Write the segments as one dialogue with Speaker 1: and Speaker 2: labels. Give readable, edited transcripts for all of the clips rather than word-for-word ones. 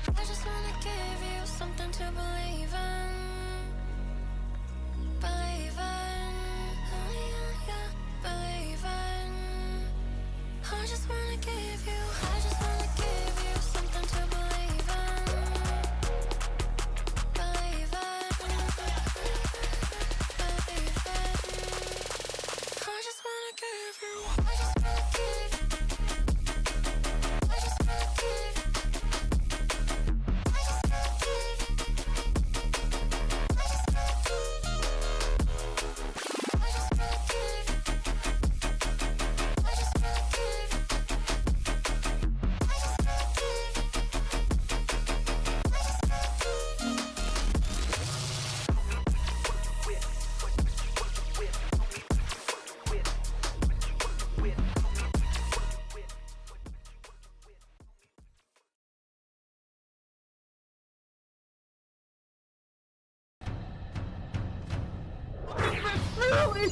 Speaker 1: I just wanna give you something to believe in. Believe in. Oh yeah, yeah. Believe in. I just wanna give you something to believe in. Believe in. Believe in. I just wanna give you. I just wanna give. I just wanna give.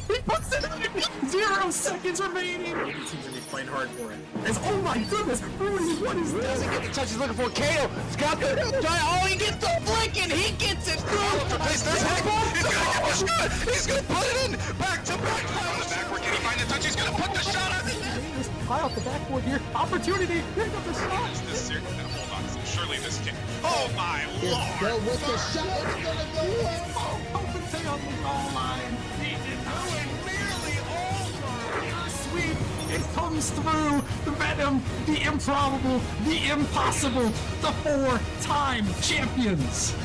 Speaker 2: He puts it in 0 seconds remaining! He seems to be playing hard for it. Oh my goodness! What is this?
Speaker 3: Doesn't get the touch, he's looking for Kato. He's got the oh, he gets the flick and he gets it through! He's gonna get the shot! He's gonna put it in! Back to back! On the backward, can he find the touch? He's gonna put the shot on the net!
Speaker 2: High off the backboard here. Opportunity! Here comes the shot!
Speaker 3: Hold on, surely this can. Oh my lord!
Speaker 4: Go with the shot, it's gonna go in!
Speaker 2: Stay on the goal line. He did nearly over. Sweep. It comes through. The Venom, the improbable, the impossible, the 4-time champions.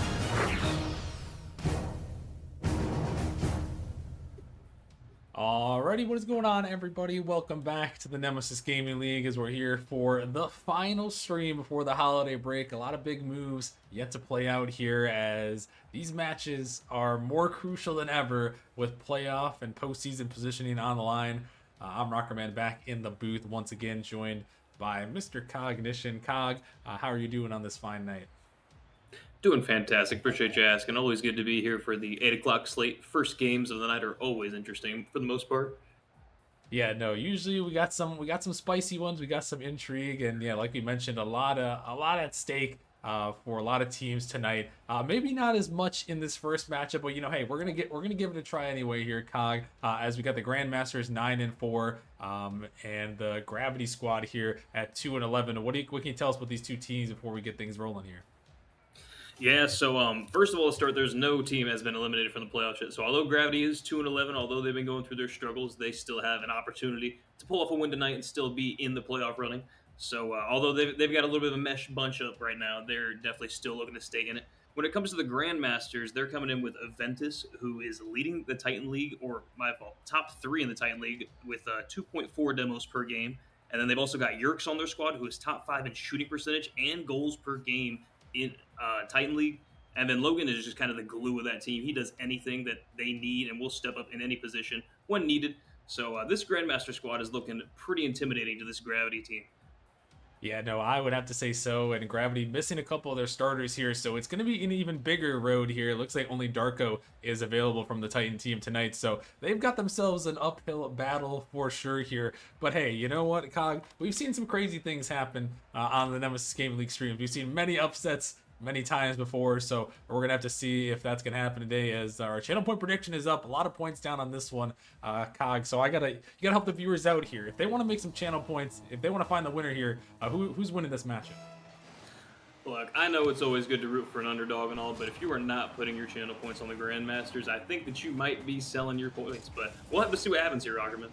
Speaker 2: All right. Alrighty, what is going on, everybody? Welcome back to the Nemesis Gaming League as we're here for the final stream before the holiday break. A lot of big moves yet to play out here as these matches are more crucial than ever with playoff and postseason positioning on the line. I'm Rockerman back in the booth once again, joined by Mr. Cognition. Cog, how are you doing on this fine night?
Speaker 5: Doing fantastic. Appreciate you asking. Always good to be here for the 8 o'clock slate. First games of the night are always interesting for the most part.
Speaker 2: Yeah, no, usually we got some spicy ones, we got some intrigue, and yeah, like we mentioned, a lot at stake for a lot of teams tonight. Maybe not as much in this first matchup, but hey, we're gonna give it a try anyway here, Cog. As we got the Grandmasters 9-4, and the Gravity Squad here at 2-11. What can you tell us about these two teams before we get things rolling here?
Speaker 5: Yeah, so first of all, to start, there's no team has been eliminated from the playoffs yet. So although Gravity is 2-11, although they've been going through their struggles, they still have an opportunity to pull off a win tonight and still be in the playoff running. So although they've got a little bit of a mesh bunch up right now, they're definitely still looking to stay in it. When it comes to the Grandmasters, they're coming in with Aventus, who is leading the Titan League, or my fault, top 3 in the Titan League with 2.4 demos per game. And then they've also got Yerkes on their squad, who is top 5 in shooting percentage and goals per game in Titan League. And then Logan is just kind of the glue of that team. He does anything that they need and will step up in any position when needed. So this Grandmaster squad is looking pretty intimidating to this Gravity team.
Speaker 2: Yeah, no, I would have to say so. And Gravity missing a couple of their starters here, so it's going to be an even bigger road here. It looks like only Darko is available from the Titan team tonight, so they've got themselves an uphill battle for sure here. But hey, you know what, Cog? We've seen some crazy things happen on the Nemesis Gaming League streams. We've seen many upsets many times before, so we're gonna have to see if that's gonna happen today as our channel point prediction is up. A lot of points down on this one, Cog, so you gotta help the viewers out here. If they want to make some channel points, if they want to find the winner here, who's winning this matchup?
Speaker 5: Look, I know it's always good to root for an underdog and all, but if you are not putting your channel points on the Grandmasters, I think that you might be selling your points, but we'll have to see what happens here, Rockerman.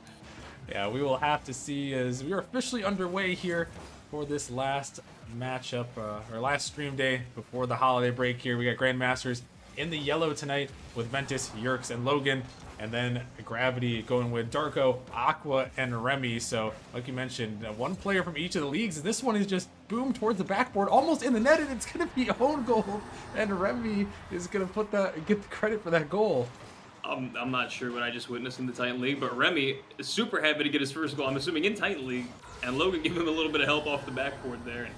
Speaker 2: Yeah, we will have to see as we are officially underway here for this last matchup, or last stream day before the holiday break here. We got Grandmasters in the yellow tonight with Ventus, Yerkes, and Logan, and then Gravity going with Darko, Aqua, and Remy. So, like you mentioned, one player from each of the leagues, and this one is just boom towards the backboard, almost in the net, and it's going to be own goal, and Remy is going to get the credit for that goal.
Speaker 5: I'm not sure what I just witnessed in the Titan League, but Remy is super happy to get his first goal, I'm assuming in Titan League, and Logan gave him a little bit of help off the backboard there, and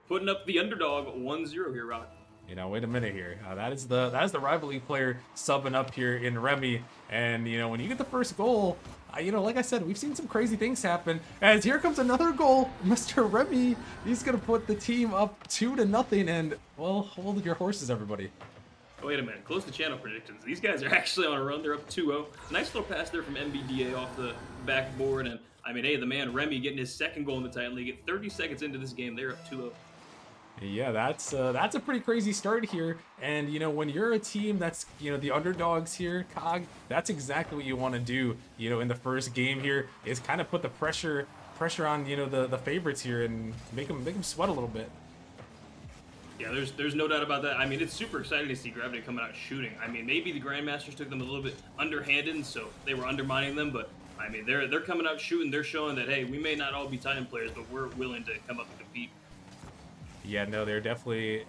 Speaker 5: putting up the underdog 1-0 here, Rock.
Speaker 2: You know, wait a minute here. That is the rival league player subbing up here in Remy, and when you get the first goal, like I said, we've seen some crazy things happen. As here comes another goal, Mr. Remy. He's gonna put the team up 2-0, and well, hold your horses, everybody.
Speaker 5: Wait a minute, close the channel predictions. These guys are actually on a run. They're up 2-0. Nice little pass there from MBDA off the backboard. And, I mean, hey, the man Remy getting his second goal in the Titan League at 30 seconds into this game. They're up 2-0.
Speaker 2: Yeah, that's a pretty crazy start here. And, when you're a team that's, the underdogs here, Cog, that's exactly what you want to do, in the first game here, is kind of put the pressure on, the favorites here and make them sweat a little bit.
Speaker 5: Yeah, there's no doubt about that. I mean, it's super exciting to see Gravity coming out shooting. I mean, maybe the Grandmasters took them a little bit underhanded, so they were undermining them, but I mean, they're coming out shooting. They're showing that, hey, we may not all be Titan players, but we're willing to come up and compete.
Speaker 2: Yeah, no, they're definitely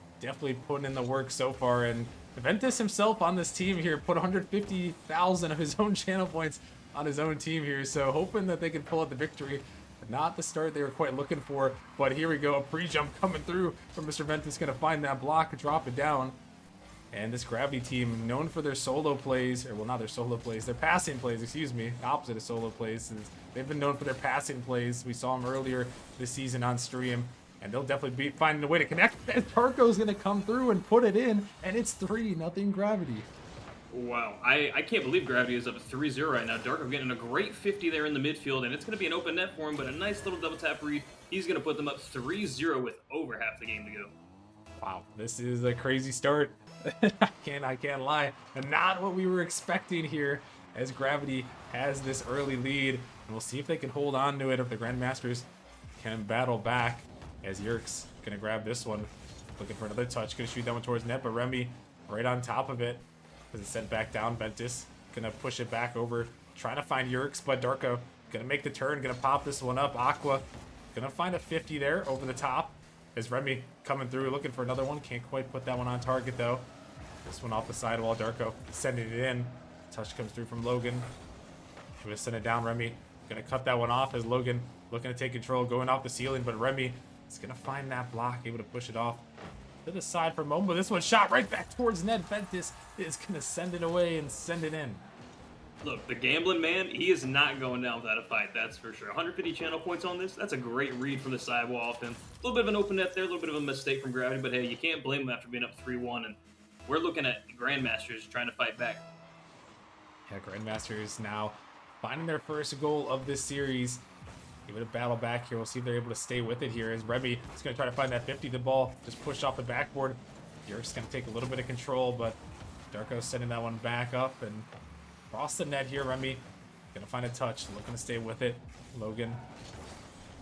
Speaker 2: putting in the work so far, and Ventus himself on this team here put 150,000 of his own channel points on his own team here, so hoping that they can pull out the victory. Not the start they were quite looking for, but here we go. A pre-jump coming through from Mr. Ventus, going to find that block, drop it down. And this Gravity team, known for their solo plays, or well, not their solo plays, their passing plays, excuse me, opposite of solo plays. They've been known for their passing plays. We saw them earlier this season on stream, and they'll definitely be finding a way to connect. And Darko's going to come through and put it in, and it's 3-0 Gravity.
Speaker 5: Wow, I can't believe Gravity is up 3-0 right now. Darko getting a great 50 there in the midfield, and it's going to be an open net for him, but a nice little double tap read. He's going to put them up 3-0 with over half the game to go.
Speaker 2: Wow, this is a crazy start. I can't lie. And not what we were expecting here, as Gravity has this early lead. And we'll see if they can hold on to it, if the Grandmasters can battle back, as Yerkes going to grab this one. Looking for another touch. Going to shoot that one towards net, but Remy right on top of it. As it's sent back down, Ventus gonna push it back over trying to find Yerks, but Darko gonna make the turn, gonna pop this one up. Aqua gonna find a 50 there over the top. Is Remy coming through, looking for another one. Can't quite put that one on target, though. This one off the sidewall. Darko sending it in. Touch comes through from Logan. He was send it down. Remy gonna cut that one off as Logan looking to take control, going off the ceiling, but Remy is gonna find that block, able to push it off to the side for a moment, but this one shot right back towards Ned. Ventus is gonna send it away and send it in.
Speaker 5: Look, the gambling man, he is not going down without a fight, that's for sure. 150 channel points on this, that's a great read from the sidewall off him. A little bit of an open net there, a little bit of a mistake from Gravity, but hey, you can't blame him after being up 3-1, and we're looking at Grandmasters trying to fight back.
Speaker 2: Yeah, Grandmasters now finding their first goal of this series. Give it a battle back here. We'll see if they're able to stay with it here as Remy is going to try to find that 50. The ball just pushed off the backboard. Yerk's going to take a little bit of control, but Darko's sending that one back up and across the net here. Remy going to find a touch, looking to stay with it. Logan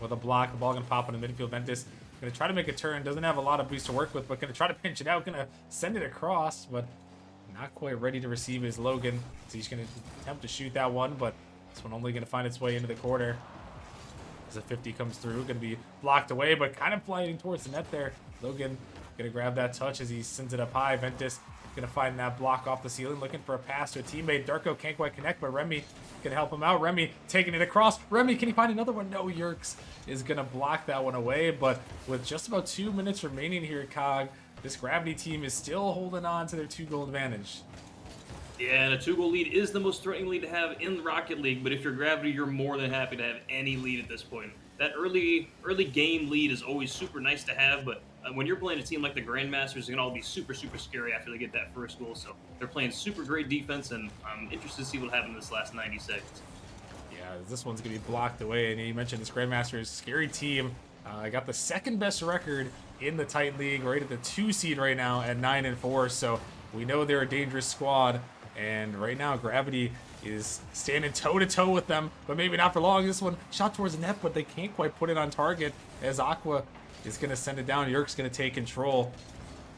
Speaker 2: with a block. The ball going to pop in the midfield. Ventus going to try to make a turn. Doesn't have a lot of boost to work with, but going to try to pinch it out. Going to send it across, but not quite ready to receive his Logan. So he's going to attempt to shoot that one, but this one only going to find its way into the corner. As a 50 comes through, going to be blocked away, but kind of flying towards the net there. Logan going to grab that touch as he sends it up high. Ventus going to find that block off the ceiling, looking for a pass to a teammate. Darko can't quite connect, but Remy can help him out. Remy taking it across. Remy, can he find another one? No, Yerks is going to block that one away, but with just about 2 minutes remaining here, Cog, this Gravity team is still holding on to their 2-goal advantage.
Speaker 5: Yeah, and a 2-goal lead is the most threatening lead to have in Rocket League, but if you're Gravity, you're more than happy to have any lead at this point. That early game lead is always super nice to have, but when you're playing a team like the Grandmasters, it's going to all be super, super scary after they get that first goal, so they're playing super great defense, and I'm interested to see what happens in this last 90 seconds.
Speaker 2: Yeah, this one's going to be blocked away, and you mentioned this Grandmasters scary team. Got the second best record in the Titan League, right at the 2 seed right now at 9-4, so we know they're a dangerous squad. And right now, Gravity is standing toe-to-toe with them, but maybe not for long. This one shot towards the net, but they can't quite put it on target as Aqua is going to send it down. Yerk's going to take control.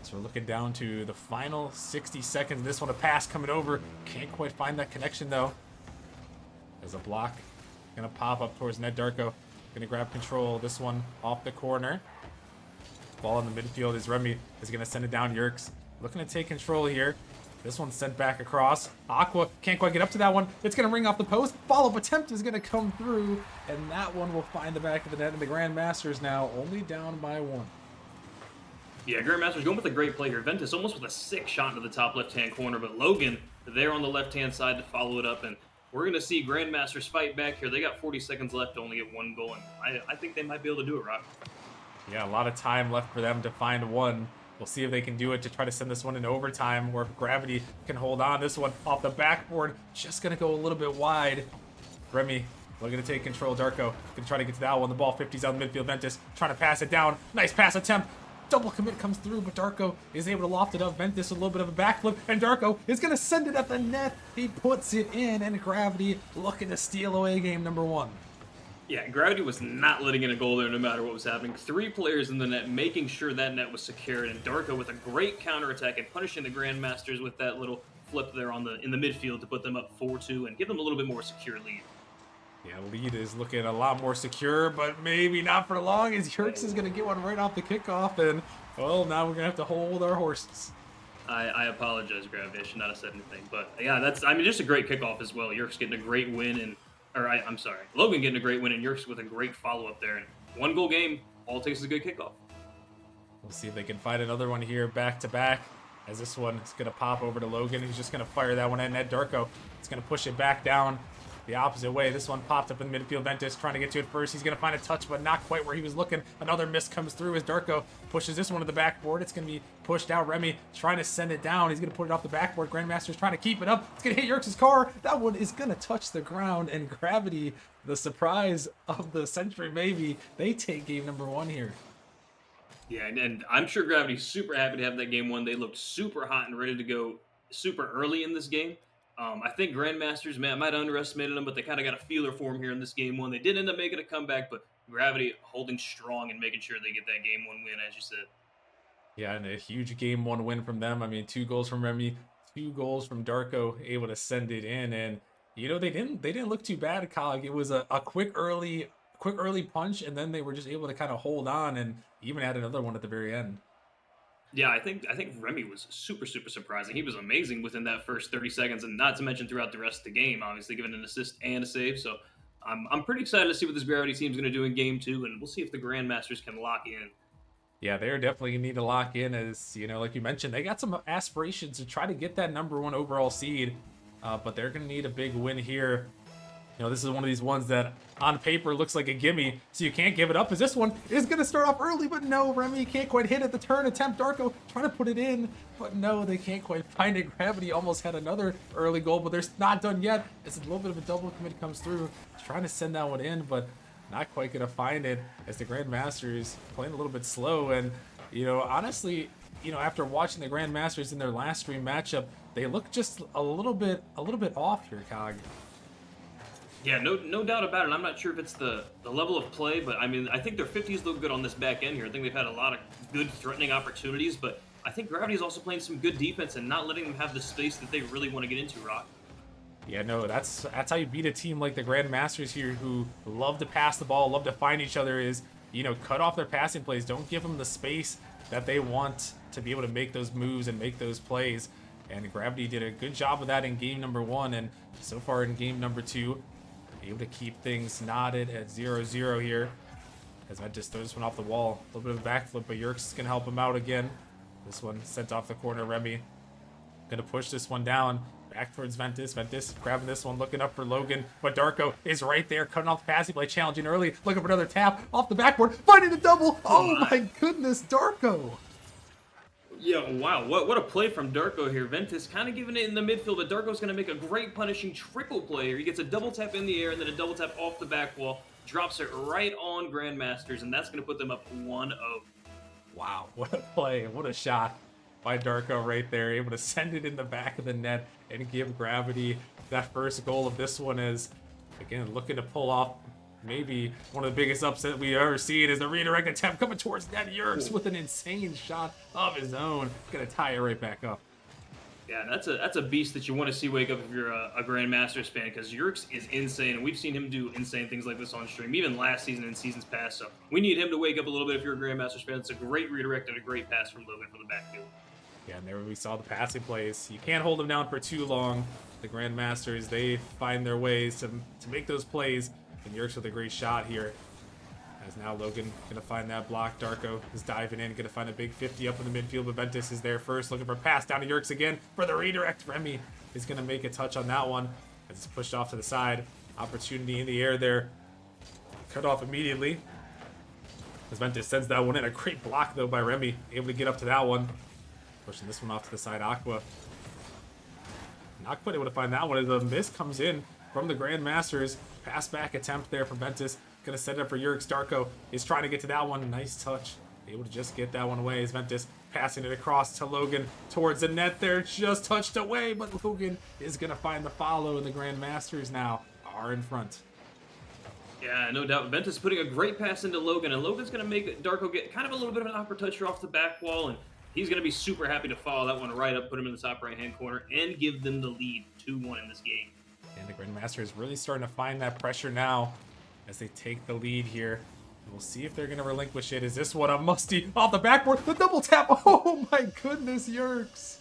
Speaker 2: So we're looking down to the final 60 seconds. This one, a pass coming over. Can't quite find that connection, though. There's a block. Going to pop up towards net. Darko going to grab control. This one off the corner. Ball in the midfield is Remy is going to send it down. Yerk's looking to take control here. This one's sent back across. Aqua can't quite get up to that one. It's going to ring off the post. Follow-up attempt is going to come through, and that one will find the back of the net. And the Grandmasters now only down by 1.
Speaker 5: Yeah, Grandmasters going with a great play here. Ventus almost with a sick shot into the top left-hand corner, but Logan there on the left-hand side to follow it up, and we're going to see Grandmasters fight back here. They got 40 seconds left to only get 1 goal, and I think they might be able to do it, Rock.
Speaker 2: Yeah, a lot of time left for them to find one. We'll see if they can do it to try to send this one into overtime, or if Gravity can hold on. This one off the backboard, just going to go a little bit wide. Remy looking to take control. Darko going to try to get to that one. The ball 50's out in the midfield. Ventus trying to pass it down. Nice pass attempt. Double commit comes through, but Darko is able to loft it up. Ventus a little bit of a backflip, and Darko is going to send it at the net. He puts it in, and Gravity looking to steal away game number 1.
Speaker 5: Yeah, Gravity was not letting in a goal there no matter what was happening. 3 players in the net, making sure that net was secured, and Darko with a great counterattack and punishing the Grandmasters with that little flip there in the midfield to put them up 4-2 and give them a little bit more secure lead.
Speaker 2: Yeah, lead is looking a lot more secure, but maybe not for long, as Yerks is going to get one right off the kickoff, and, well, now we're going to have to hold our horses.
Speaker 5: I apologize, Gravity. I should not have said anything. But, yeah, just a great kickoff as well. Yerkes getting a great win, and I'm sorry. Logan getting a great win, and Yerkes with a great follow-up there. And 1-goal game, all it takes is a good kickoff.
Speaker 2: We'll see if they can find another one here back-to-back, as this one is going to pop over to Logan. He's just going to fire that one at net. Darko is going to push it back down the opposite way. This one popped up in the midfield. Ventus trying to get to it first. He's going to find a touch, but not quite where he was looking. Another miss comes through as Darko pushes this one to the backboard. It's going to be pushed out. Remy trying to send it down. He's going to put it off the backboard. Grandmaster's trying to keep it up. It's going to hit Yerks' car. That one is going to touch the ground, and Gravity, the surprise of the century maybe, they take game number 1 here.
Speaker 5: Yeah, and I'm sure Gravity's super happy to have that game 1. They looked super hot and ready to go super early in this game. I think Grandmasters, man, I might have underestimated them, but they kind of got a feeler for them here in this game 1. They did end up making a comeback, but Gravity holding strong and making sure they get that game 1 win, as you said.
Speaker 2: Yeah, and a huge game 1 win from them. I mean, 2 goals from Remy, 2 goals from Darko, able to send it in. And You know, they didn't look too bad, Cog. It was a quick early punch, and then they were just able to kind of hold on and even add another one at the very end.
Speaker 5: Yeah, I think Remy was super surprising. He was amazing within that first 30 seconds, and not to mention throughout the rest of the game. Obviously, giving an assist and a save. So I'm pretty excited to see what this Gravity team is going to do in Game 2, and we'll see if the Grandmasters can lock in.
Speaker 2: Yeah, they're definitely gonna need to lock in, as you know, like you mentioned, they got some aspirations to try to get that #1 overall seed, but they're gonna need a big win here. You know, this is one of these ones that on paper looks like a gimme, so you can't give it up. As this one is going to start off early, but no, Remy can't quite hit at the turn attempt. Darko trying to put it in, but no, they can't quite find it. Gravity almost had another early goal, but they're not done yet. It's a little bit of a double commit comes through, trying to send that one in, but not quite going to find it as the Grandmasters playing a little bit slow. And, you know, honestly, you know, after watching the Grandmasters in their last stream matchup, they look just a little bit off here, Cog.
Speaker 5: Yeah, no doubt about it. I'm not sure if it's the level of play, but I mean, I think their 50s look good on this back end here. I think they've had a lot of good threatening opportunities, but I think Gravity is also playing some good defense and not letting them have the space that they really want to get into, Rock.
Speaker 2: Yeah, no, that's how you beat a team like the Grandmasters here, who love to pass the ball, love to find each other, is, you know, cut off their passing plays. Don't give them the space that they want to be able to make those moves and make those plays. And Gravity did a good job of that in game #1, and so far in game #2, able to keep things knotted at 0-0 here. As I just throw this one off the wall. A little bit of a backflip, but Yerkes is going to help him out again. This one sent off the corner. Remy going to push this one down. Back towards Ventus. Ventus grabbing this one, looking up for Logan. But Darko is right there, cutting off the passing play, challenging early. Looking for another tap off the backboard. Finding a double. Oh my goodness, Darko.
Speaker 5: Yeah, wow, what a play from Darko here. Ventus kind of giving it in the midfield, but Darko's going to make a great punishing triple play here. He gets a double tap in the air and then a double tap off the back wall, drops it right on Grandmasters, and that's going to put them up 1-0.
Speaker 2: Wow, what a play. What a shot by Darko right there. Able to send it in the back of the net and give Gravity that first goal of this one, as, again, looking to pull off maybe one of the biggest upset we've ever seen, is the redirect attempt coming towards net. Yerkes with an insane shot of his own. Gonna tie it right back up.
Speaker 5: Yeah, that's a beast that you want to see wake up if you're a Grandmasters fan, because Yerkes is insane, and we've seen him do insane things like this on stream, even last season and seasons past. So we need him to wake up a little bit if you're a Grandmasters fan. It's a great redirect and a great pass from Logan from the backfield.
Speaker 2: Yeah, and there we saw the passing plays. You can't hold them down for too long. The Grandmasters, they find their ways to make those plays. And Yerkes with a great shot here. As now Logan gonna find that block. Darko is diving in, gonna find a big 50 up in the midfield, but Ventus is there first, looking for a pass down to Yerkes again for the redirect. Remy is gonna make a touch on that one as it's pushed off to the side. Opportunity in the air there. Cut off immediately as Ventus sends that one in. A great block though by Remy, able to get up to that one. Pushing this one off to the side. Aqua not quite able to find that one as a miss comes in from the Grandmasters. Pass back attempt there from Ventus. Gonna set it up for Yerkes. Darko is trying to get to that one. Nice touch. Able to just get that one away as Ventus passing it across to Logan towards the net there. Just touched away, but Logan is gonna find the follow, and the Grandmasters now are in front.
Speaker 5: Yeah, no doubt. Ventus putting a great pass into Logan, and Logan's going to make Darko get kind of a little bit of an awkward toucher off the back wall, and he's going to be super happy to follow that one right up, put him in the top right-hand corner, and give them the lead 2-1 in this game.
Speaker 2: And the Grandmasters really starting to find that pressure now as they take the lead here. We'll see if they're going to relinquish it. Is this one a musty off the backboard? The double tap. Oh my goodness, Yerkes.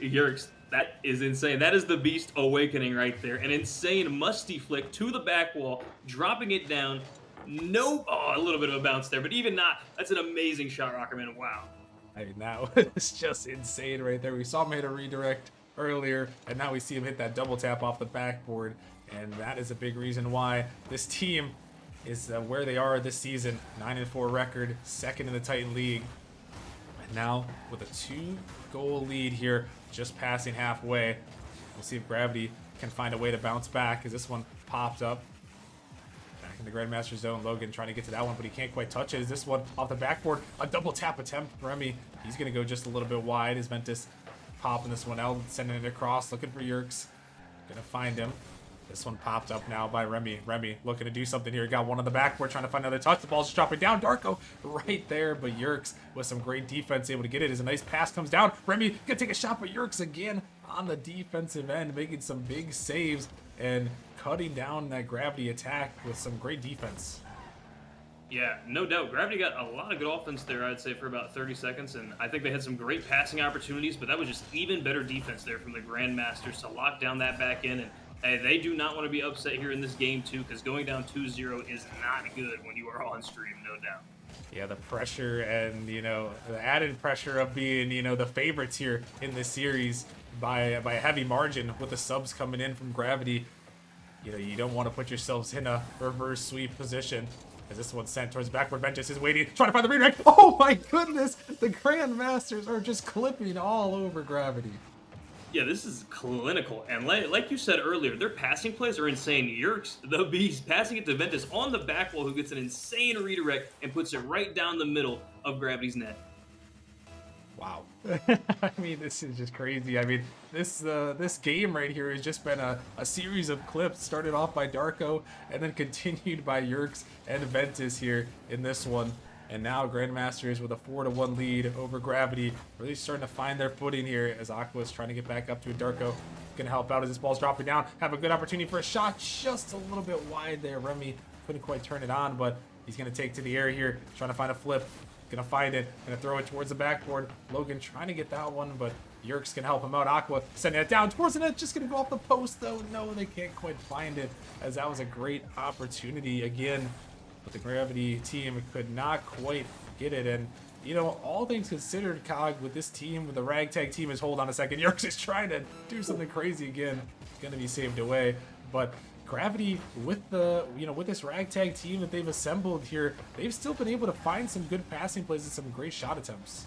Speaker 5: Yerkes, that is insane. That is the beast awakening right there. An insane musty flick to the back wall, dropping it down. A little bit of a bounce there, but even not, that's an amazing shot, Rockerman. Wow.
Speaker 2: I mean, that was just insane right there. We saw him hit a redirect earlier, and now we see him hit that double tap off the backboard, and that is a big reason why this team is where they are this season. 9-4 record, second in the Titan League. And now with a 2-goal lead here, just passing halfway. We'll see if Gravity can find a way to bounce back, as this one popped up. Back in the Grandmaster zone, Logan trying to get to that one, but he can't quite touch it. Is this one off the backboard? A double tap attempt. Remy, he's going to go just a little bit wide as Ventus popping this one out, sending it across, looking for Yerkes. Gonna find him. This one popped up now by Remy. Remy looking to do something here. Got one on the backboard, trying to find another touch. The ball's just dropping down. Darko right there, but Yerkes with some great defense able to get it as a nice pass comes down. Remy gonna take a shot, but Yerkes again on the defensive end, making some big saves and cutting down that Gravity attack with some great defense.
Speaker 5: Yeah, no doubt. Gravity got a lot of good offense there, I'd say, for about 30 seconds, and I think they had some great passing opportunities, but that was just even better defense there from the Grandmasters to lock down that back end. And hey, they do not want to be upset here in this game, too, because going down 2-0 is not good when you are on stream, no doubt.
Speaker 2: Yeah, the pressure and, you know, the added pressure of being, you know, the favorites here in this series by a heavy margin with the subs coming in from Gravity. You know, you don't want to put yourselves in a reverse sweep position. As this one's sent towards backward, Ventus is waiting, trying to find the redirect. Oh my goodness! The Grandmasters are just clipping all over Gravity.
Speaker 5: Yeah, this is clinical. And like you said earlier, their passing plays are insane. Yerkes, the beast, passing it to Ventus on the back wall, who gets an insane redirect and puts it right down the middle of Gravity's net.
Speaker 2: Wow. I mean, this is just crazy. I mean, this game right here has just been a series of clips started off by Darko and then continued by Yerkes and Ventus here in this one. And now Grandmasters with a 4-1 lead over Gravity, really starting to find their footing here as Aqua is trying to get back up to it. Darko gonna help out as this ball's dropping down. Have a good opportunity for a shot, just a little bit wide there. Remy couldn't quite turn it on, but he's gonna take to the air here, trying to find a flip. Gonna find it, gonna throw it towards the backboard. Logan trying to get that one, but Yerkes can help him out. Aqua sending it down towards the net, just gonna go off the post though. No, they can't quite find it, as that was a great opportunity again. But the Gravity team could not quite get it. And, you know, all things considered, Cog, with this team, with the ragtag team is, hold on a second, Yerkes is trying to do something crazy again. Gonna be saved away. But Gravity, with the, you know, with this ragtag team that they've assembled here, they've still been able to find some good passing plays and some great shot attempts.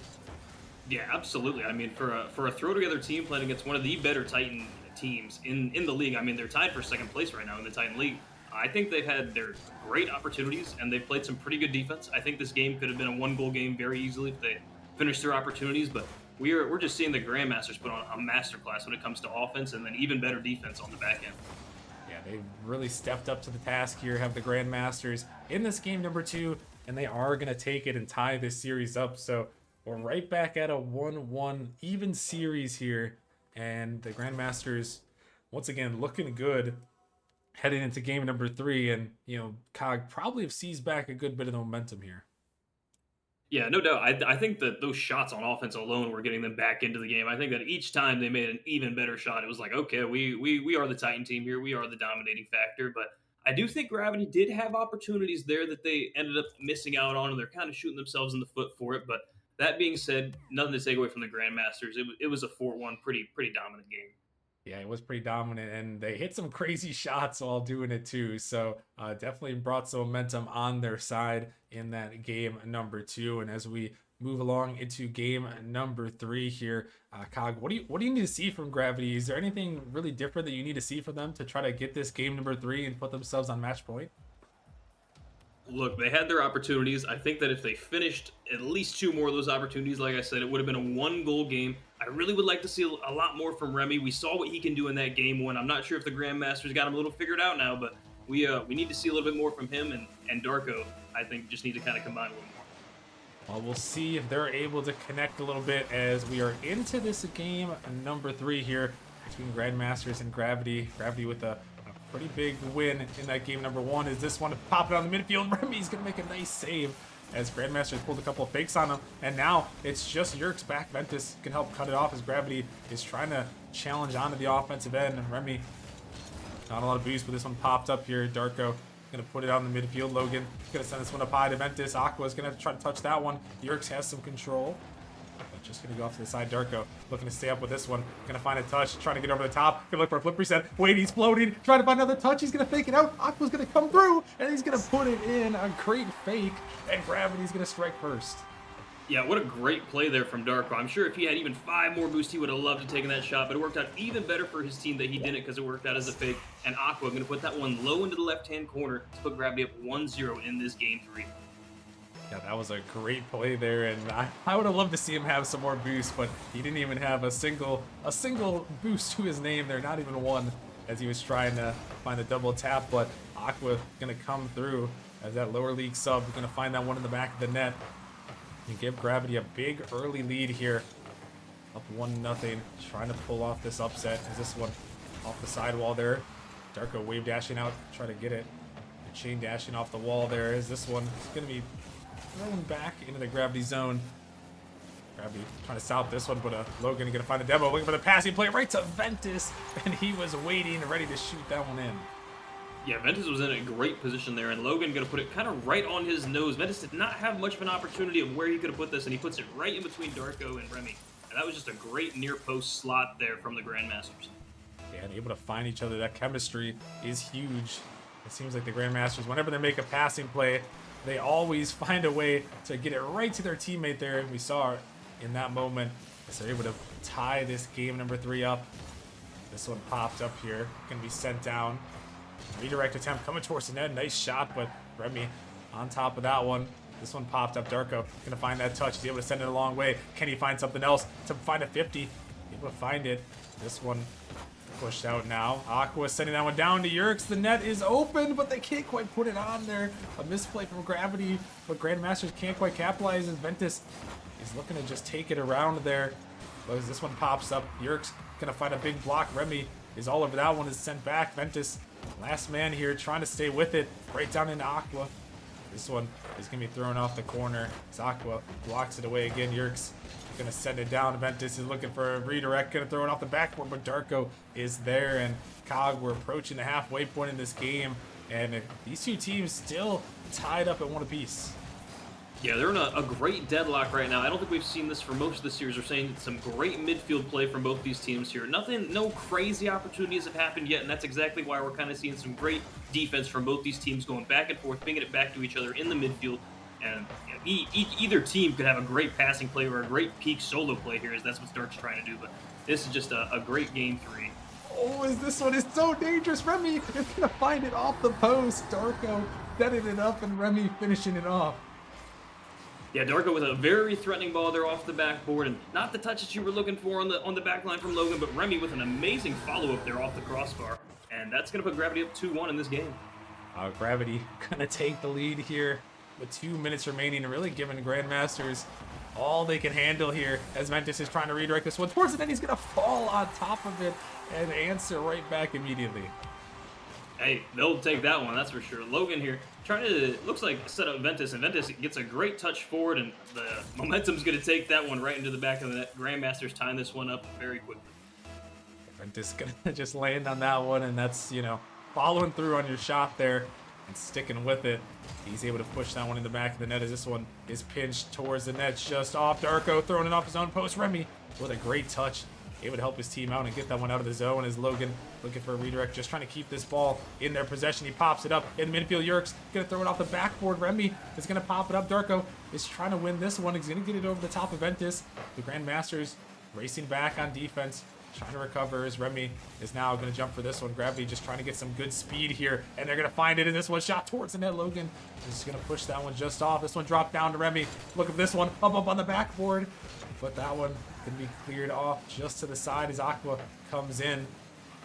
Speaker 5: Yeah, absolutely. I mean, for a throw together team playing against one of the better Titan teams in the league, I mean, they're tied for second place right now in the Titan League. I think they've had their great opportunities and they've played some pretty good defense. I think this game could have been a 1-goal game very easily if they finished their opportunities, but we're just seeing the Grandmasters put on a masterclass when it comes to offense and then even better defense on the back end.
Speaker 2: Yeah, they've really stepped up to the task here, have the Grandmasters in this game number 2, and they are going to take it and tie this series up. So we're right back at a 1-1 even series here, and the Grandmasters, once again, looking good heading into game number 3, and, you know, Cog probably have seized back a good bit of the momentum here.
Speaker 5: Yeah, no doubt. I think that those shots on offense alone were getting them back into the game. I think that each time they made an even better shot, it was like, okay, we are the Titan team here. We are the dominating factor. But I do think Gravity did have opportunities there that they ended up missing out on, and they're kind of shooting themselves in the foot for it. But that being said, nothing to take away from the Grandmasters. It was a 4-1, pretty dominant game.
Speaker 2: Yeah, it was pretty dominant, and they hit some crazy shots while doing it too. So definitely brought some momentum on their side in that game number 2. And as we move along into game number 3 here, Cog, what do you need to see from Gravity? Is there anything really different that you need to see from them to try to get this game number 3 and put themselves on match point?
Speaker 5: Look, they had their opportunities. I think that if they finished at least 2 more of those opportunities, like I said, it would have been a 1-goal game. I really would like to see a lot more from Remy. We saw what he can do in that game 1. I'm not sure if the Grandmasters got him a little figured out now, but we need to see a little bit more from him, and Darko, I think, just need to kind of combine a little more.
Speaker 2: Well, we'll see if they're able to connect a little bit as we are into this game number 3 here between Grandmasters and Gravity. Gravity with a pretty big win in that game number 1. Is this one popping on the midfield? Remy's gonna make a nice save as Grandmasters pulled a couple of fakes on him, and now it's just Yerkes back. Ventus can help cut it off as Gravity is trying to challenge onto the offensive end, and Remy not a lot of boost, but this one popped up here. Darko gonna put it on the midfield. Logan gonna send this one up high to Ventus. Aqua's gonna try to touch that one. Yerkes has some control. Just gonna go off to the side. Darko looking to stay up with this one. Gonna find a touch, trying to get over the top. Gonna look for a flip reset. Wait, he's floating. Trying to find another touch. He's gonna fake it out. Aqua's gonna come through, and he's gonna put it in. A great fake, and Gravity's gonna strike first.
Speaker 5: Yeah, what a great play there from Darko. I'm sure if he had even 5 more boosts, he would have loved to taken that shot, but it worked out even better for his team that he didn't because it worked out as a fake. And Aqua going to put that one low into the left-hand corner to put Gravity up 1-0 in this game 3.
Speaker 2: Yeah, that was a great play there, and I would have loved to see him have some more boosts, but he didn't even have a single boost to his name there, not even one, as he was trying to find a double tap. But Aqua gonna come through as that lower league sub, gonna find that one in the back of the net and give Gravity a big early lead here. Up 1-0. Trying to pull off this upset. Is this one off the sidewall there? Darko wave dashing out. Try to get it. Chain dashing off the wall there. Is this one? It's going to be thrown back into the gravity zone. Gravity trying to stop this one, but Logan going to find the demo. Looking for the passing play right to Ventus. And he was waiting, ready to shoot that one in.
Speaker 5: Yeah, Ventus was in a great position there, and Logan going to put it kind of right on his nose. Ventus did not have much of an opportunity of where he could have put this, and he puts it right in between Darko and Remy. And that was just a great near post slot there from the Grandmasters.
Speaker 2: Yeah, and able to find each other. That chemistry is huge. It seems like the Grandmasters, whenever they make a passing play, they always find a way to get it right to their teammate there. And we saw in that moment, so they're able to tie this game number 3 up. This one popped up here. Going to be sent down. Redirect attempt coming towards the net. Nice shot, but Remy on top of that one. This one popped up. Darko going to find that touch. He's able to send it a long way. Can he find something else to find a 50? Able to find it. This one pushed out now. Aqua sending that one down to Yerks. The net is open, but they can't quite put it on there. A misplay from Gravity, but Grandmasters can't quite capitalize as Ventus is looking to just take it around there. But as this one pops up, Yerks gonna find a big block. Remy is all over that one, is sent back. Ventus, last man here, trying to stay with it. Right down into Aqua. This one is gonna be thrown off the corner. As Aqua blocks it away again. Yerks gonna send it down. Ventus is looking for a redirect, gonna throw it off the backboard, but Darko is there. And Cog, we're approaching the halfway point in this game, and these two teams still tied up at 1 apiece.
Speaker 5: Yeah, they're in a great deadlock right now. I don't think we've seen this for most of the series. We're seeing some great midfield play from both these teams here. No crazy opportunities have happened yet, and that's exactly why we're kind of seeing some great defense from both these teams going back and forth, bringing it back to each other in the midfield. And either team could have a great passing play or a great peak solo play here, as that's what Stark's trying to do. But this is just a great game 3.
Speaker 2: Oh, this one is so dangerous. Remy is gonna find it off the post. Darko setting it up, and Remy finishing it off.
Speaker 5: Yeah, Darko with a very threatening ball there off the backboard, and not the touch that you were looking for on the back line from Logan, but Remy with an amazing follow-up there off the crossbar, and that's going to put Gravity up 2-1 in this game.
Speaker 2: Gravity gonna take the lead here with 2 minutes remaining, and really giving Grandmasters all they can handle here as Ventus is trying to redirect this one towards it, and he's gonna fall on top of it and answer right back immediately.
Speaker 5: Hey, they'll take that one, that's for sure. Logan here trying to, looks like, set up Ventus, and Ventus gets a great touch forward, and the momentum's going to take that one right into the back of the net. Grandmasters tying this one up very quickly.
Speaker 2: Ventus gonna just land on that one, and that's, following through on your shot there and sticking with it. He's able to push that one in the back of the net as this one is pinched towards the net, just off. Darko throwing it off his own post. Remy with a great touch, able to help his team out and get that one out of the zone as Logan looking for a redirect, just trying to keep this ball in their possession. He pops it up in midfield. Yerks gonna throw it off the backboard. Remy is gonna pop it up. Darko is trying to win this one. He's gonna get it over the top of Ventus. The Grandmasters racing back on defense, trying to recover as Remy is now gonna jump for this one. Gravity just trying to get some good speed here, and they're gonna find it in this one. Shot towards the net. Logan is gonna push that one just off. This one dropped down to Remy. Look at this one, up on the backboard, but that one can be cleared off just to the side as Aqua comes in.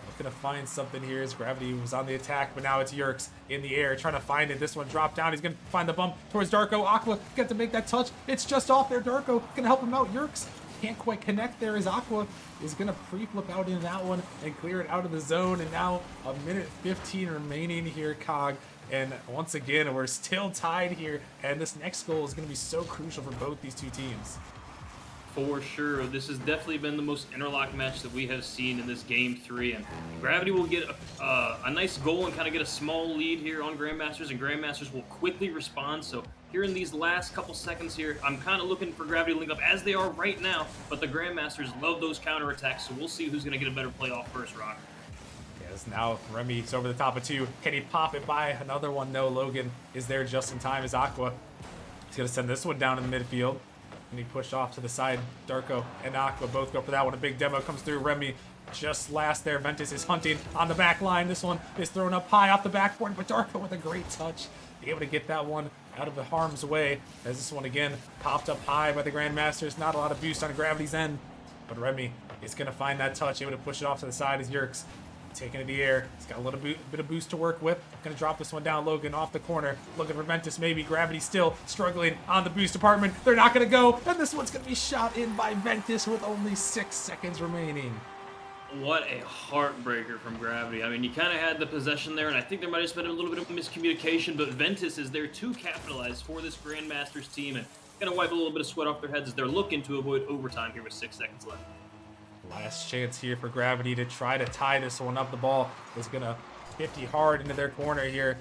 Speaker 2: Looking to find something here as Gravity was on the attack, but now it's Yerks in the air trying to find it. This one dropped down. He's going to find the bump towards Darko. Aqua got to make that touch. It's just off there. Darko going to help him out. Yerks can't quite connect there as Aqua is going to pre-flip out in that one and clear it out of the zone. And now 1:15 remaining here, Cog. And once again, we're still tied here. And this next goal is going to be so crucial for both these two teams.
Speaker 5: For sure. This has definitely been the most interlocked match that we have seen in this game 3, and Gravity will get a nice goal and kind of get a small lead here on Grandmasters, and Grandmasters will quickly respond. So here in these last couple seconds here, I'm kind of looking for Gravity to link up as they are right now, but the Grandmasters love those counterattacks, so we'll see who's going to get a better play off first, Rock.
Speaker 2: Yes, now Remy's over the top of 2. Can he pop it by another one? No, Logan is there just in time as Aqua. He's going to send this one down in the midfield. And he pushed off to the side. Darko and Aqua both go for that one. A big demo comes through. Remy just last there. Ventus is hunting on the back line. This one is thrown up high off the backboard, but Darko with a great touch, able to get that one out of the harm's way. As this one again popped up high by the Grandmasters. Not a lot of boost on Gravity's end, but Remy is going to find that touch, able to push it off to the side as Yerks taking it to the air. He's got a little bit of boost to work with. Gonna drop this one down. Logan off the corner. Looking for Ventus maybe. Gravity still struggling on the boost department. They're not gonna go. And this one's gonna be shot in by Ventus with only 6 seconds remaining.
Speaker 5: What a heartbreaker from Gravity. I mean, you kind of had the possession there, and I think there might have been a little bit of miscommunication, but Ventus is there to capitalize for this Grandmasters team and going to wipe a little bit of sweat off their heads as they're looking to avoid overtime here with 6 seconds left.
Speaker 2: Last chance here for Gravity to try to tie this one up. The ball is going to 50 hard into their corner here.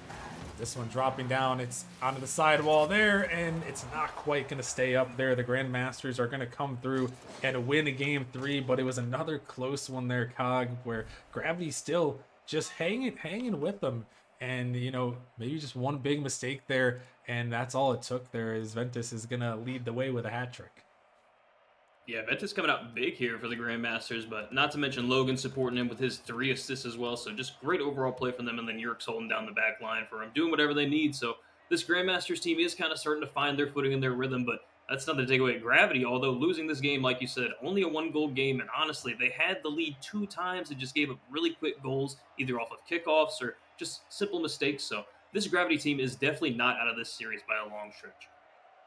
Speaker 2: This one dropping down. It's onto the sidewall there, and it's not quite going to stay up there. The Grandmasters are going to come through and win a game 3, but it was another close one there, Cog, where Gravity still just hanging with them. And, you know, maybe just one big mistake there, and that's all it took there is Ventus is going to lead the way with a hat trick.
Speaker 5: Yeah, Ventus coming out big here for the Grandmasters, but not to mention Logan supporting him with his 3 assists as well. So just great overall play from them, and then Yerkes holding down the back line for him, doing whatever they need. So this Grandmasters team is kind of starting to find their footing and their rhythm, but that's nothing to take away Gravity, although losing this game, like you said, only a 1-goal game, and honestly, they had the lead 2 times and just gave up really quick goals, either off of kickoffs or just simple mistakes. So this Gravity team is definitely not out of this series by a long stretch.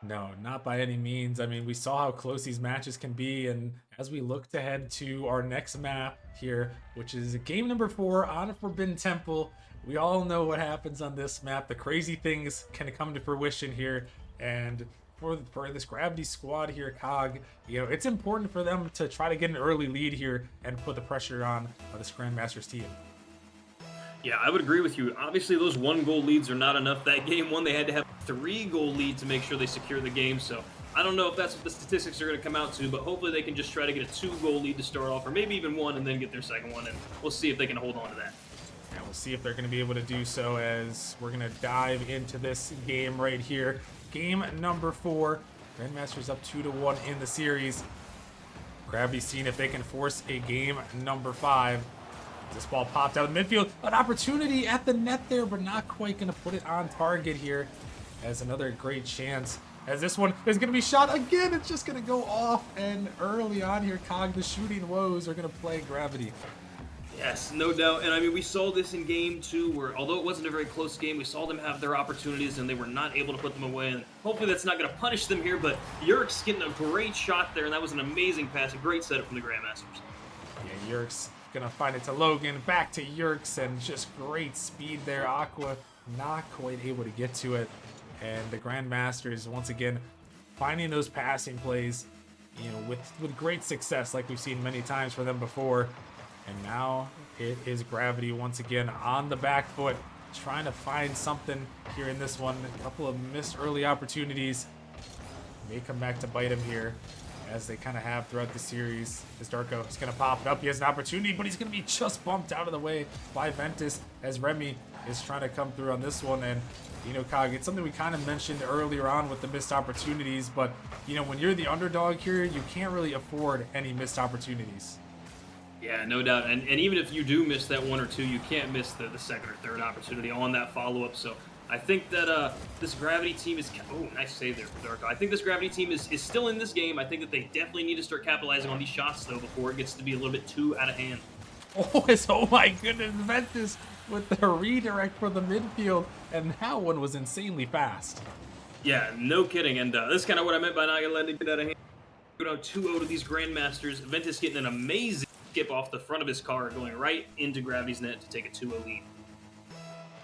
Speaker 2: No, not by any means. I mean, we saw how close these matches can be, and as we look to head to our next map here, which is game number 4 on Forbidden Temple, we all know what happens on this map. The crazy things can come to fruition here, and for this Gravity squad here, Cog, you know, it's important for them to try to get an early lead here and put the pressure on this Grandmasters team.
Speaker 5: Yeah, I would agree with you. Obviously, those 1-goal leads are not enough. That game 1, they had to have a 3-goal lead to make sure they secure the game. So I don't know if that's what the statistics are going to come out to, but hopefully they can just try to get a 2-goal lead to start off, or maybe even 1 and then get their second one, and we'll see if they can hold on to that.
Speaker 2: And we'll see if they're going to be able to do so as we're going to dive into this game right here. Game number 4. Grandmasters up 2-1 in the series. Gravity seeing if they can force a game number 5. This ball popped out of midfield. An opportunity at the net there, but not quite going to put it on target here. As another great chance. As this one is going to be shot again, it's just going to go off. And early on here, Cog, the shooting woes are going to play Gravity.
Speaker 5: Yes, no doubt. And I mean, we saw this in game 2 where, although it wasn't a very close game, we saw them have their opportunities and they were not able to put them away. And hopefully that's not going to punish them here, but Yerkes getting a great shot there, and that was an amazing pass, a great setup from the Grandmasters.
Speaker 2: Yeah, Yerkes gonna find it to Logan, back to Yerkes, and just great speed there. Aqua not quite able to get to it, and the Grandmasters once again finding those passing plays, you know, with great success, like we've seen many times for them before. And now it is Gravity once again on the back foot, trying to find something here in this one. A couple of missed early opportunities may come back to bite him here, as they kind of have throughout the series. As Darko is going to pop it up. He has an opportunity, but he's going to be just bumped out of the way by Ventus as Remy is trying to come through on this one. And, you know, Cog, it's something we kind of mentioned earlier on with the missed opportunities, but, you know, when you're the underdog here, you can't really afford any missed opportunities.
Speaker 5: Yeah, no doubt. And even if you do miss that 1 or 2, you can't miss the second or third opportunity on that follow-up. So I think that this Gravity team is... Oh, nice save there for Darko. I think this Gravity team is still in this game. I think that they definitely need to start capitalizing on these shots, though, before it gets to be a little bit too out of hand.
Speaker 2: Oh my goodness, Ventus with the redirect for the midfield, and that one was insanely fast.
Speaker 5: Yeah, no kidding. And this is kind of what I meant by not letting it get out of hand. Go down 2-0 to these Grandmasters. Ventus getting an amazing skip off the front of his car, going right into Gravity's net to take a 2-0 lead.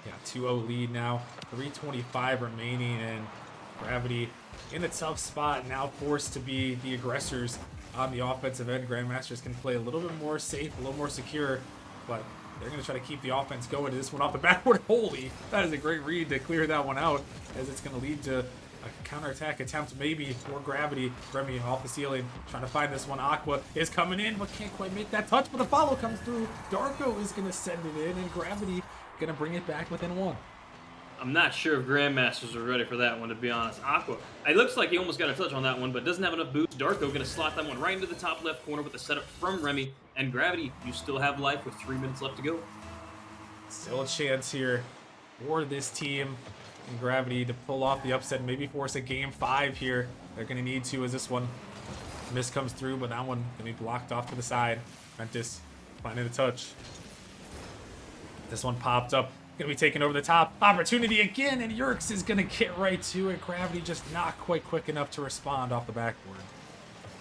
Speaker 2: Yeah, 2-0 lead now, 3:25 remaining, and Gravity in a tough spot, now forced to be the aggressors on the offensive end. Grandmasters can play a little bit more safe, a little more secure, but they're going to try to keep the offense going. This one off the backboard. Holy, that is a great read to clear that one out, as it's going to lead to a counterattack attempt maybe for Gravity. Remy off the ceiling, trying to find this one. Aqua is coming in, but can't quite make that touch, but the follow comes through. Darko is going to send it in, and Gravity going to bring it back within 1.
Speaker 5: I'm not sure if Grandmasters are ready for that one, to be honest. Aqua, it looks like he almost got a touch on that one, but doesn't have enough boost. Darko going to slot that one right into the top left corner with the setup from Remy. And Gravity, you still have life with 3 minutes left to go.
Speaker 2: Still a chance here for this team and Gravity to pull off the upset, maybe force a game 5 here. They're going to need to, as this one miss comes through, but that one going to be blocked off to the side. Ventus finding the touch. This one popped up. Gonna be taken over the top. Opportunity again, and Yerkes is gonna get right to it. Gravity just not quite quick enough to respond off the backboard.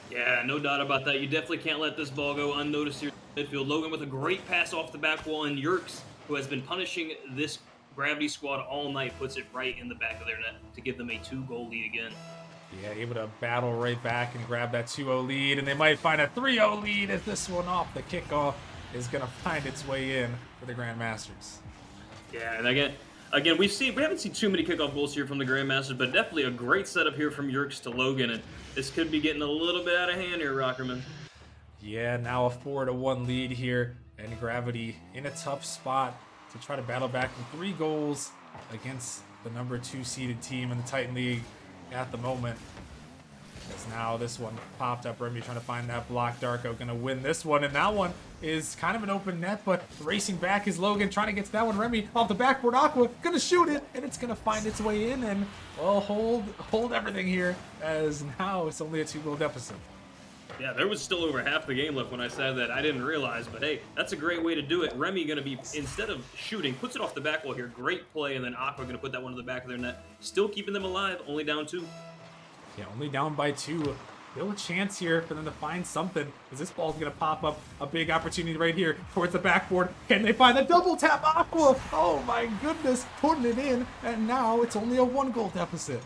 Speaker 5: Yeah, no doubt about that. You definitely can't let this ball go unnoticed here in midfield. Logan with a great pass off the back wall, and Yerkes, who has been punishing this Gravity squad all night, puts it right in the back of their net to give them a 2-goal lead again.
Speaker 2: Yeah, able to battle right back and grab that 2-0 lead, and they might find a 3-0 lead as this one off the kickoff is gonna find its way in for the Grandmasters.
Speaker 5: Yeah, and again, we haven't seen too many kickoff goals here from the Grandmasters, but definitely a great setup here from Yerkes to Logan, and this could be getting a little bit out of hand here, Rockerman.
Speaker 2: Yeah, now a 4-1 lead here, and Gravity in a tough spot to try to battle back from 3 goals against the number 2 seeded team in the Titan League at the moment. As now this one popped up, Remy trying to find that block. Darko gonna win this one, and that one is kind of an open net, but racing back is Logan trying to get to that one. Remy off the backboard, Aqua gonna shoot it, and it's gonna find its way in, and well, hold everything here, as now it's only a 2-goal deficit.
Speaker 5: Yeah, there was still over half the game left when I said that. I didn't realize, but hey, that's a great way to do it. Remy gonna be, instead of shooting, puts it off the back wall here. Great play, and then Aqua gonna put that one to the back of their net. Still keeping them alive, only down 2.
Speaker 2: Yeah, only down by 2. Still a chance here for them to find something, as this ball's gonna pop up. A big opportunity right here towards the backboard. Can they find the double tap? Aqua! Oh my goodness, putting it in, and now it's only a 1-goal deficit.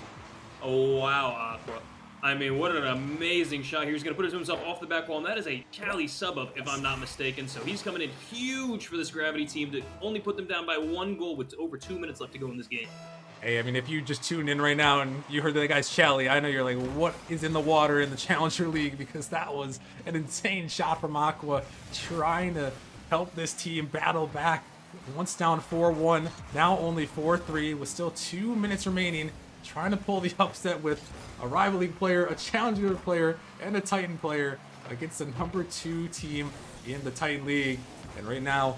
Speaker 5: Oh, wow, Aqua. I mean, what an amazing shot here. He's going to put it to himself off the back wall, and that is a Cali sub-up, if I'm not mistaken. So he's coming in huge for this Gravity team to only put them down by 1 goal with over 2 minutes left to go in this game.
Speaker 2: Hey, I mean, if you just tuned in right now and you heard that guy's Chally, I know you're like, what is in the water in the Challenger League? Because that was an insane shot from Aqua, trying to help this team battle back. Once down 4-1, now only 4-3, with still 2 minutes remaining, trying to pull the upset with a rival league player, a Challenger player, and a Titan player against the number 2 team in the Titan League. And right now,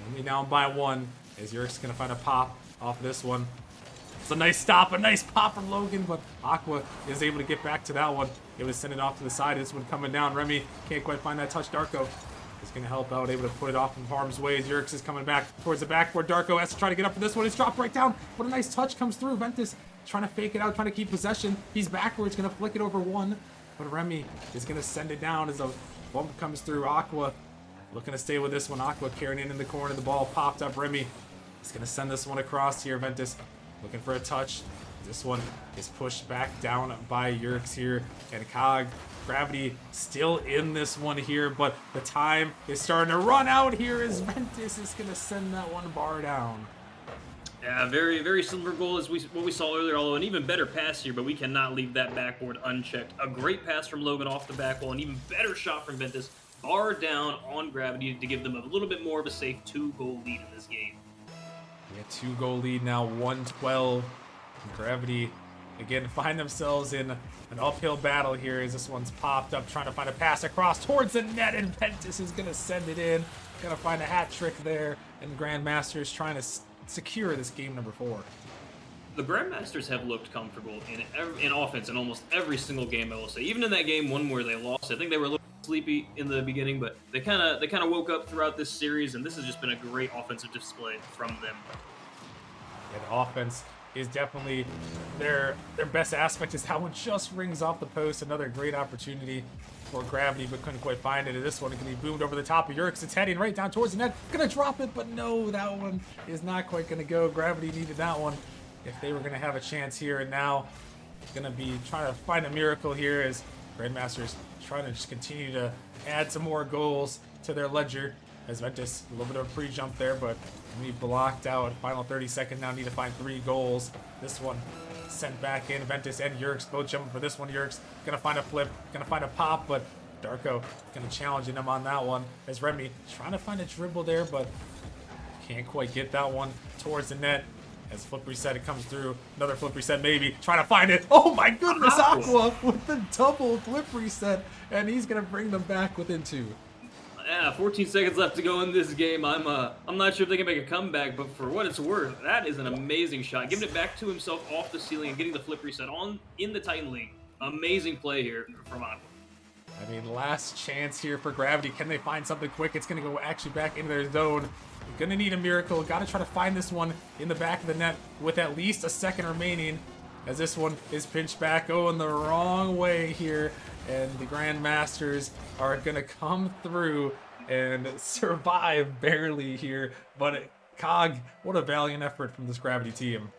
Speaker 2: only down by 1, as Yerkes gonna find a pop off this one. It's a nice stop, a nice pop from Logan, but Aqua is able to get back to that one. Able to send it off to the side. This one coming down. Remy can't quite find that touch. Darko is going to help out, able to put it off from harm's way as Yerkes is coming back towards the backboard. Darko has to try to get up for this one. It's dropped right down. What a nice touch comes through. Ventus trying to fake it out, trying to keep possession. He's backwards, going to flick it over 1, but Remy is going to send it down as a bump comes through. Aqua looking to stay with this one. Aqua carrying it in the corner. The ball popped up. Remy is going to send this one across here. Ventus looking for a touch. This one is pushed back down by Yerkes here, and Cog. Gravity still in this one here, but the time is starting to run out here as Ventus is going to send that one bar down.
Speaker 5: Yeah, very, very similar goal as what we saw earlier, although an even better pass here, but we cannot leave that backboard unchecked. A great pass from Logan off the back wall, an even better shot from Ventus. Bar down on Gravity to give them a little bit more of a safe 2-goal lead in this game.
Speaker 2: Yeah, 2-goal lead now, 1-12. Gravity again find themselves in an uphill battle here as this one's popped up, trying to find a pass across towards the net, and Ventus is going to send it in. Going to find a hat trick there, and Grandmasters trying to secure this game number 4.
Speaker 5: The Grandmasters have looked comfortable in offense in almost every single game, I will say. Even in that game 1 where they lost, I think they were a little sleepy in the beginning, but they kind of woke up throughout this series, and this has just been a great offensive display from them.
Speaker 2: Yeah, the offense is definitely their best aspect. Is that one just rings off the post. Another great opportunity for Gravity, but couldn't quite find it. And this one can be boomed over the top of Yerkes. It's heading right down towards the net. Gonna drop it, but no, that one is not quite gonna go. Gravity needed that one if they were gonna have a chance here, and now gonna be trying to find a miracle here as Grandmasters trying to just continue to add some more goals to their ledger. As Ventus, a little bit of a pre-jump there, but we blocked out. Final 30 seconds now, need to find 3 goals. This one sent back in. Ventus and Yerkes both jumping for this one. Yerkes gonna find a flip, gonna find a pop, but Darko gonna challenge him on that one. As Remy trying to find a dribble there, but can't quite get that one towards the net. As flip reset, it comes through. Another flip reset, maybe. Trying to find it. Oh my goodness, Aqua with the double flip reset, and he's gonna bring them back within 2.
Speaker 5: Yeah, 14 seconds left to go in this game. I'm not sure if they can make a comeback, but for what it's worth, that is an amazing shot. Giving it back to himself off the ceiling and getting the flip reset on in the Titan League. Amazing play here from Aqua.
Speaker 2: I mean, last chance here for Gravity. Can they find something quick? It's going to go actually back into their zone. Going to need a miracle. Got to try to find this one in the back of the net with at least a second remaining, as this one is pinched back, going the wrong way here. And the Grandmasters are going to come through and survive barely here. But Cog, what a valiant effort from this Gravity team.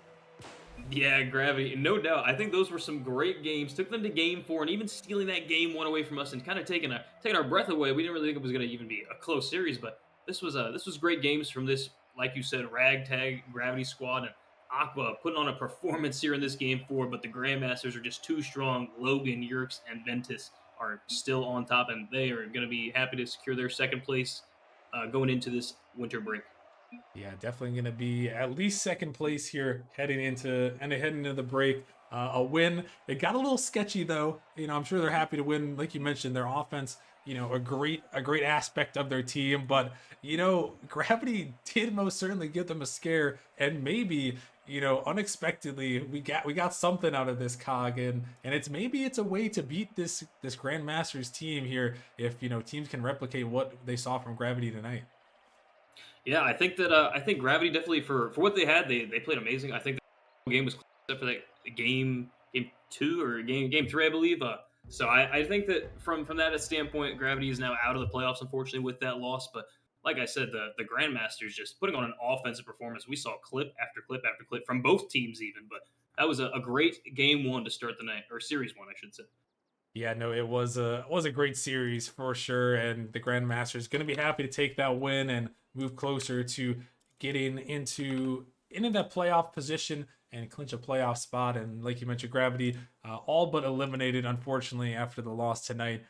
Speaker 5: Yeah, Gravity, no doubt. I think those were some great games. Took them to Game 4, and even stealing that Game 1 away from us, and kind of taking our breath away. We didn't really think it was going to even be a close series, but this was great games from this, like you said, ragtag Gravity squad, and Aqua putting on a performance here in this Game 4. But the Grandmasters are just too strong. Logan, Yerkes, and Ventus are still on top, and they are going to be happy to secure their second place going into this winter break.
Speaker 2: Yeah, definitely going to be at least second place here heading into the break. A win. It got a little sketchy though. I'm sure they're happy to win. Like you mentioned, their offense, a great aspect of their team. But Gravity did most certainly give them a scare, and maybe unexpectedly we got something out of this Cog, and it's a way to beat this Grandmasters team here if teams can replicate what they saw from Gravity tonight.
Speaker 5: Yeah, I think Gravity definitely for what they had, they played amazing. I think the game was close except for that game 2 or game 3, I believe. So I think that from that standpoint, Gravity is now out of the playoffs, unfortunately, with that loss. But like I said, the Grandmasters just putting on an offensive performance. We saw clip after clip after clip from both teams, even. But that was a great game 1 to start the night, or series 1, I should say.
Speaker 2: Yeah, no, it was a great series for sure, and the Grandmasters going to be happy to take that win and move closer to getting into that playoff position and clinch a playoff spot. And like you mentioned, Gravity all but eliminated, unfortunately, after the loss tonight,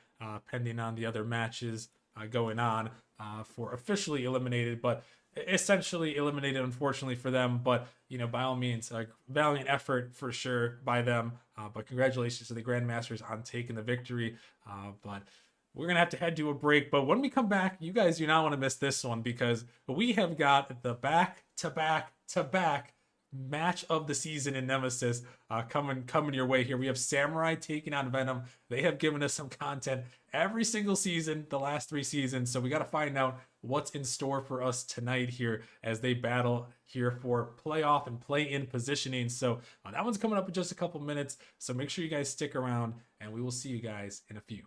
Speaker 2: pending on the other matches going on for officially eliminated, but essentially eliminated, unfortunately for them. But by all means, a valiant effort for sure by them. But congratulations to the Grandmasters on taking the victory. But we're gonna have to head to a break. But when we come back, you guys do not want to miss this one, because we have got the back-to-back match of the season in Nemesis coming your way here. We have Samurai taking on Venom. They have given us some content every single season, the last 3 seasons. So we got to find out what's in store for us tonight here as they battle here for playoff and play-in positioning. So that one's coming up in just a couple minutes. So make sure you guys stick around, and we will see you guys in a few.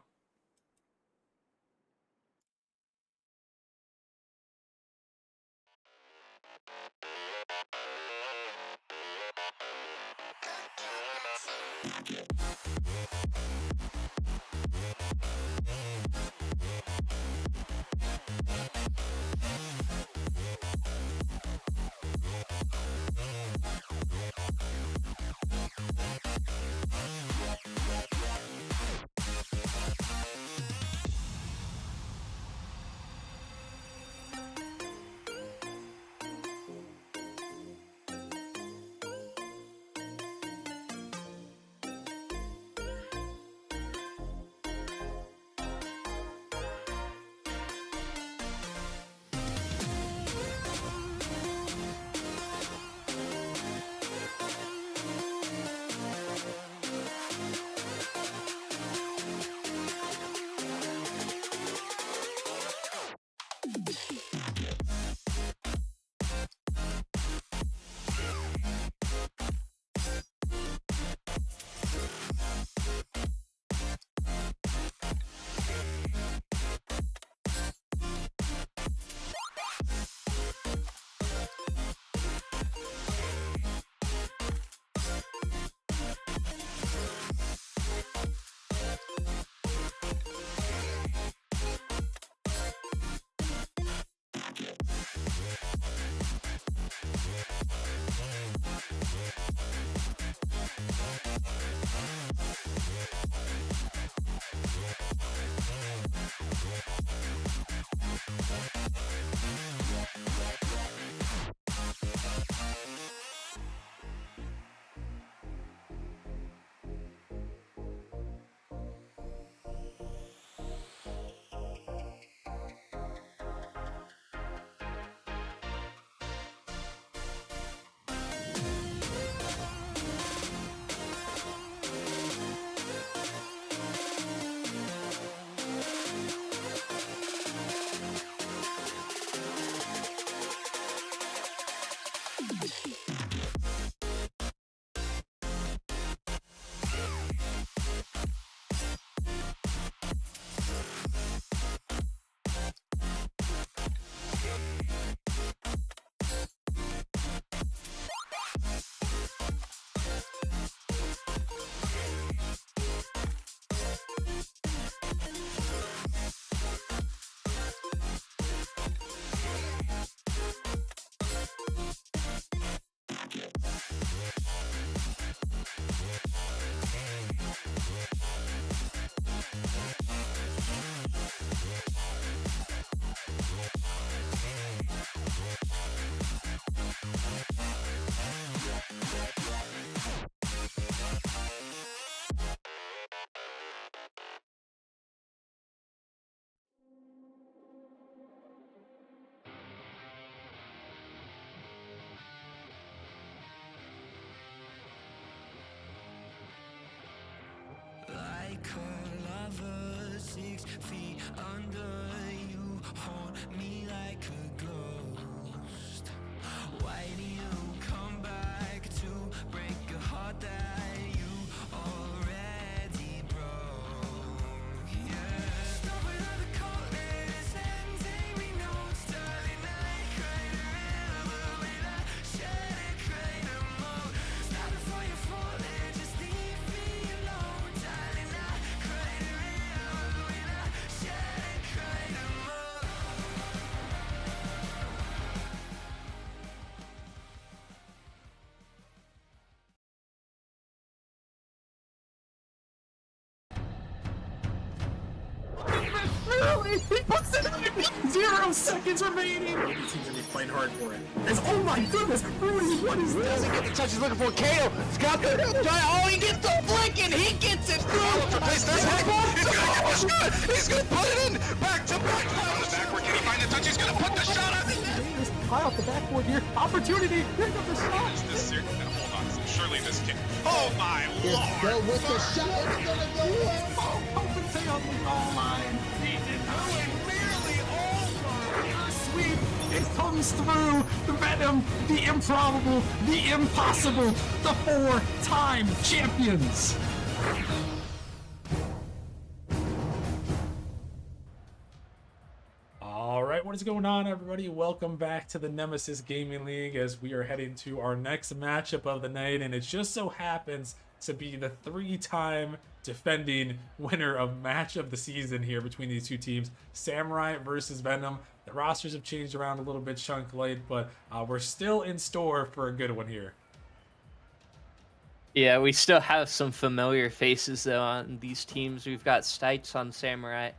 Speaker 1: never 6 feet under. You hold me like a ghost. Why do you come back to break a heart that you already broke? Yeah. Stop another call, it's ending me notes, darling. I cried a river when I shed it, cried a moat. Stop before you fall and just leave me alone, darling. I cried a river when I shed it, cried a moat.
Speaker 2: Literally, he puts it in 0 seconds remaining. The team's gonna be playing hard for it. Oh my goodness, Rudy, what is this?
Speaker 3: Doesn't get the touch he's looking for. KO. Scott the oh, he gets the flick and he gets it through. Place there's heck. He's gonna get the shot. He's gonna put it in. Back to back. Backward. Can he find the touch? He's gonna put the shot on the net.
Speaker 2: High off the backboard here. Opportunity. Here comes the shot.
Speaker 3: Hold on. Surely this kid. Oh my lord.
Speaker 4: Go with the shot. It's gonna go in.
Speaker 2: Oh, Palpatine on the goal line. Season nearly over. The sweep. It comes through. The Venom, the improbable, the impossible, the 4-time champions. All right, what is going on, everybody? Welcome back to the Nemesis Gaming League as we are heading to our next matchup of the night, and it just so happens to be the 3-time defending winner of match of the season here between these two teams, Samurai versus Venom. The rosters have changed around a little bit, Chunk late, but we're still in store for a good one here.
Speaker 6: Yeah, we still have some familiar faces though on these teams. We've got Stites on Samurai,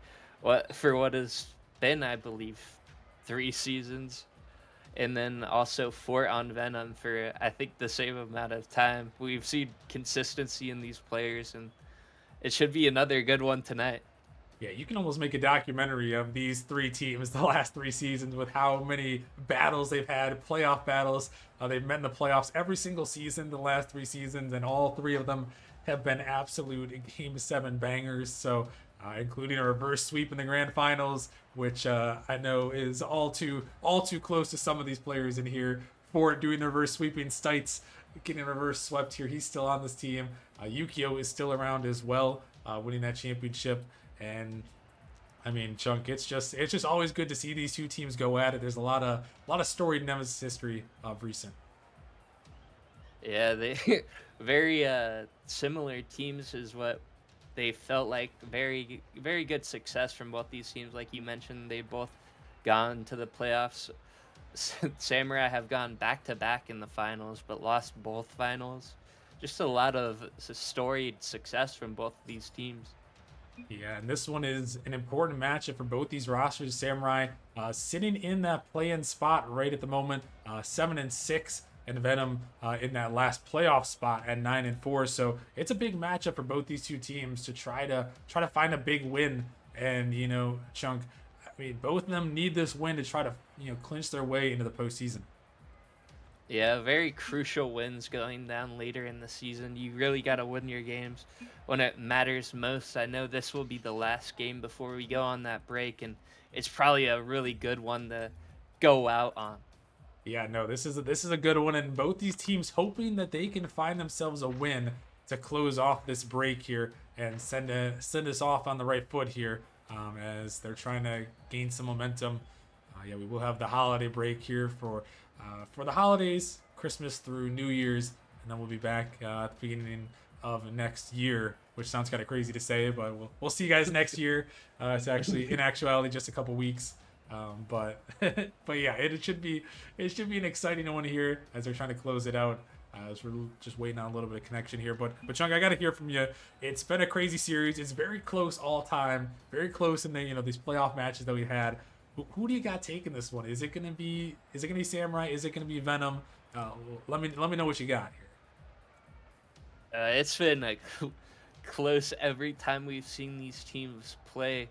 Speaker 6: what has been, I believe, 3 seasons, and then also Fort on Venom for I think the same amount of time. We've seen consistency in these players, and it should be another good one tonight.
Speaker 2: Yeah, you can almost make a documentary of these 3 teams the last 3 seasons with how many battles they've had, playoff battles. They've met in the playoffs every single season the last 3 seasons, and all 3 of them have been absolute Game 7 bangers. So, including a reverse sweep in the grand finals, which I know is all too close to some of these players in here. For doing the reverse sweeping, Stites getting reverse swept here. He's still on this team. Yukio is still around as well, winning that championship. And I mean, Chunk, it's just always good to see these 2 teams go at it. There's a lot of storied Nemesis history of recent.
Speaker 6: Yeah, they very similar teams is what they felt like. Very good success from both these teams. Like you mentioned, they both gone to the playoffs. Samurai have gone back to back in the finals, but lost both finals. Just a lot of storied success from both of these teams.
Speaker 2: Yeah, and this one is an important matchup for both these rosters. Samurai sitting in that play-in spot right at the moment, 7-6, and Venom in that last playoff spot at 9-4. So it's a big matchup for both these 2 teams to try to find a big win. And you know, Chunk, I mean, both of them need this win to try to clinch their way into the postseason.
Speaker 6: Yeah, very crucial wins going down later in the season. You really got to win your games when it matters most. I know this will be the last game before we go on that break, and it's probably a really good one to go out on.
Speaker 2: Yeah, no, this is a good one, and both these teams hoping that they can find themselves a win to close off this break here and send us off on the right foot here, as they're trying to gain some momentum. Yeah, we will have the holiday break here for the holidays, Christmas through New Year's, and then we'll be back at the beginning of next year, which sounds kind of crazy to say, but we'll see you guys next year. It's actually in actuality just a couple weeks, but yeah, it should be an exciting one here as they're trying to close it out. As we're just waiting on a little bit of connection here, but Chunk, I gotta hear from you. It's been a crazy series. It's very close all time, very close in the these playoff matches that we had. Who do you got taking this one? Is it gonna be Samurai? Is it gonna be Venom? Let me know what you got here.
Speaker 6: It's been close every time we've seen these teams play.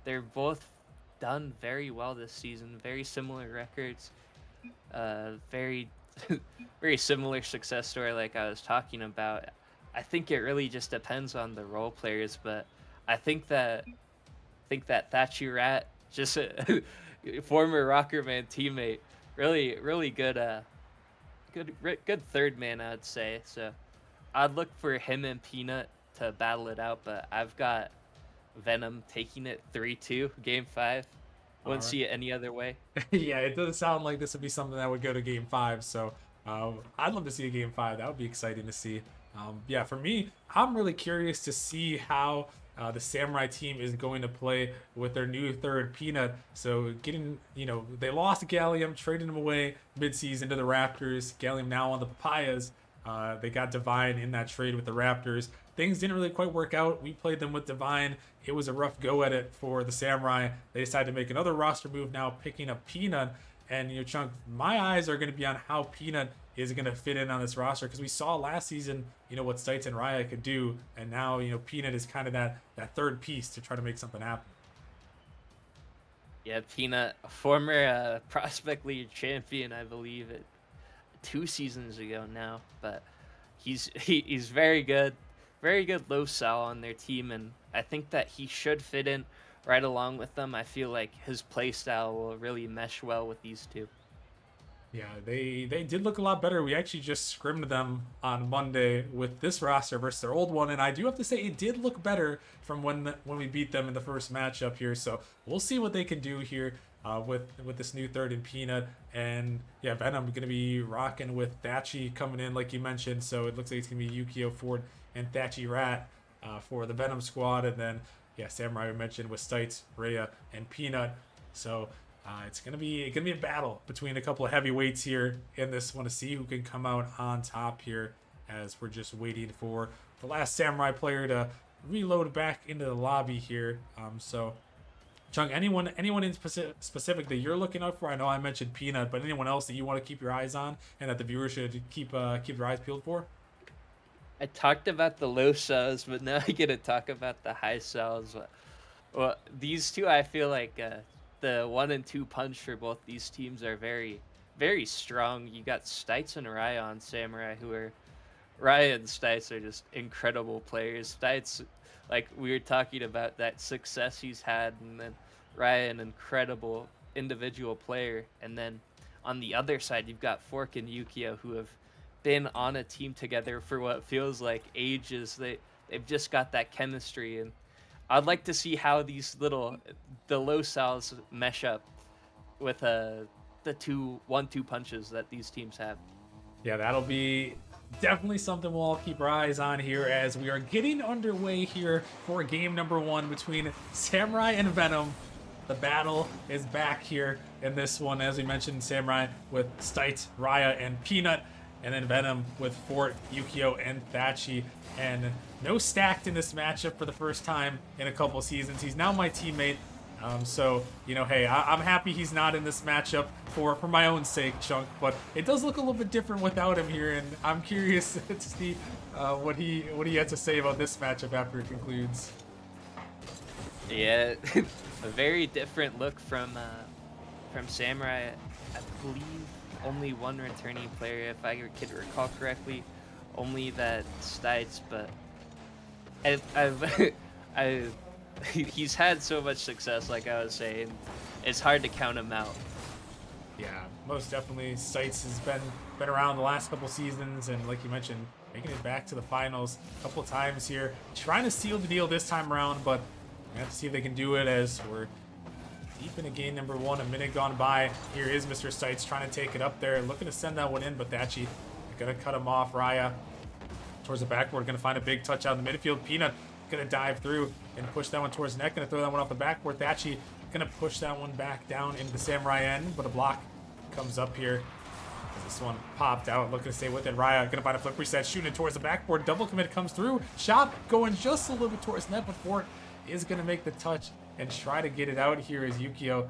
Speaker 6: They're both done very well this season. Very similar records. Very very similar success story like I was talking about. I think it really just depends on the role players, but I think that Thatcher Rat, just a former Rockerman teammate, really good good third man, I'd say. So I'd look for him and Peanut to battle it out, but I've got Venom taking it 3-2 game 5.
Speaker 2: All
Speaker 6: Wouldn't
Speaker 2: right.
Speaker 6: see it any other way.
Speaker 2: Yeah, it doesn't sound like this would be something that would go to game 5. So I'd love to see a game 5. That would be exciting to see. Yeah, for me, I'm really curious to see how the Samurai team is going to play with their new third Peanut. So getting, they lost Gallium, trading him away midseason to the Raptors. Gallium now on the Papayas. They got Divine in that trade with the Raptors. Things didn't really quite work out. We played them with Divine. It was a rough go at it for the Samurai. They decided to make another roster move now, picking up Peanut. And, Chunk, my eyes are going to be on how Peanut is going to fit in on this roster because we saw last season, what Stites and Raya could do. And now, Peanut is kind of that third piece to try to make something happen.
Speaker 6: Yeah, Peanut, a former Prospect League champion, I believe, 2 seasons ago now. But he's very good low sal on their team, and I think that he should fit in right along with them. I feel like his play style will really mesh well with these two.
Speaker 2: Yeah, they did look a lot better. We actually just scrimmed them on Monday with this roster versus their old one, and I do have to say it did look better from when we beat them in the first matchup here. So we'll see what they can do here with this new third and Peanut. And yeah, Venom going to be rocking with Thatchy coming in like you mentioned. So it looks like it's going to be Yukio, Ford, and Thatchy Rat for the Venom squad, and then yeah, Samurai we mentioned with Stites, Rhea, and Peanut. So it's gonna be a battle between a couple of heavyweights here in this one to see who can come out on top here. As we're just waiting for the last Samurai player to reload back into the lobby here. So, Chung, anyone in specific that you're looking out for? I know I mentioned Peanut, but anyone else that you want to keep your eyes on and that the viewers should keep their eyes peeled for?
Speaker 6: I talked about the low cells, but now I get to talk about the high cells. Well, these two, I feel like the 1 and 2 punch for both these teams are very, very strong. You got Stites and Raya on Samurai, Raya and Stites are just incredible players. Stites, like we were talking about that success he's had, and then Raya, an incredible individual player. And then on the other side, you've got Fork and Yukio, who have been on a team together for what feels like ages. They've just got that chemistry, and I'd like to see how the low cells mesh up with the 1-2 punches that these teams have.
Speaker 2: Yeah, that'll be definitely something we'll all keep our eyes on here as we are getting underway here for game number 1 between Samurai and Venom. The battle is back here in this one, as we mentioned, Samurai with Stites, Raya, and Peanut, and then Venom with Fort, Yukio, and Thatchy. And no Stacked in this matchup for the first time in a couple seasons. He's now my teammate. So, hey, I'm happy he's not in this matchup for my own sake, Chunk. But it does look a little bit different without him here, and I'm curious to see what he has to say about this matchup after it concludes.
Speaker 6: Yeah, a very different look from Samurai. I believe only one returning player, if I could recall correctly, only that Stites, but he's had so much success, like I was saying, it's hard to count him out.
Speaker 2: Yeah, most definitely. Stites has been around the last couple seasons, and like you mentioned, making it back to the finals a couple times here. Trying to seal the deal this time around, but we have to see if they can do it as we're deep into game number 1, a minute gone by. Here is Mr. Stites trying to take it up there, looking to send that one in, but Thatchy gonna cut him off. Raya towards the backboard, gonna find a big touch out in the midfield. Peanut gonna dive through and push that one towards the net, gonna throw that one off the backboard. Thatchy gonna push that one back down into the Samurai end, but a block comes up here. This one popped out, looking to stay with it. Raya gonna find a flip reset, shooting it towards the backboard. Double commit comes through. Shot going just a little bit towards net, but Fort is gonna make the touch and try to get it out here as Yukio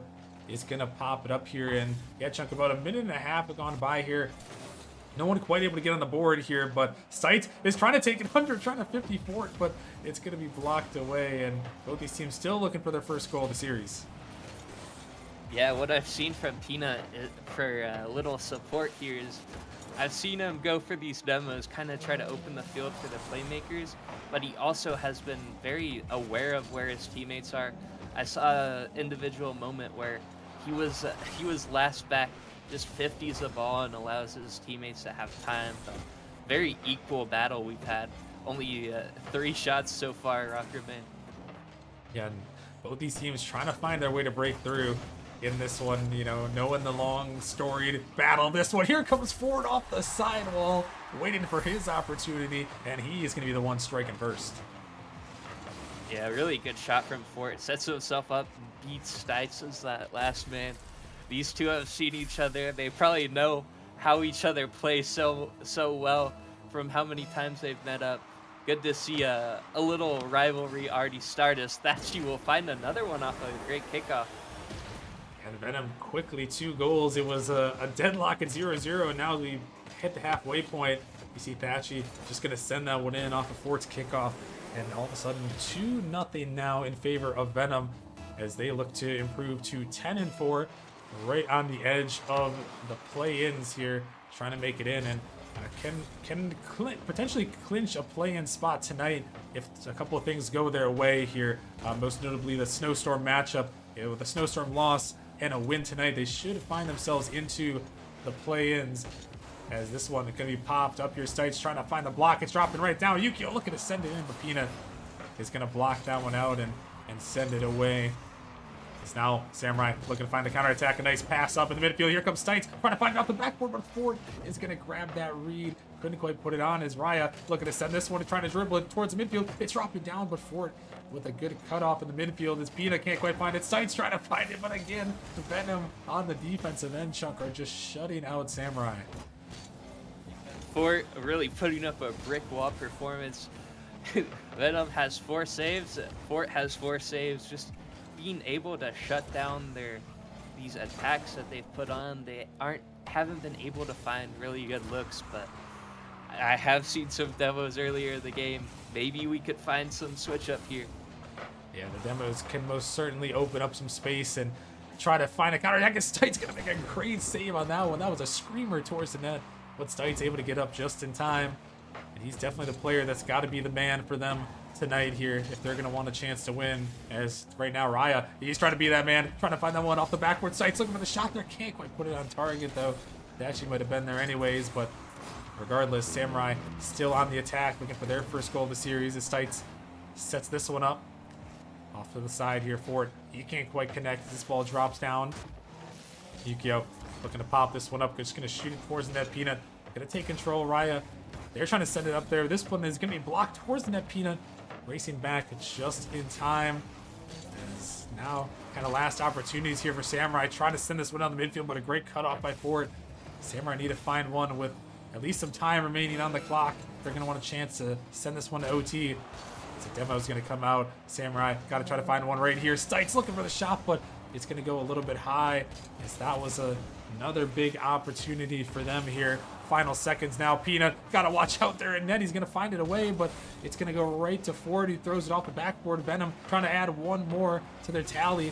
Speaker 2: is gonna pop it up here. And yeah, Chunk, about a minute and a half have gone by here. No one quite able to get on the board here, but Stites is trying to take it under, trying to 50 Fort, but it's gonna be blocked away. And both these teams still looking for their first goal of the series.
Speaker 6: Yeah, what I've seen from Peanut for a little support here is I've seen him go for these demos, kind of try to open the field for the playmakers, but he also has been very aware of where his teammates are. I saw an individual moment where he was last back, just 50s the ball and allows his teammates to have time. But very equal battle we've had. Only 3 shots so far, Rockerman.
Speaker 2: Yeah, and both these teams trying to find their way to break through in this one, you know, knowing the long storied battle. This one, here comes Ford off the sidewall, waiting for his opportunity, and he is going to be the one striking first.
Speaker 6: Yeah, really good shot from Fort. Sets himself up, beats Stites as that last man. These two have seen each other. They probably know how each other play so well from how many times they've met up. Good to see a little rivalry already start as Thatchy will find another one off a great kickoff.
Speaker 2: And Venom quickly 2 goals. It was a deadlock at 0-0, and now we hit the halfway point. You see Thatchy just going to send that one in off of Fort's kickoff. And all of a sudden, 2-0 now in favor of Venom as they look to improve to 10-4, right on the edge of the play-ins here, trying to make it in, and can potentially clinch a play-in spot tonight if a couple of things go their way here. Most notably, the Snowstorm matchup. With a Snowstorm loss and a win tonight, they should find themselves into the play-ins. As this one is going to be popped up here. Stites trying to find the block. It's dropping right down. Yukio looking to send it in, but Peanut is going to block that one out and send it away. It's now Samurai looking to find the counterattack. A nice pass up in the midfield. Here comes Stites trying to find it off the backboard, but Ford is going to grab that read. Couldn't quite put it on as Raya looking to send this one and trying to dribble it towards the midfield. It's dropping down, but Ford with a good cutoff in the midfield as Peanut can't quite find it. Stites trying to find it, but again, Venom on the defensive end chunk are just shutting out Samurai.
Speaker 6: Fort really putting up a brick wall performance. Venom has 4 saves. Fort has 4 saves. Just being able to shut down these attacks that they've put on. They haven't been able to find really good looks, but I have seen some demos earlier in the game. Maybe we could find some switch up here.
Speaker 2: Yeah, the demos can most certainly open up some space and try to find a counter. I guess Stites gonna make a great save on that one. That was a screamer towards the net, but Stites able to get up just in time. And he's definitely the player that's got to be the man for them tonight here if they're gonna want a chance to win. As right now, Raya, he's trying to be that man, trying to find that one off the backward. Stites looking for the shot there, can't quite put it on target though. It actually might have been there anyways, but regardless, Samurai still on the attack, looking for their first goal of the series as Stites sets this one up. Off to the side here for it. He can't quite connect. This ball drops down. Yukio looking to pop this one up. Just going to shoot it towards the net. Peanut going to take control. Raya, they're trying to send it up there. This one is going to be blocked towards the net. Peanut racing back just in time. As now kind of last opportunities here for Samurai. Trying to send this one down the midfield, but a great cutoff by Ford. Samurai need to find one with at least some time remaining on the clock. They're going to want a chance to send this one to OT. So demo's going to come out. Samurai got to try to find one right here. Stites looking for the shot, but it's going to go a little bit high as that was another big opportunity for them here. Final seconds now. Peanut got to watch out there in net. He's going to find it away, but it's going to go right to Ford. He throws it off the backboard. Venom trying to add one more to their tally.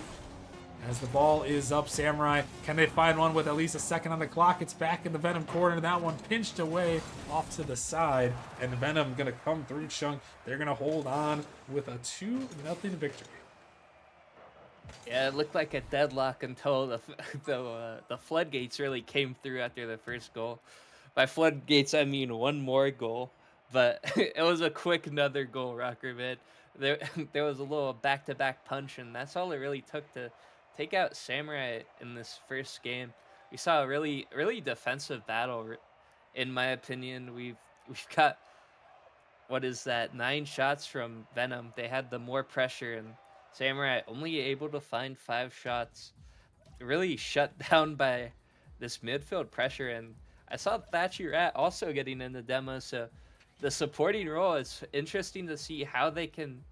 Speaker 2: As the ball is up, Samurai, can they find one with at least a second on the clock? It's back in the Venom corner. That one pinched away off to the side. And Venom going to come through chunk. They're going to hold on with a 2-0 victory.
Speaker 6: Yeah, it looked like a deadlock until the floodgates really came through after the first goal. By floodgates, I mean one more goal. But it was a quick another goal, Rockerman. There was a little back-to-back punch, and that's all it really took to take out Samurai in this first game. We saw a really defensive battle. In my opinion, we've got, what is that, 9 shots from Venom. They had the more pressure, and Samurai only able to find 5 shots. Really shut down by this midfield pressure. And I saw Thatchy Rat also getting in the demo, so the supporting role is interesting to see how they can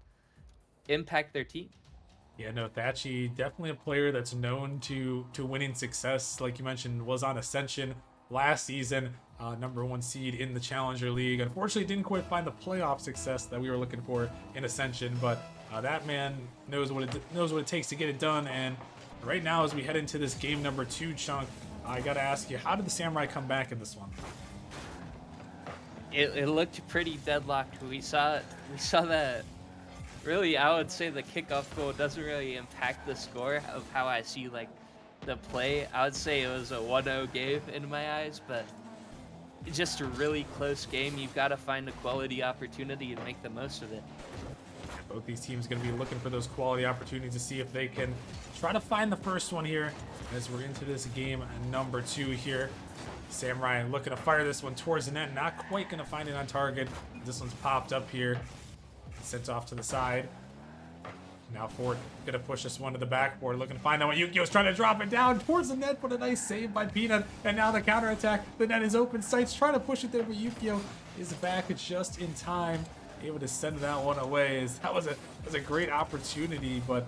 Speaker 6: impact their team.
Speaker 2: Yeah, no, Thatchy, definitely a player that's known to winning success. Like you mentioned, was on Ascension last season, #1 seed in the Challenger League. Unfortunately, didn't quite find the playoff success that we were looking for in Ascension, but that man knows what it takes to get it done. And right now, as we head into this game #2 chunk, I gotta ask you, how did the Samurai come back in this one?
Speaker 6: it looked pretty deadlocked. We saw that. Really, I would say the kickoff goal doesn't really impact the score of how I see like the play. I would say it was a 1-0 game in my eyes, but it's just a really close game. You've got to find a quality opportunity and make the most of it.
Speaker 2: Both these teams going to be looking for those quality opportunities to see if they can try to find the first one here as we're into this game number 2 here. Samurai looking to fire this one towards the net, not quite going to find it on target. This one's popped up here, sent off to the side. Now Ford gonna push this one to the backboard, looking to find out what Yukio's trying to drop it down towards the net, but a nice save by Peanut. And now the counterattack. The net is open. Sights trying to push it there, but Yukio is back just in time, able to send that one away. That was a great opportunity, but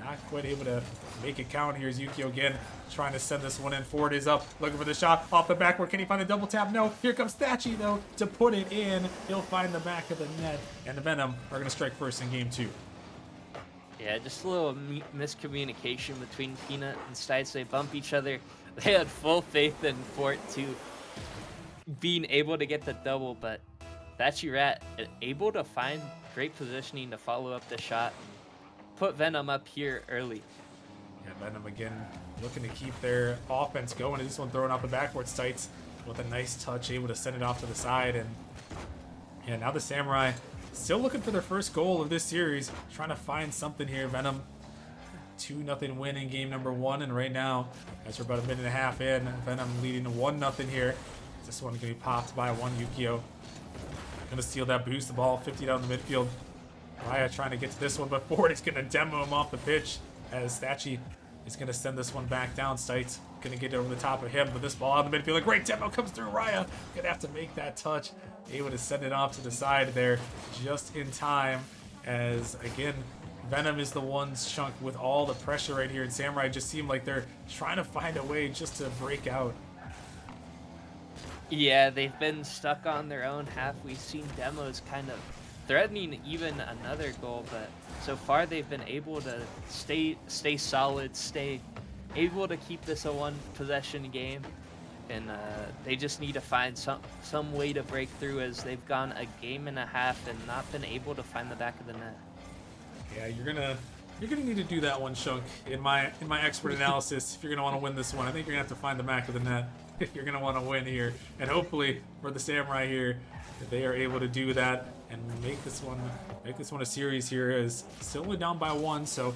Speaker 2: not quite able to make it count. Here's Yukio again, trying to send this one in. Ford is up, looking for the shot off the backboard. Can he find the double tap? No. Here comes Thatchy, though, to put it in. He'll find the back of the net, and the Venom are going to strike first in game 2.
Speaker 6: Yeah, just a little miscommunication between Peanut and Stites. They bump each other. They had full faith in Fort to being able to get the double, but Thatchy Rat able to find great positioning to follow up the shot. Put Venom up here early.
Speaker 2: Yeah, Venom again looking to keep their offense going. This one throwing off the backboard. Stites with a nice touch, able to send it off to the side. And yeah, now the Samurai still looking for their first goal of this series, trying to find something here. Venom 2-0 win in game number 1, and right now, as we're about a minute and a half in, Venom leading 1-0 here. This one gonna be popped by one Yukio. Gonna steal that boost, the ball 50 down the midfield. Raya trying to get to this one, but Ford is gonna demo him off the pitch as Thatchy is gonna send this one back down. Stites gonna get over the top of him, but this ball out of the midfield, a great demo comes through. Raya gonna have to make that touch, able to send it off to the side there just in time, as again Venom is the ones chunk with all the pressure right here, and Samurai just seem like they're trying to find a way just to break out.
Speaker 6: Yeah, they've been stuck on their own half. We've seen demos kind of threatening even another goal, but so far they've been able to stay solid, stay able to keep this a one possession game, and they just need to find some way to break through, as they've gone a game and a half and not been able to find the back of the net.
Speaker 2: Yeah, you're gonna need to do that one, Shunk. In my expert analysis, if you're gonna want to win this one, I think you're gonna have to find the back of the net if you're gonna want to win here. And hopefully for the Samurai here, that they are able to do that and make this one a series here, as still only down by 1. So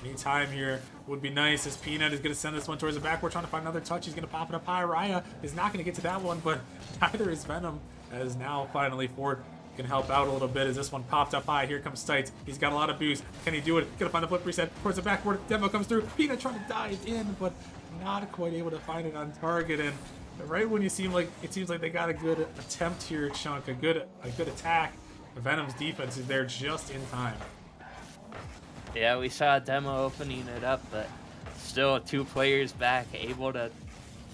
Speaker 2: any time here would be nice, as Peanut is gonna send this one towards the back. We're trying to find another touch. He's gonna pop it up high. Raya is not gonna get to that one, but neither is Venom, as now finally Ford can help out a little bit as this one popped up high. Here comes Stites. He's got a lot of boost. Can he do it? Gonna find the flip reset towards the backboard. Demo comes through. Peanut trying to dive in, but not quite able to find it on target. And right when it seems like they got a good attempt here, Chunk, a good attack, Venom's defense is there just in time.
Speaker 6: Yeah, we saw Demo opening it up, but still 2 players back, able to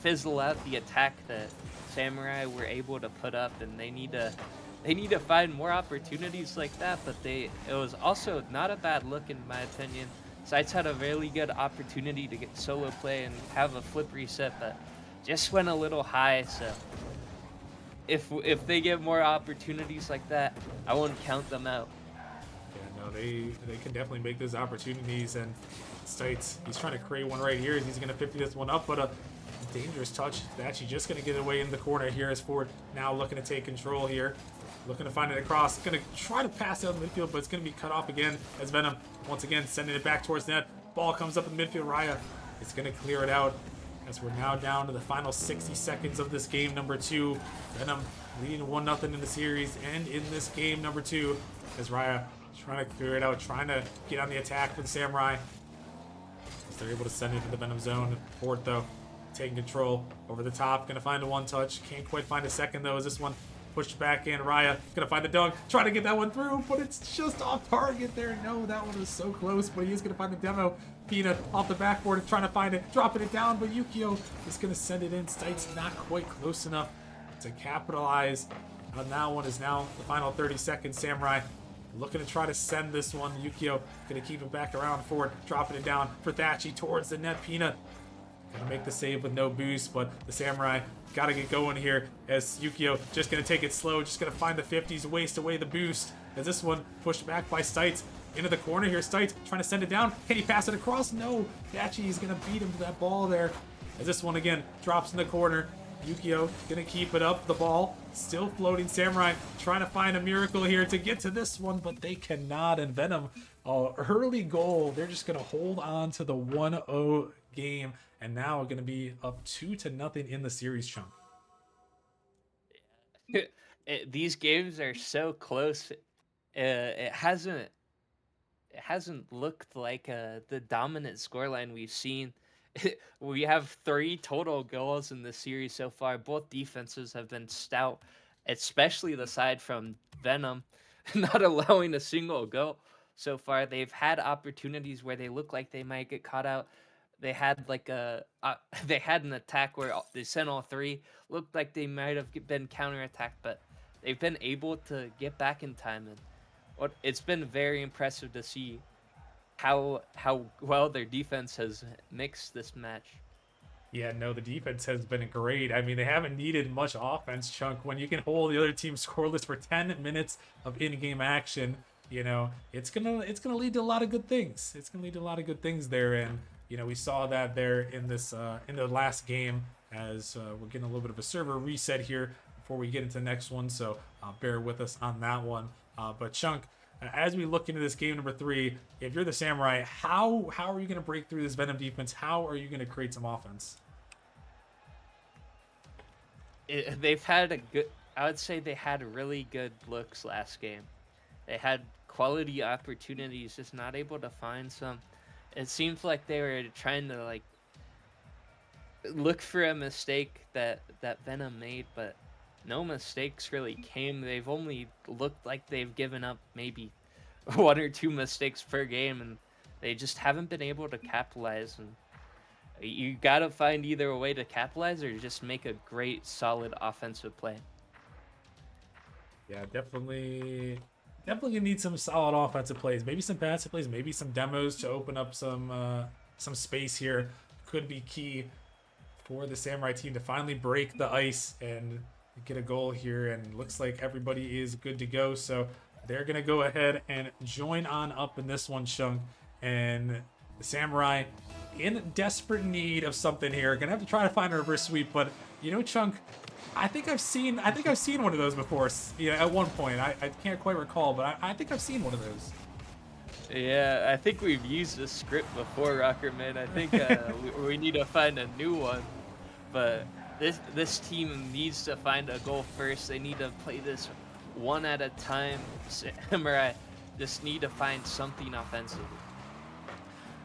Speaker 6: fizzle out the attack that Samurai were able to put up, and they need to find more opportunities like that. But it was also not a bad look in my opinion. Sites had a really good opportunity to get solo play and have a flip reset, but just went a little high. So if they get more opportunities like that, I won't count them out.
Speaker 2: Yeah, no, they can definitely make those opportunities. And Stites, he's trying to create one right here. He's gonna 50 this one up, but a dangerous touch. Actually just gonna get away in the corner here as Ford now looking to take control here. Looking to find it across. Gonna try to pass out in the midfield, but it's gonna be cut off again as Venom once again sending it back towards net. Ball comes up in the midfield. Raya is gonna clear it out, as we're now down to the final 60 seconds of this game number 2. Venom leading 1-0 in the series and in this game number 2, as Raya trying to clear it out, trying to get on the attack for the Samurai, as they're able to send it to the Venom zone. Ford though taking control over the top, gonna find a 1-touch, can't quite find a second though, as this one pushed back in. Raya gonna find the dunk, trying to get that one through, but it's just off target there. No, that one was so close, but he is gonna find the demo. Peanut off the backboard, trying to find it, dropping it down, but Yukio is gonna send it in. Stites not quite close enough to capitalize on that one, is now the final 30 seconds. Samurai looking to try to send this one. Yukio gonna keep it back around. Ford dropping it down for Thatchy towards the net. Peanut Gonna make the save with no boost, but the Samurai gotta get going here as Yukio just gonna take it slow, just gonna find the 50s, waste away the boost. As this one pushed back by Stites into the corner here. Stites trying to send it down. Can he pass it across? No. Dachi is gonna beat him to that ball there. As this one again drops in the corner. Yukio gonna keep it up. The ball still floating. Samurai trying to find a miracle here to get to this one, but they cannot. And Venom, early goal. They're just gonna hold on to the 1-0 game, and now gonna be up 2-0 in the series, Chunk.
Speaker 6: These games are so close. It hasn't looked like the dominant scoreline we've seen. We have 3 total goals in the series so far. Both defenses have been stout, especially the side from Venom, not allowing a single goal so far. They've had opportunities where they look like they might get caught out. They had they had an attack where they sent all 3. Looked like they might have been counterattacked, but they've been able to get back in time, and it's been very impressive to see how well their defense has mixed this match.
Speaker 2: Yeah, no, the defense has been great. I mean, they haven't needed much offense, Chunk. When you can hold the other team scoreless for 10 minutes of in-game action, you know, it's gonna lead to a lot of good things. It's gonna lead to a lot of good things there, and you know, we saw that there in this in the last game as we're getting a little bit of a server reset here before we get into the next one. So bear with us on that one. But Chunk, as we look into this game number 3, if you're the Samurai, how are you going to break through this Venom defense? How are you going to create some offense?
Speaker 6: They've had I would say they had really good looks last game. They had quality opportunities, just not able to find some. It seems like they were trying to like look for a mistake that Venom made, but no mistakes really came. They've only looked like they've given up maybe 1 or 2 mistakes per game, and they just haven't been able to capitalize. And you gotta find either a way to capitalize or just make a great, solid offensive play.
Speaker 2: Yeah, definitely gonna need some solid offensive plays. Maybe some passive plays. Maybe some demos to open up some space here. Could be key for the Samurai team to finally break the ice and get a goal here. And looks like everybody is good to go. So they're gonna go ahead and join on up in this one, Chunk. And the Samurai, in desperate need of something here, gonna have to try to find a reverse sweep. But you know, Chunk, I think I've seen one of those before. You know, at one point, I can't quite recall, but I think I've seen one of those.
Speaker 6: Yeah, I think we've used this script before, Rockerman. I think we need to find a new one. But this team needs to find a goal first. They need to play this one at a time. Samurai just need to find something offensively.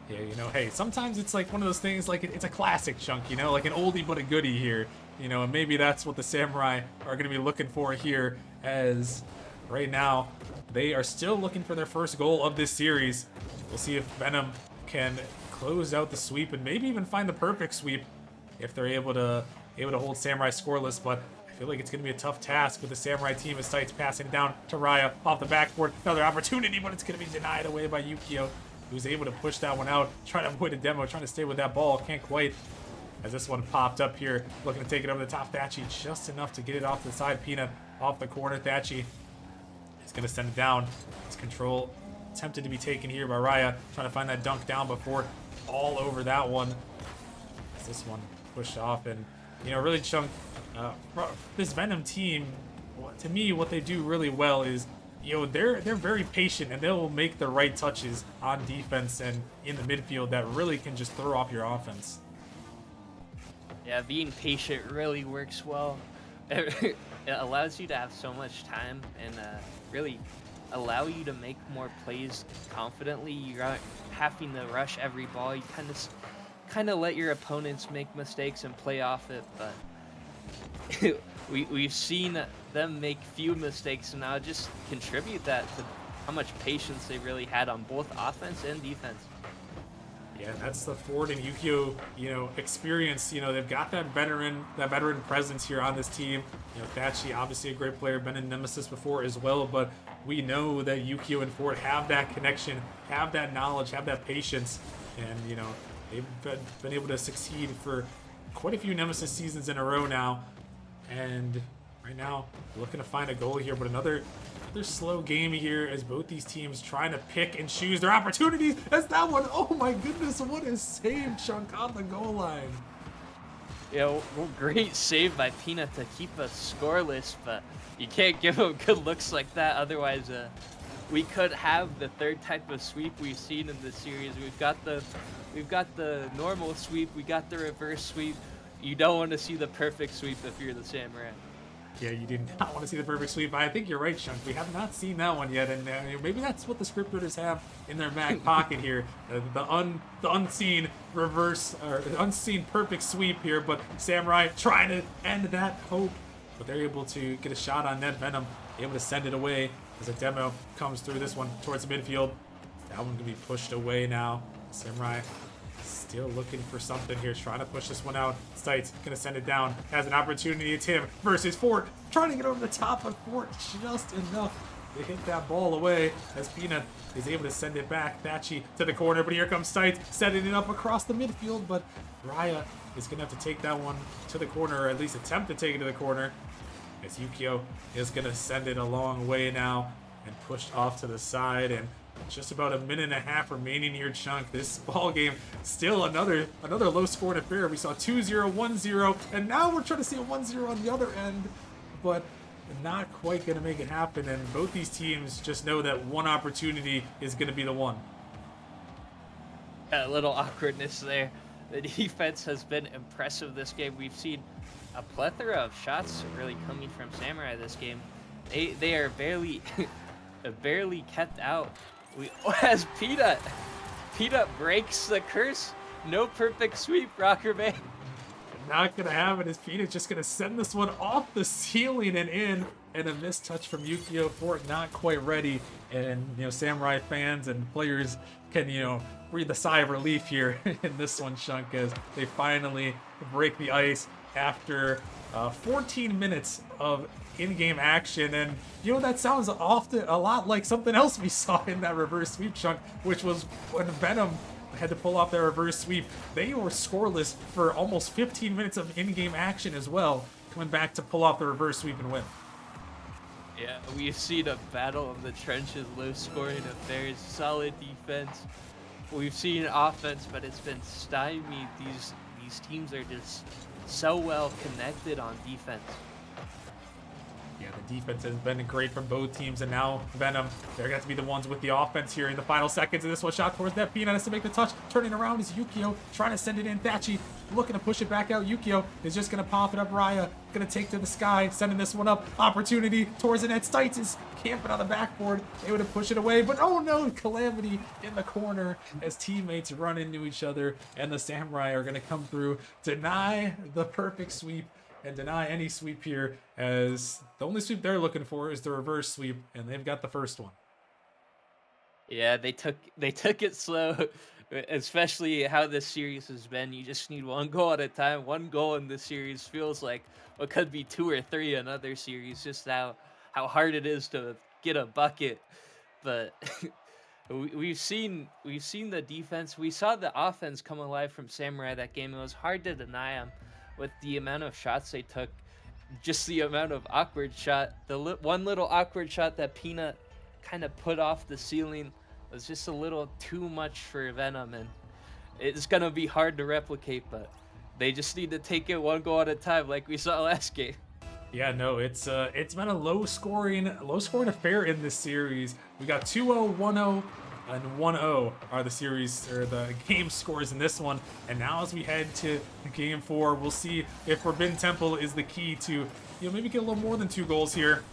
Speaker 2: Yeah, you know, hey, sometimes it's like one of those things, like it's a classic, Chunk, you know, like an oldie but a goodie here, you know, and maybe that's what the Samurai are going to be looking for here, as right now they are still looking for their first goal of this series. We'll see if Venom can close out the sweep and maybe even find the perfect sweep if they're able to hold Samurai scoreless, but I feel like it's going to be a tough task with the Samurai team as Stites passing down to Raya off the backboard. Another opportunity, but it's going to be denied away by Yukio, who's able to push that one out, trying to avoid a demo, trying to stay with that ball. Can't quite, as this one popped up here, looking to take it over the top. Thatchy just enough to get it off to the side. Peanut off the corner. Thatchy is going to send it down. His control attempted to be taken here by Raya, trying to find that dunk down before all over that one. As this one pushed off, and you know, really, Chunk, this Venom team, to me, what they do really well is, you know, they're very patient, and they'll make the right touches on defense and in the midfield that really can just throw off your offense.
Speaker 6: Yeah, being patient really works well. It allows you to have so much time and really allow you to make more plays confidently. You're not having to rush every ball. You kind of let your opponents make mistakes and play off it, but we've seen them make few mistakes, and now just contribute that to how much patience they really had on both offense and defense.
Speaker 2: Yeah, that's the Ford and Yukio, you know, experience. You know, they've got that veteran presence here on this team. You know, Thatchy, obviously a great player, been in Nemesis before as well, but we know that Yukio and Ford have that connection, have that knowledge, have that patience, and you know, They've been able to succeed for quite a few Nemesis seasons in a row now. And right now, looking to find a goal here, but another slow game here as both these teams trying to pick and choose their opportunities. As that one, oh my goodness, what a save, Chunk, on the goal line.
Speaker 6: Yeah, well, great save by Peanut to keep us scoreless, but you can't give him good looks like that. Otherwise, we could have the third type of sweep we've seen in this series. We've got the normal sweep, we got the reverse sweep. You don't want to see the perfect sweep if you're the Samurai.
Speaker 2: Yeah, you did not want to see the perfect sweep. I think you're right, Chunk. We have not seen that one yet, and maybe that's what the script writers have in their back pocket here. The unseen reverse, or the unseen perfect sweep here, but Samurai trying to end that hope. But they're able to get a shot on net. Venom able to send it away as a demo comes through this one towards the midfield. That one can be pushed away now. Samurai still looking for something here, trying to push this one out. Stites gonna send it down, has an opportunity. It's him versus Fort, trying to get over the top of Fort just enough to hit that ball away as Peanut is able to send it back. Thatchy to the corner, but here comes Stites setting it up across the midfield, but Raya is gonna have to take that one to the corner, or at least attempt to take it to the corner, as Yukio is gonna send it a long way now and pushed off to the side. And just about a minute and a half remaining here, Chunk. This ball game still another low scoring affair. We saw 2-0, 1-0, and now we're trying to see a 1-0 on the other end, but not quite going to make it happen. And both these teams just know that one opportunity is going to be the one.
Speaker 6: A little awkwardness there. The defense has been impressive this game. We've seen a plethora of shots really coming from Samurai this game. They are barely kept out. As Peanut breaks the curse. No perfect sweep, Rocker Man.
Speaker 2: Not gonna have it, as Peanut just gonna send this one off the ceiling and in, and a missed touch from Yukio Fort, not quite ready. And Samurai fans and players can breathe a sigh of relief here in this one, Chunk, as they finally break the ice after 14 minutes of in-game action. And that sounds often a lot like something else we saw in that reverse sweep, Chunk, which was when Venom had to pull off their reverse sweep. They were scoreless for almost 15 minutes of in-game action as well, coming back to pull off the reverse sweep and win.
Speaker 6: Yeah, we've seen a battle of the trenches, low scoring affairs, solid defense. We've seen offense, but it's been stymied. These teams are just so well connected on defense.
Speaker 2: Yeah, the defense has been great from both teams, and now Venom, they're going to be the ones with the offense here in the final seconds of this one. Shot towards that. Peanut has to make the touch. Turning around is Yukio, trying to send it in. Thatchy looking to push it back out. Yukio is just going to pop it up. Raya going to take to the sky, sending this one up. Opportunity towards the net. Stites is camping on the backboard. They would have pushed it away, but oh no, Calamity in the corner as teammates run into each other, and the Samurai are going to come through, deny the perfect sweep, and deny any sweep here, as the only sweep they're looking for is the reverse sweep, and they've got the first one.
Speaker 6: Yeah, they took it slow, especially how this series has been. You just need one goal at a time. One goal in this series feels like what could be 2 or 3 in other series, just how hard it is to get a bucket. But we've seen the defense. We saw the offense come alive from Samurai that game. It was hard to deny them with the amount of shots they took, just the amount of awkward shot. The one little awkward shot that Peanut kind of put off the ceiling was just a little too much for Venom, and it's gonna be hard to replicate, but they just need to take it one goal at a time like we saw last game.
Speaker 2: Yeah, no, it's been a low scoring affair in this series. We got 2-0, 1-0, and 1-0 are the series, or the game scores in this one. And now as we head to game 4, we'll see if Forbidden Temple is the key to maybe get a little more than 2 goals here,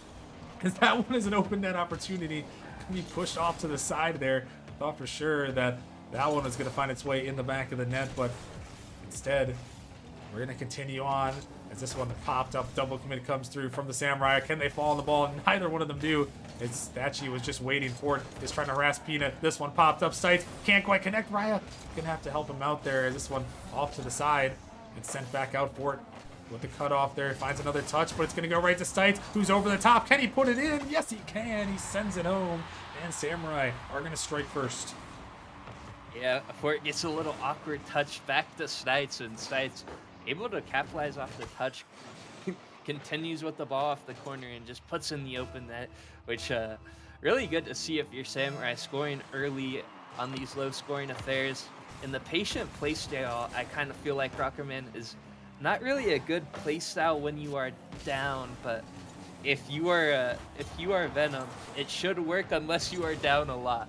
Speaker 2: because that one is an open net opportunity. Can be pushed off to the side there. Thought for sure that one was going to find its way in the back of the net, but instead we're going to continue on as this one that popped up. Double commit comes through from the Samurai. Can they fall on the ball? Neither one of them do. It's Thatchy was just waiting for it. Just trying to harass Peanut. This one popped up. Stites can't quite connect. Raya gonna have to help him out there as this one off to the side and sent back out for it with the cutoff there. Finds another touch, but it's gonna go right to Stites, who's over the top. Can he put it in? Yes, he can. He sends it home, and Samurai are gonna strike first.
Speaker 6: Yeah, before it gets a little awkward touch back to Stites, and Stites able to capitalize off the touch, continues with the ball off the corner and just puts in the open net, which really good to see if you're Samurai scoring early on these low scoring affairs. In the patient play style, I kind of feel like Rockerman is not really a good play style when you are down, but if you are Venom, it should work unless you are down a lot.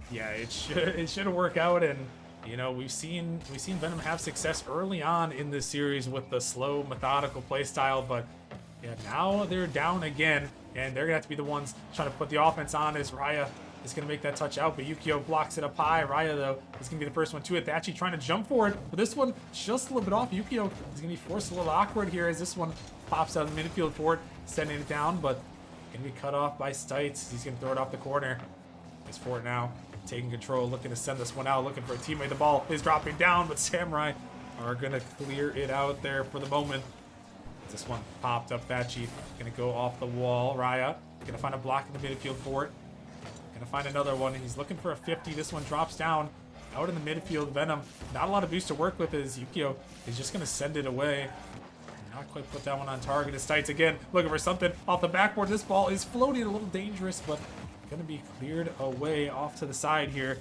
Speaker 2: Yeah, it should work out, and you know we've seen Venom have success early on in this series with the slow, methodical play style, but yeah, now they're down again, and they're gonna have to be the ones trying to put the offense on. As Raya is gonna make that touch out, but Yukio blocks it up high. Raya though is gonna be the first one to it. Thatchy trying to jump for it, but this one just a little bit off. Yukio is gonna be forced a little awkward here as this one pops out of the midfield for it, sending it down, but gonna be cut off by Stites. He's gonna throw it off the corner. It's for it now. Taking control, looking to send this one out, looking for a teammate. The ball is dropping down, but Samurai are going to clear it out there for the moment. This one popped up. Thatchy going to go off the wall. Raya going to find a block in the midfield for it. Going to find another one. He's looking for a 50. This one drops down out in the midfield. Venom, not a lot of boost to work with as Yukio is just going to send it away. Not quite put that one on target. As Stites again looking for something off the backboard. This ball is floating a little dangerous, but going to be cleared away off to the side here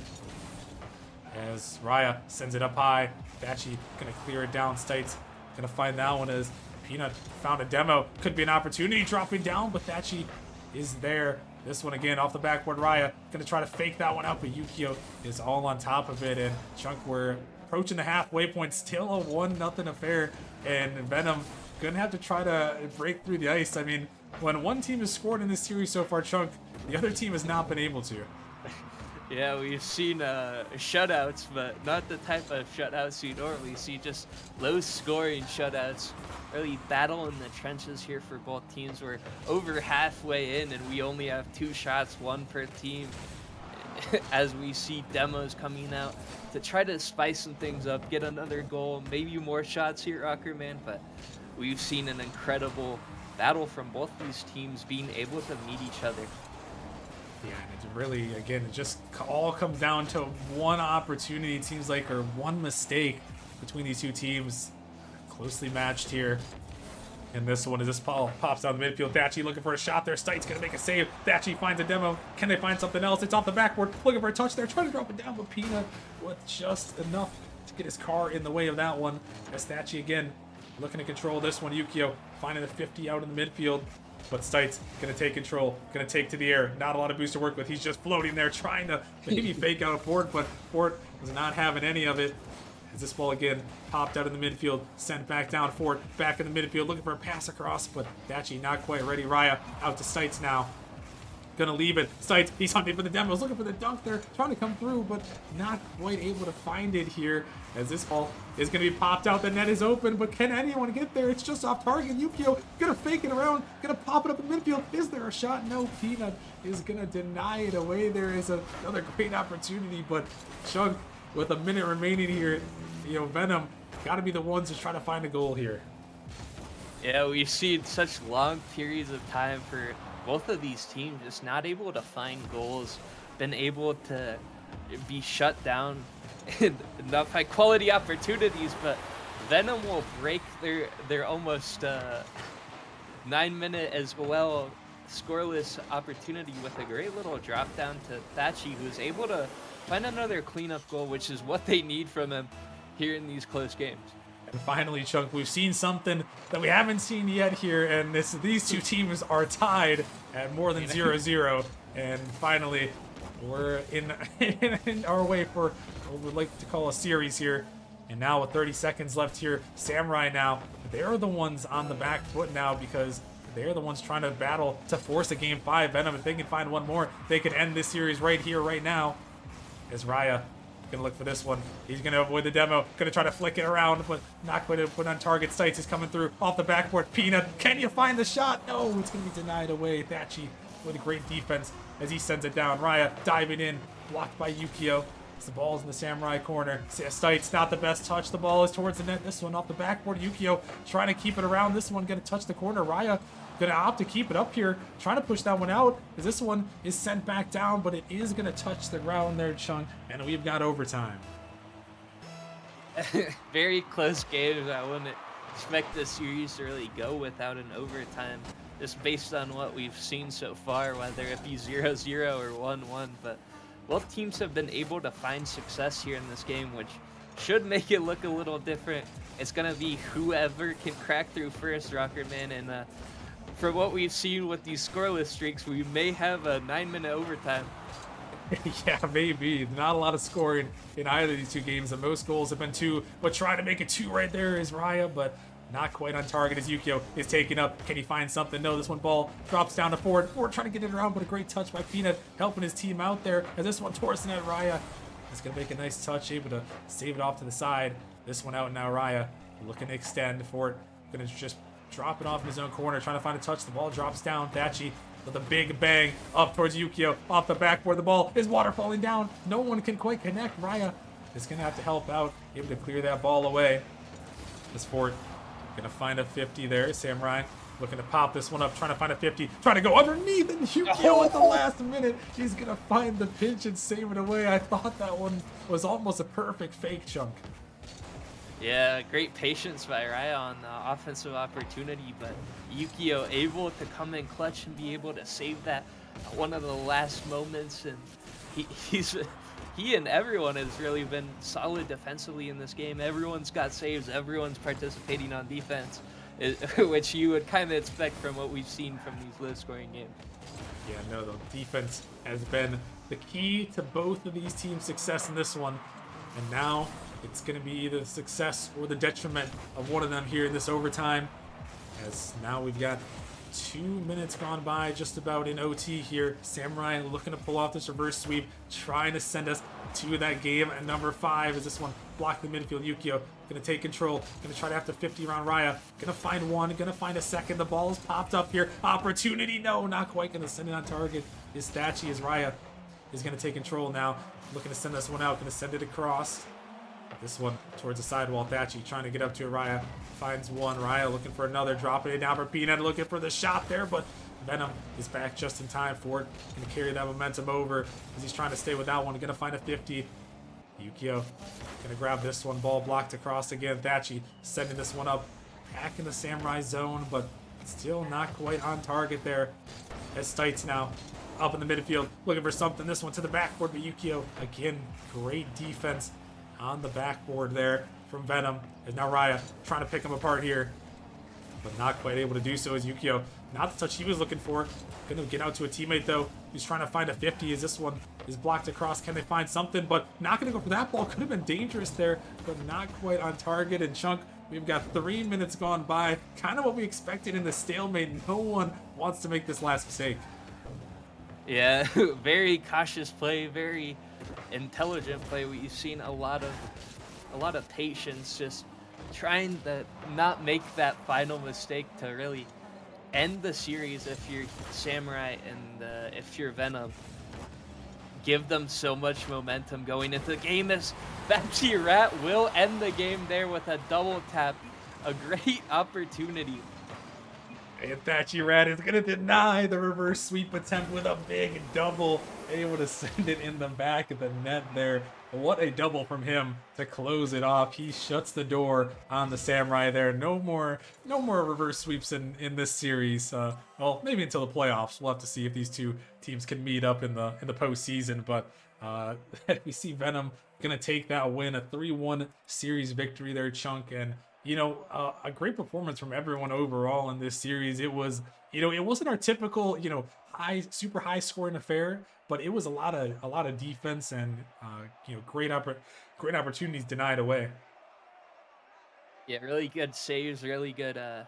Speaker 2: as Raya sends it up high. Thatchy going to clear it down. Stites going to find that one as Peanut found a demo. Could be an opportunity dropping down, but Thatchy is there. This one again off the backboard. Raya going to try to fake that one out, but Yukio is all on top of it. And Chunk, we're approaching the halfway point. Still a 1-0 affair. And Venom going to have to try to break through the ice. I mean, when one team has scored in this series so far, Chunk, the other team has not been able to.
Speaker 6: Yeah, we've seen shutouts, but not the type of shutouts you normally see, just low-scoring shutouts. Really battle in the trenches here for both teams. We're over halfway in, and we only have 2 shots, 1 per team, as we see demos coming out to try to spice some things up, get another goal, maybe more shots here, Rockerman, but we've seen an incredible battle from both these teams being able to meet each other.
Speaker 2: Yeah, and it really, again, it just all comes down to one opportunity, it seems like, or one mistake between these two teams. Closely matched here. And this one, as this ball pops out of the midfield, Thatchy looking for a shot there. Stites gonna make a save. Thatchy finds a demo. Can they find something else? It's off the backboard. Looking for a touch there. Trying to drop it down, but Peanut with just enough to get his car in the way of that one. As Thatchy again looking to control this one. Yukio finding the 50 out in the midfield. But Stites gonna take control, gonna take to the air. Not a lot of boost to work with. He's just floating there, trying to maybe fake out a Fort, but Fort was not having any of it. As this ball again popped out in the midfield, sent back down. Fort back in the midfield, looking for a pass across, but Thatchy not quite ready. Raya out to Stites now. Gonna leave it. Stites, he's hunting for the demos, looking for the dunk there, trying to come through, but not quite able to find it here. As this ball is gonna be popped out, the net is open, but can anyone get there? It's just off target. Yukio gonna fake it around, gonna pop it up in midfield. Is there a shot? No. Peanut is gonna deny it away. There is another great opportunity, but Chunk, with a minute remaining here, you know, Venom gotta be the ones to try to find a goal here.
Speaker 6: Yeah, we've seen such long periods of time for both of these teams just not able to find goals, been able to be shut down in enough high quality opportunities, but Venom will break their almost 9-minute as well scoreless opportunity with a great little drop down to Thatchy, who's able to find another cleanup goal, which is what they need from him here in these close games.
Speaker 2: And finally, Chunk, we've seen something that we haven't seen yet here, and these two teams are tied at more than 0-0. And finally, we're in our way for what we'd like to call a series here. And now with 30 seconds left here, Samurai now, they're the ones on the back foot now because they're the ones trying to battle to force a Game 5. Venom, if they can find one more, they could end this series right here, right now. As Raya gonna look for this one. He's gonna avoid the demo. Gonna try to flick it around, but not going to put on target. Stites is coming through off the backboard. Peanut, can you find the shot? No, it's gonna be denied away. Thatchy with a great defense as he sends it down. Raya diving in, blocked by Yukio. As the ball's in the Samurai corner. Stites, not the best touch. The ball is towards the net. This one off the backboard. Yukio trying to keep it around. This one gonna touch the corner. Raya Gonna opt to keep it up here, trying to push that one out, as this one is sent back down, but it is gonna touch the ground there, Chunk, and we've got overtime.
Speaker 6: Very close games. I wouldn't expect this series to really go without an overtime, just based on what we've seen so far, whether it be 0-0 or 1-1. But both teams have been able to find success here in this game, which should make it look a little different. It's going to be whoever can crack through first, Rocket Man. And from what we've seen with these scoreless streaks, we may have a 9-minute overtime.
Speaker 2: Yeah, maybe. Not a lot of scoring in either of these two games. The most goals have been 2, but trying to make it 2 right there is Raya, but not quite on target as Yukio is taken up. Can he find something? No, this one ball drops down to Ford. Ford trying to get it around, but a great touch by Peanut, helping his team out there. As this one towards the net, Raya is going to make a nice touch, able to save it off to the side. This one out now, Raya looking to extend. Ford going to just drop it off in his own corner, trying to find a touch. The ball drops down. Thatchy with a big bang up towards Yukio. Off the backboard, the ball is water falling down. No one can quite connect. Raya is going to have to help out, able to clear that ball away. This Ford going to find a 50 there. Samurai looking to pop this one up, trying to find a 50, trying to go underneath, and Yukio at the last minute, he's going to find the pinch and save it away. I thought that one was almost a perfect fake, Chunk.
Speaker 6: Yeah, great patience by Raya on the offensive opportunity, but Yukio able to come in clutch and be able to save that at one of the last moments. And he and everyone has really been solid defensively in this game. Everyone's got saves, everyone's participating on defense, which you would kind of expect from what we've seen from these low-scoring games.
Speaker 2: Yeah, no, the defense has been the key to both of these teams' success in this one, and now it's going to be either the success or the detriment of one of them here in this overtime, as now we've got 2 minutes gone by just about in OT here. Samurai looking to pull off this reverse sweep, trying to send us to that game at number 5 as this one blocked the midfield. Yukio going to take control, going to try to have to 50 around Raya, going to find one, going to find a second. The ball is popped up here, opportunity, no, not quite going to send it on target. Is Thatchy as Raya is going to take control now, looking to send this one out, going to send it across. This one towards the sidewall. Thatchy trying to get up to Raya. Finds one. Raya looking for another. Dropping it down for Peanut. Looking for the shot there, but Venom is back just in time for it. Going to carry that momentum over as he's trying to stay with that one. Going to find a 50. Yukio going to grab this one. Ball blocked across again. Thatchy sending this one up. Back in the Samurai zone, but still not quite on target there. As Stites now up in the midfield. Looking for something. This one to the backboard, but Yukio, again, great defense on the backboard there from Venom. As now Raya trying to pick him apart here, but not quite able to do so as Yukio. Not the touch he was looking for. Gonna get out to a teammate though, who's trying to find a 50 as this one is blocked across. Can they find something? But not gonna go for that ball. Could have been dangerous there, but not quite on target. And Chunk, we've got 3 minutes gone by. Kind of what we expected in the stalemate. No one wants to make this last mistake.
Speaker 6: Yeah, very cautious play, very intelligent play. We've seen a lot of patience, just trying to not make that final mistake to really end the series. If you're Samurai and if you're Venom, give them so much momentum going into the game. As Batchy Rat will end the game there with a double tap, a great opportunity.
Speaker 2: And Thatchy Rat is going to deny the reverse sweep attempt with a big double, able to send it in the back of the net there. What a double from him to close it off. He shuts the door on the Samurai there. No more reverse sweeps in this series. Well, maybe until the playoffs. We'll have to see if these two teams can meet up in the postseason. But we see Venom going to take that win, a 3-1 series victory there, Chunk. And a great performance from everyone overall in this series. It was, it wasn't our typical, super high scoring affair, but it was a lot of defense and, great opportunities denied away.
Speaker 6: Yeah, really good saves, really good, I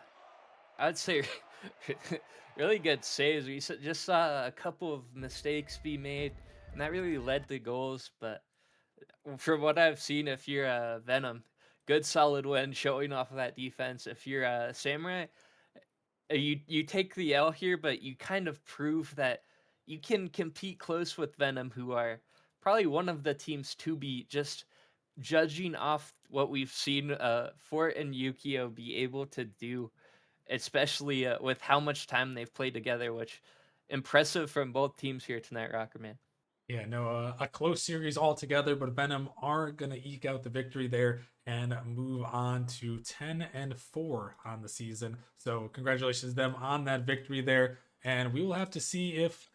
Speaker 6: would say really good saves. We just saw a couple of mistakes be made, and that really led to goals. But from what I've seen, if you're a Venom, good solid win showing off of that defense. If you're a Samurai, you take the L here, but you kind of prove that you can compete close with Venom, who are probably one of the teams to beat, just judging off what we've seen Fort and Yukio be able to do especially with how much time they've played together, which impressive from both teams here tonight, Rocker Man.
Speaker 2: Yeah, no, a close series altogether, but Venom are going to eke out the victory there and move on to 10-4 on the season. So congratulations to them on that victory there. And we will have to see if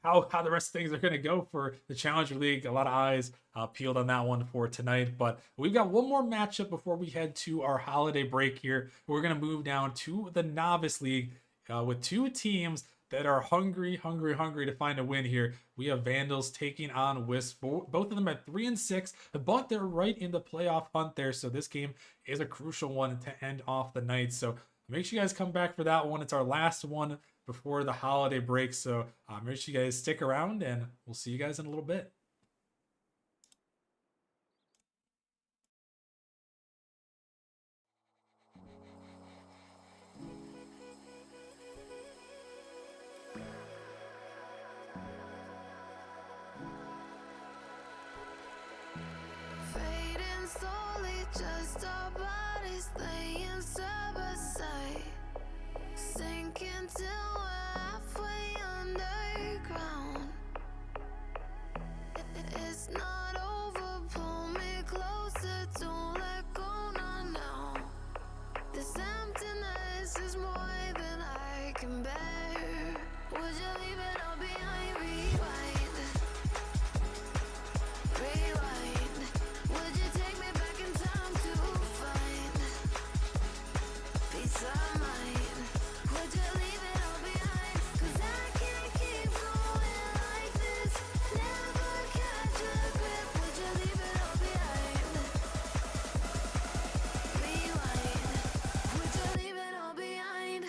Speaker 2: how the rest of things are going to go for the Challenger League. A lot of eyes peeled on that one for tonight. But we've got one more matchup before we head to our holiday break here. We're going to move down to the Novice League with two teams that are hungry to find a win here. We have Vandals taking on Wisp. Both of them at 3-6, but they're right in the playoff hunt there. So this game is a crucial one to end off the night. So make sure you guys come back for that one. It's our last one before the holiday break. So make sure you guys stick around, and we'll see you guys in a little bit.
Speaker 7: Fading slowly, just our bodies laying side by side, sinking till we're halfway underground. It's not over, pull me closer, don't let go, not now. This emptiness is more than I can bear. Would you leave it all behind? Rewind, rewind. Would you take me back in time to find peace of mind? Would you leave it all behind? 'Cause I can't keep going like this, never catch a grip. Would you leave it all behind? Rewind. Would you leave it all behind?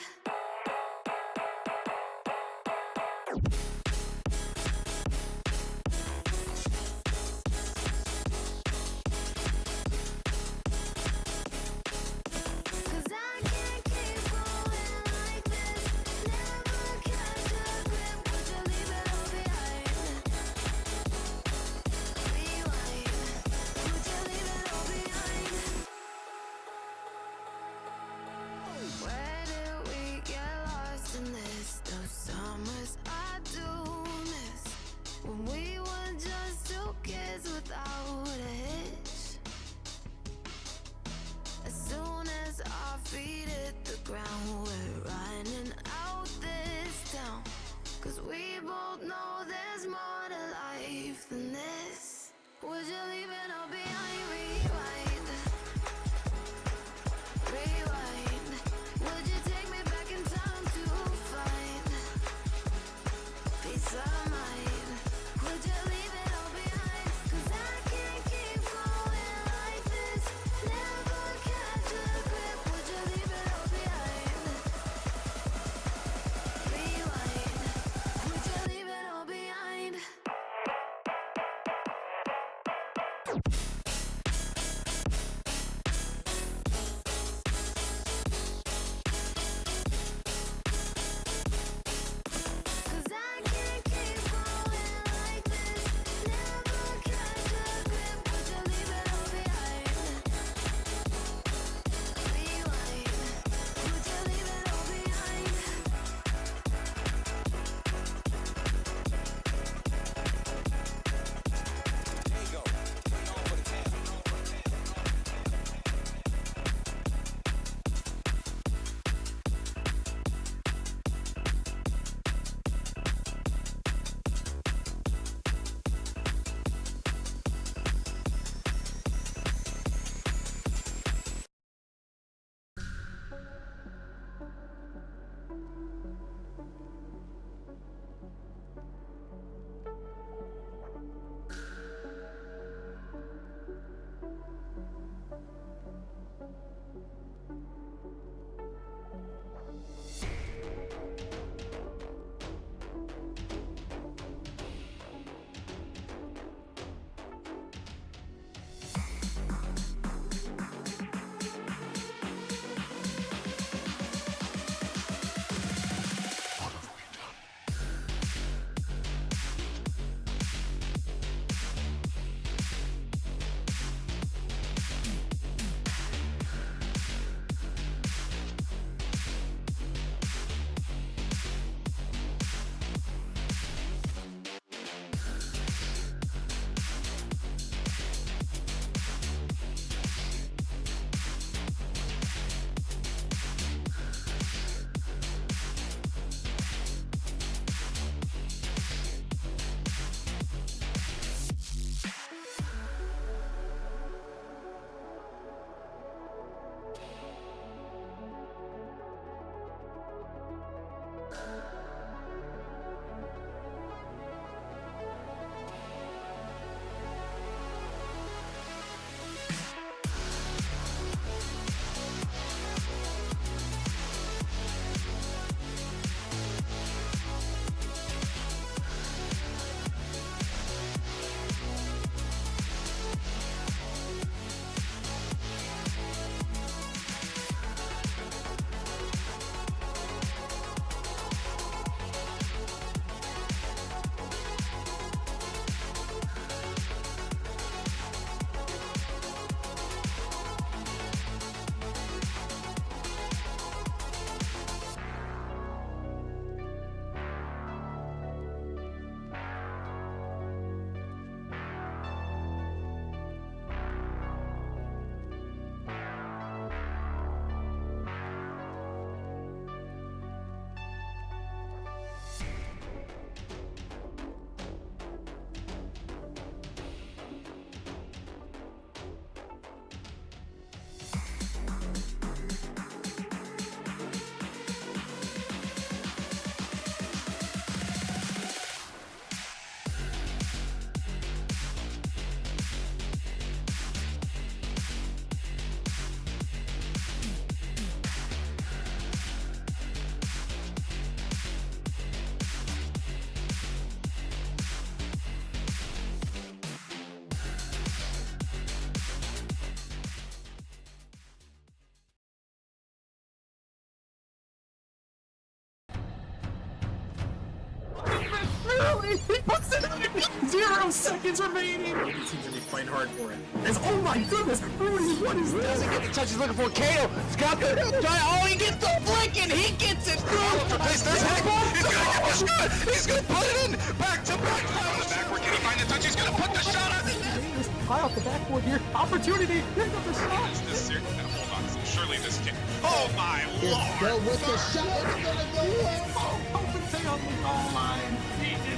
Speaker 7: Cause I can't keep going like this, never catch a grip. Would you leave it all behind? Rewind. Would you leave it all behind? Where did we get lost in this? Those summers I do miss, when we were just two kids without a hitch. As soon as our feet hit the ground, we're running out this town. 'Cause we both know there's more to life than this. Would you leave it all behind? Rewind, rewind. Would you take me back in time to find peace of mind? Would you leave it all behind? 'Cause I can't keep going like this, never catch a grip. Would you leave it all behind? Rewind. Would you leave it all behind?
Speaker 2: Literally, he puts it in 0 seconds remaining. He seems to be fighting hard for it. Oh my goodness, Rudy, what is this?
Speaker 3: Doesn't get the touch he's looking for. Kato, Scott, oh, he gets the flick and he gets it through. Place there's Heck. He's gonna get the shot. He's gonna put it in. Back to back. On the backward, can he find the touch? He's gonna put the shot on the net.
Speaker 2: High off the backboard here. Opportunity. Here comes the shot.
Speaker 3: Hold on. Surely this can't. Oh my lord.
Speaker 4: Go with the shot. It's gonna go in.
Speaker 2: Oh, Palpatine on the goal line. He did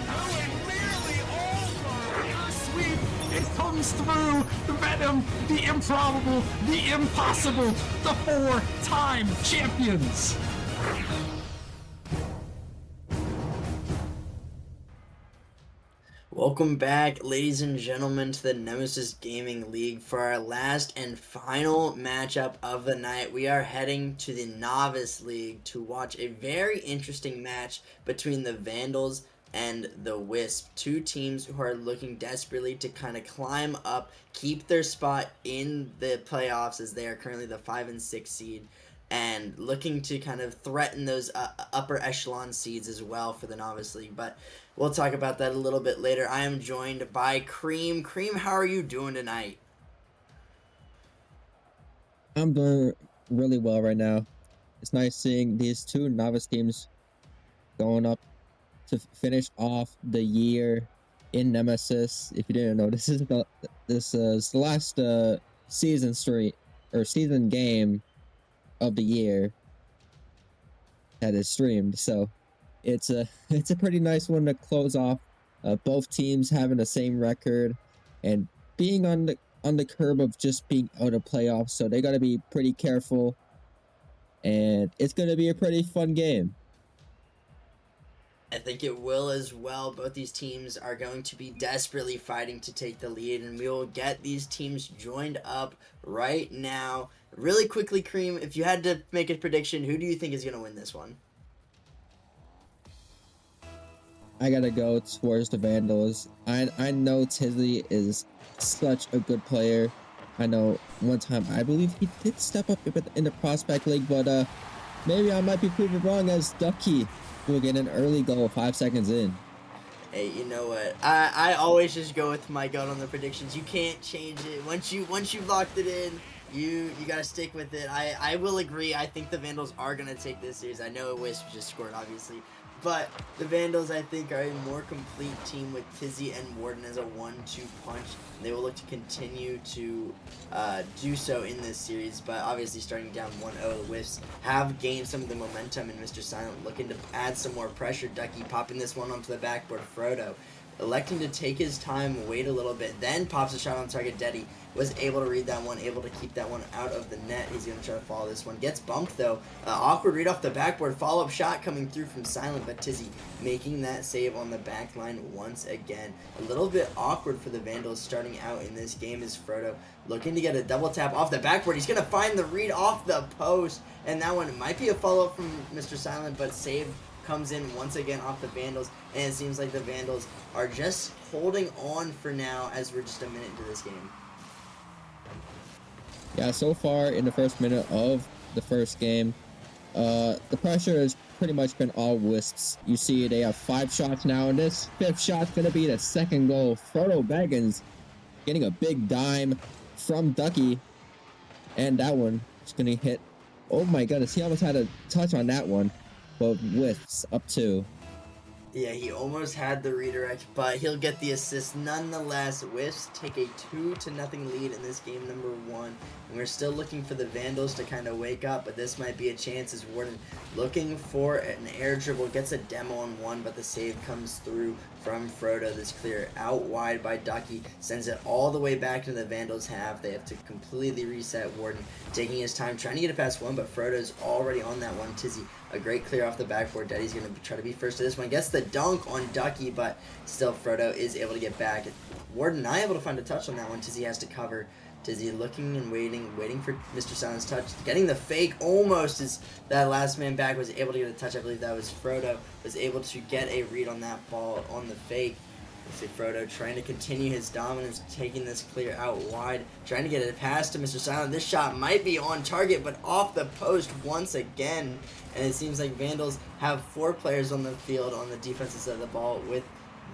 Speaker 3: Nearly over.
Speaker 2: sweep. It comes through. The Venom, the improbable, the impossible, the 4-time champions.
Speaker 8: Welcome back, ladies and gentlemen, to the Nemesis Gaming League for our last and final matchup of the night. We are heading to the Novice League to watch a very interesting match between the Vandals and the Wisp. Two teams who are looking desperately to kind of climb up, keep their spot in the playoffs as they are currently the 5 and 6 seed, and looking to kind of threaten those upper echelon seeds as well for the Novice League. But we'll talk about that a little bit later. I am joined by Cream. Cream, how are you doing tonight?
Speaker 9: I'm doing really well right now. It's nice seeing these two novice teams going up to finish off the year in Nemesis. If you didn't know, this is the last season game of the year that is streamed. So it's a pretty nice one to close off. Both teams having the same record and being on the curb of just being out of playoffs, so they got to be pretty careful. And it's going to be a pretty fun game.
Speaker 8: I think it will as well. Both these teams are going to be desperately fighting to take the lead, and we will get these teams joined up right now. Really quickly, Cream, if you had to make a prediction, who do you think is going to win this one?
Speaker 9: I gotta go towards the Vandals. I know Tisley is such a good player. I know one time I believe he did step up in the prospect league, but maybe I might be proven wrong as Ducky will get an early goal 5 seconds in.
Speaker 8: Hey, you know what? I always just go with my gut on the predictions. You can't change it. Once you've locked it in, you gotta stick with it. I will agree. I think the Vandals are gonna take this series. I know Wisp just scored, obviously. But the Vandals, I think, are a more complete team with Tizzy and Warden as a 1-2 punch. They will look to continue to do so in this series. But obviously, starting down 1-0, the Wisps have gained some of the momentum, and Mr. Silent looking to add some more pressure. Ducky popping this one onto the backboard. Frodo electing to take his time, wait a little bit, then pops a shot on target. Deddy was able to read that one, able to keep that one out of the net. He's going to try to follow this one. Gets bumped, though. Awkward read off the backboard. Follow-up shot coming through from Silent, but Tizzy making that save on the back line once again. A little bit awkward for the Vandals starting out in this game is Frodo looking to get a double tap off the backboard. He's going to find the read off the post, and that one might be a follow-up from Mr. Silent, but save comes in once again off the Vandals, and it seems like the Vandals are just holding on for now as we're just a minute into this game.
Speaker 9: Yeah, so far in the first minute of the first game, the pressure has pretty much been all Wisps. You see they have 5 shots now, and this 5th shot's going to be the second goal. Frodo Baggins getting a big dime from Ducky, and that one is going to hit. Oh my goodness, he almost had a touch on that one, but Wisps up 2.
Speaker 8: Yeah, he almost had the redirect, but he'll get the assist nonetheless. Wisps take a 2-0 lead in this game number 1. And we're still looking for the Vandals to kind of wake up, but this might be a chance as Warden looking for an air dribble, gets a demo on one, but the save comes through from Frodo. This clear out wide by Ducky sends it all the way back into the Vandals half. They have to completely reset. Warden taking his time, trying to get it past one, but Frodo's already on that one. Tizzy, a great clear off the backboard. Daddy's going to try to be first to this one. Gets the dunk on Ducky, but still Frodo is able to get back. Warden not able to find a touch on that one. Tizzy has to cover. Tizzy looking and waiting for Mr. Silent's touch. Getting the fake almost as that last man back was able to get a touch. I believe that was Frodo. Was able to get a read on that ball on the fake. See Frodo trying to continue his dominance, taking this clear out wide, trying to get it past to Mr. Silent. This shot might be on target, but off the post once again. And it seems like Vandals have 4 players on the field on the defensive side of the ball with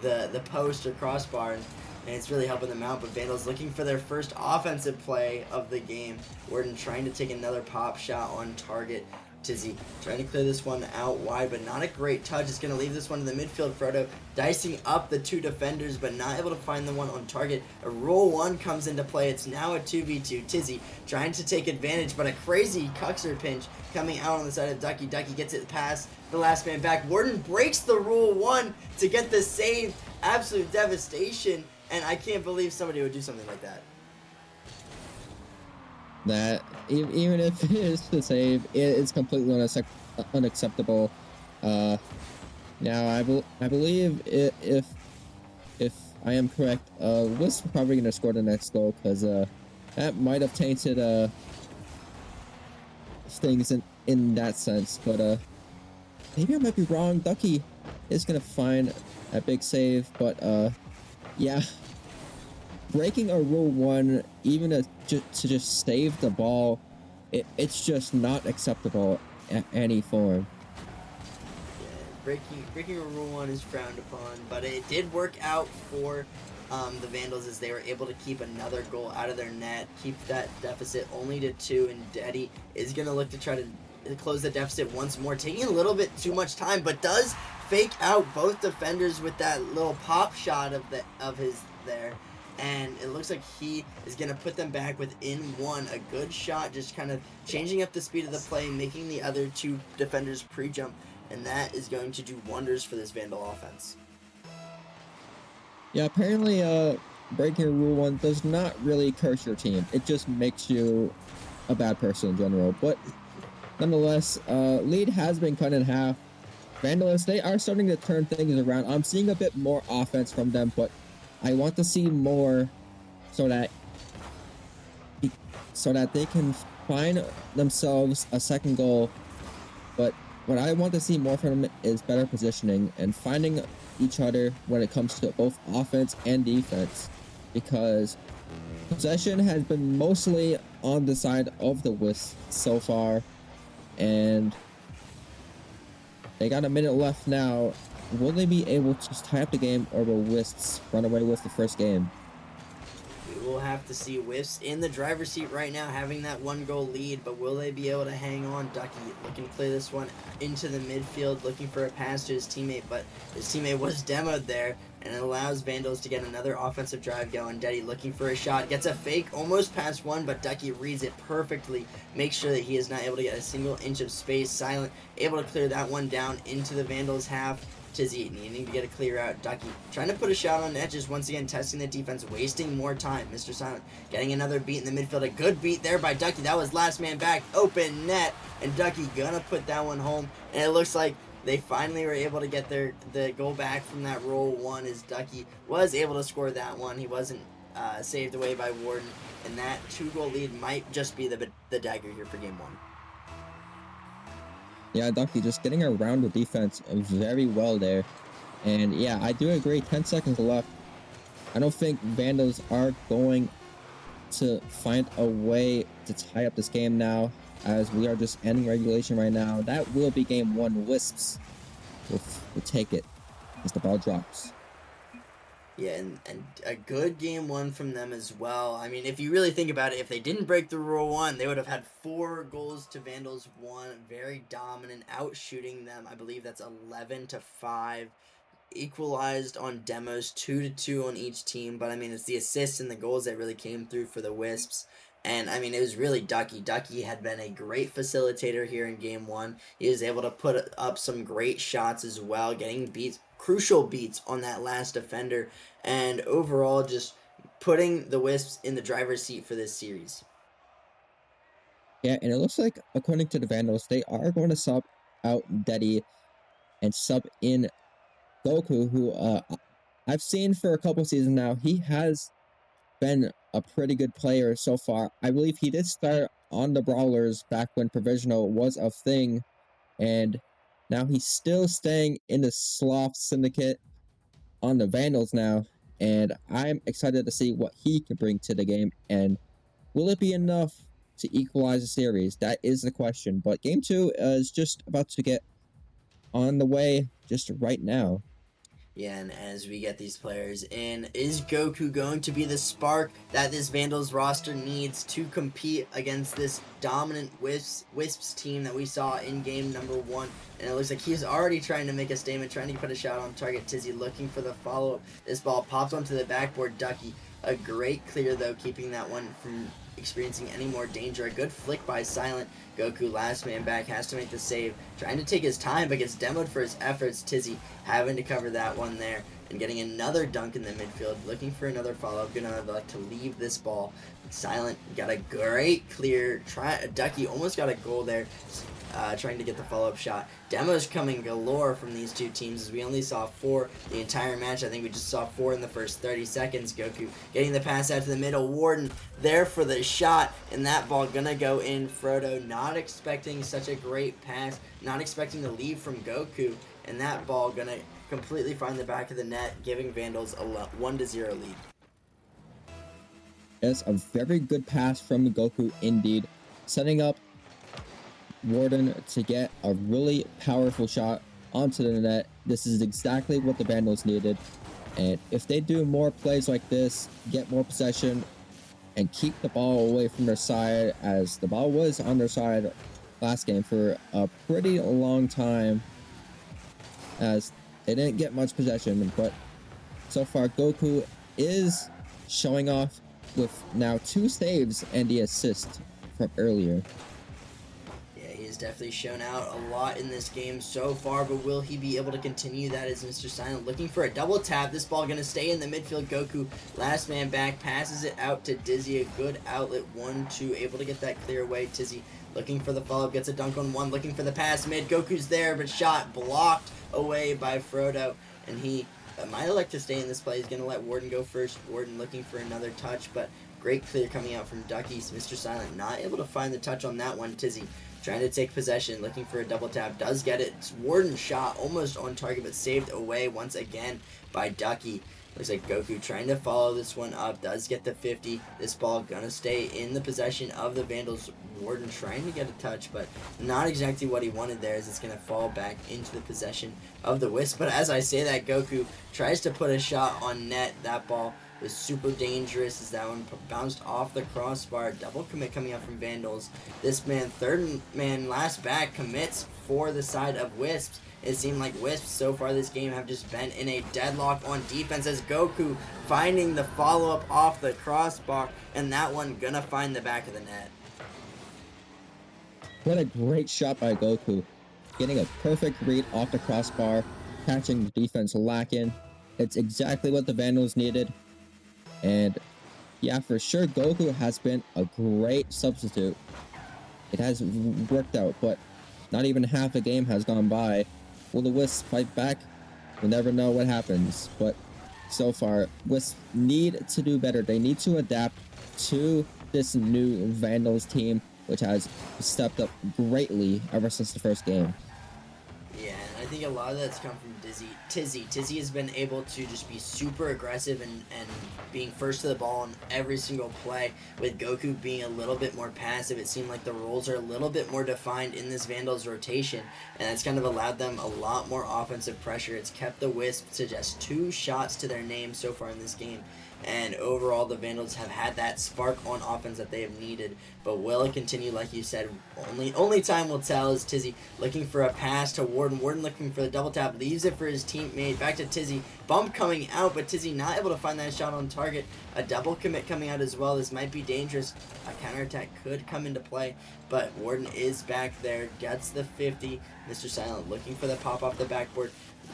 Speaker 8: the post or crossbar, and it's really helping them out. But Vandals looking for their first offensive play of the game. Warden trying to take another pop shot on target. Tizzy trying to clear this one out wide, but not a great touch. It's going to leave this one in the midfield. Frodo dicing up the two defenders, but not able to find the one on target. A rule one comes into play. It's now a 2v2. Tizzy trying to take advantage, but a crazy Cuxer pinch coming out on the side of Ducky. Ducky gets it past the last man back. Warden breaks the rule one to get the save. Absolute devastation, and I can't believe somebody would do something like that.
Speaker 9: That even if it is the save, it's completely unacceptable. Now I believe if I am correct, Wisp are probably gonna score the next goal, because that might have tainted things in that sense. But maybe I might be wrong. Ducky is gonna find a big save, but yeah. Breaking a rule one, even to just save the ball, it's just not acceptable at any form.
Speaker 8: Yeah, breaking a rule one is frowned upon, but it did work out for the Vandals, as they were able to keep another goal out of their net, keep that deficit only to 2, and Daddy is going to look to try to close the deficit once more, taking a little bit too much time, but does fake out both defenders with that little pop shot of his there. And it looks like he is going to put them back within 1. A good shot, just kind of changing up the speed of the play, making the other two defenders pre-jump. And that is going to do wonders for this Vandal offense.
Speaker 9: Yeah, apparently breaking a rule one does not really curse your team. It just makes you a bad person in general. But nonetheless, lead has been cut in half. Vandalists, they are starting to turn things around. I'm seeing a bit more offense from them, but I want to see more so that they can find themselves a second goal. But what I want to see more from them is better positioning and finding each other when it comes to both offense and defense, because possession has been mostly on the side of the Wisps so far, and they got a minute left now. Will they be able to tie up the game, or will Wisps run away with the first game?
Speaker 8: We will have to see. Wisps in the driver's seat right now, having that 1-goal lead, but will they be able to hang on? Ducky looking to play this one into the midfield, looking for a pass to his teammate, but his teammate was demoed there, and it allows Vandals to get another offensive drive going. Daddy looking for a shot, gets a fake, almost past one, but Ducky reads it perfectly, makes sure that he is not able to get a single inch of space. Silent, able to clear that one down into the Vandals' half. Tizzy needing to get a clear out. Ducky trying to put a shot on edges, once again testing the defense, wasting more time. Mr. Silent getting another beat in the midfield. A good beat there by Ducky. That was last man back, open net, and Ducky gonna put that one home. And it looks like they finally were able to get the goal back from that roll one, as Ducky was able to score that one. He wasn't saved away by Warden, and that 2-goal lead might just be the dagger here for game 1.
Speaker 9: Yeah, Ducky just getting around the defense very well there. And yeah, I do agree, 10 seconds left. I don't think Vandals are going to find a way to tie up this game now, as we are just ending regulation right now. That will be game 1. Wisps will take it as the ball drops.
Speaker 8: Yeah, and a good game 1 from them as well. I mean, if you really think about it, if they didn't break the rule 1, they would have had 4 goals to Vandals 1. Very dominant, outshooting them. I believe that's 11-5. Equalized on demos, 2-2 on each team. But I mean, it's the assists and the goals that really came through for the Wisps. And I mean, it was really Ducky. Ducky had been a great facilitator here in game 1. He was able to put up some great shots as well, getting beats, crucial beats on that last defender, and overall just putting the Wisps in the driver's seat for this series.
Speaker 9: Yeah, and it looks like, according to the Vandals, they are going to sub out Daddy and sub in Goku, who I've seen for a couple seasons now. He has been a pretty good player so far. I believe he did start on the Brawlers back when Provisional was a thing, and now he's still staying in the Sloth Syndicate on the Vandals now, and I'm excited to see what he can bring to the game, and will it be enough to equalize the series? That is the question, but Game 2 is just about to get on the way just right now.
Speaker 8: Yeah, and as we get these players in, is Goku going to be the spark that this Vandals roster needs to compete against this dominant Wisps team that we saw in game number 1? And it looks like he's already trying to make a statement, trying to put a shot on target. Tizzy looking for the follow-up. This ball pops onto the backboard. Ducky, a great clear though, keeping that one from experiencing any more danger. A good flick by Silent. Goku, last man back, has to make the save. Trying to take his time, but gets demoed for his efforts. Tizzy having to cover that one there. And getting another dunk in the midfield. Looking for another follow-up. Gonna like to leave this ball. Silent got a great clear. Ducky almost got a goal there. Trying to get the follow-up shot. Demos coming galore from these two teams, as we only saw 4 the entire match. I think we just saw 4 in the first 30 seconds. Goku getting the pass out to the middle. Warden there for the shot, and that ball gonna go in. Frodo not expecting such a great pass, not expecting to leave from Goku, and that ball gonna completely find the back of the net, giving Vandals a 1-0 lead.
Speaker 9: It's a very good pass from Goku indeed, setting up Warden to get a really powerful shot onto the net. This is exactly what the Vandals needed, and if they do more plays like this, get more possession, and keep the ball away from their side, as the ball was on their side last game for a pretty long time, as they didn't get much possession, but so far Goku is showing off with now 2 saves and the assist from earlier.
Speaker 8: He's definitely shown out a lot in this game so far, but will he be able to continue that as Mr. Silent looking for a double tap? This ball going to stay in the midfield. Goku, last man back, passes it out to Dizzy. A good outlet, 1-2, able to get that clear away. Tizzy looking for the follow-up, gets a dunk on 1, looking for the pass mid. Goku's there, but shot blocked away by Frodo, and he might elect to stay in this play. He's going to let Warden go first. Warden looking for another touch, but great clear coming out from Ducky. Mr. Silent not able to find the touch on that one. Tizzy trying to take possession, looking for a double tap, does get it. It's Warden's shot almost on target, but saved away once again by Ducky. Looks like Goku trying to follow this one up, does get the 50. This ball gonna stay in the possession of the Vandals. Warden trying to get a touch, but not exactly what he wanted there, as it's gonna fall back into the possession of the Wisp. But as I say that, Goku tries to put a shot on net. That ball was super dangerous, as that one bounced off the crossbar. Double commit coming out from Vandals. This man, third man, last back, commits for the side of Wisps. It seemed like Wisps so far this game have just been in a deadlock on defense, as Goku finding the follow-up off the crossbar, and that one gonna find the back of the net.
Speaker 9: What a great shot by Goku, getting a perfect read off the crossbar, catching the defense lacking. It's exactly what the Vandals needed. And yeah, for sure, Goku has been a great substitute. It has worked out, but not even half a game has gone by. Will the Wisps fight back? We'll never know what happens. But so far, Wisps need to do better. They need to adapt to this new Vandals team, which has stepped up greatly ever since the first game.
Speaker 8: Yeah, and I think a lot of that's come from Tizzy. Tizzy has been able to just be super aggressive and being first to the ball on every single play. With Goku being a little bit more passive, it seemed like the roles are a little bit more defined in this Vandals rotation, and it's kind of allowed them a lot more offensive pressure. It's kept the Wisp to just 2 shots to their name so far in this game. And overall, the Vandals have had that spark on offense that they have needed. But will it continue? Like you said, only time will tell. Is Tizzy looking for a pass to Warden. Warden looking for the double tap. Leaves it for his teammate. Back to Tizzy. Bump coming out, but Tizzy not able to find that shot on target. A double commit coming out as well. This might be dangerous. A counterattack could come into play. But Warden is back there. Gets the 50. Mr. Silent looking for the pop off the backboard,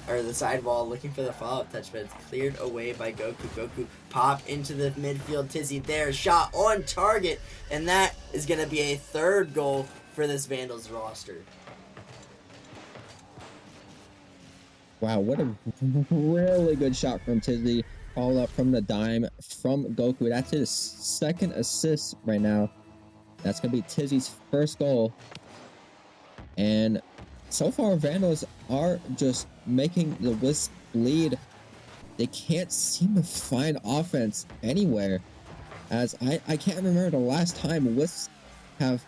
Speaker 8: or the sidewall, looking for the follow-up touch, but it's cleared away by Goku. Goku pop into the midfield. Tizzy there, shot on target, and that is going to be a 3rd goal for this Vandals roster.
Speaker 9: Wow, what a really good shot from Tizzy. All up from the dime from Goku. That's his 2nd assist right now. That's going to be Tizzy's 1st goal. And so far, Vandals are just making the Wisp bleed. They can't seem to find offense anywhere, as I can't remember the last time Wisps have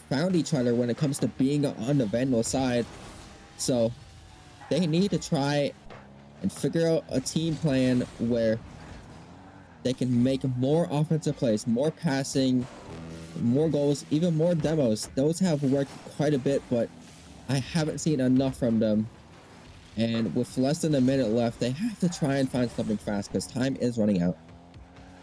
Speaker 9: found each other when it comes to being on the Vandal side. So they need to try and figure out a team plan where they can make more offensive plays, more passing, more goals, even more demos. Those have worked quite a bit, but I haven't seen enough from them. And with less than a minute left, they have to try and find something fast because time is running out.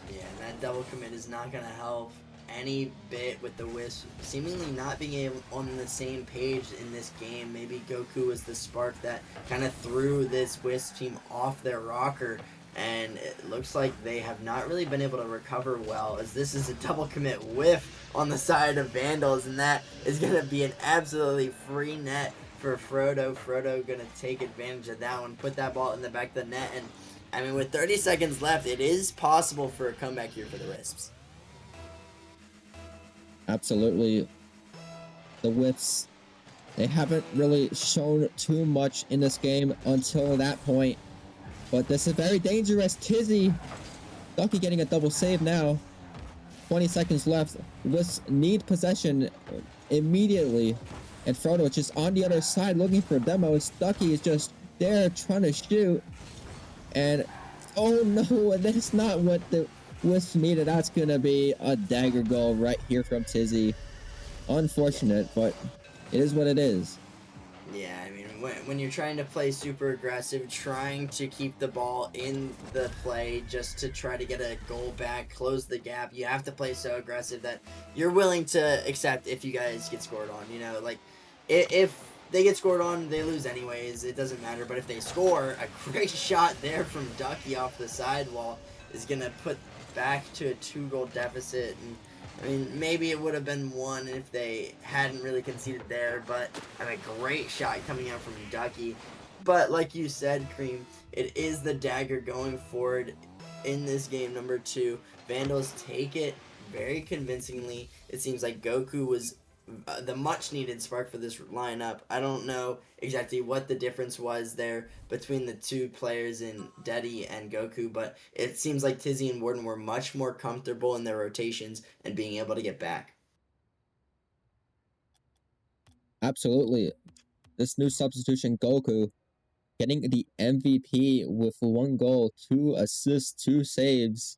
Speaker 8: Yeah, and that double commit is not going to help any bit with the Wisp seemingly not being able on the same page in this game. Maybe Goku was the spark that kind of threw this Wisp team off their rocker, and it looks like they have not really been able to recover well, as this is a double commit whiff on the side of Vandals, and that is going to be an absolutely free net for Frodo. Frodo going to take advantage of that one, put that ball in the back of the net, and I mean, with 30 seconds left, it is possible for a comeback here for the Wisps.
Speaker 9: Absolutely. The Wisps, they haven't really shown too much in this game until that point. But this is very dangerous. Tizzy, Ducky getting a double save now. 20 seconds left. Wisps need possession immediately. And Frodo is just on the other side looking for demos. Ducky is just there trying to shoot. And, oh no, that's not what the Wisps needed. That's going to be a dagger goal right here from Tizzy. Unfortunate, but it is what it is.
Speaker 8: Yeah, I mean, when you're trying to play super aggressive, trying to keep the ball in the play just to try to get a goal back, close the gap, you have to play so aggressive that you're willing to accept if you guys get scored on. You know, like, if they get scored on, they lose anyways. It doesn't matter. But if they score, a great shot there from Ducky off the sidewall is going to put back to a 2-goal deficit. And I mean, maybe it would have been 1 if they hadn't really conceded there. But I mean, a great shot coming out from Ducky. But like you said, Cream, it is the dagger going forward in this game number 2. Vandals take it very convincingly. It seems like Goku was the much needed spark for this lineup. I don't know exactly what the difference was there between the two players in Deddy and Goku, but it seems like Tizzy and Warden were much more comfortable in their rotations and being able to get back.
Speaker 9: Absolutely. This new substitution, Goku, getting the MVP with 1 goal, 2 assists, 2 saves.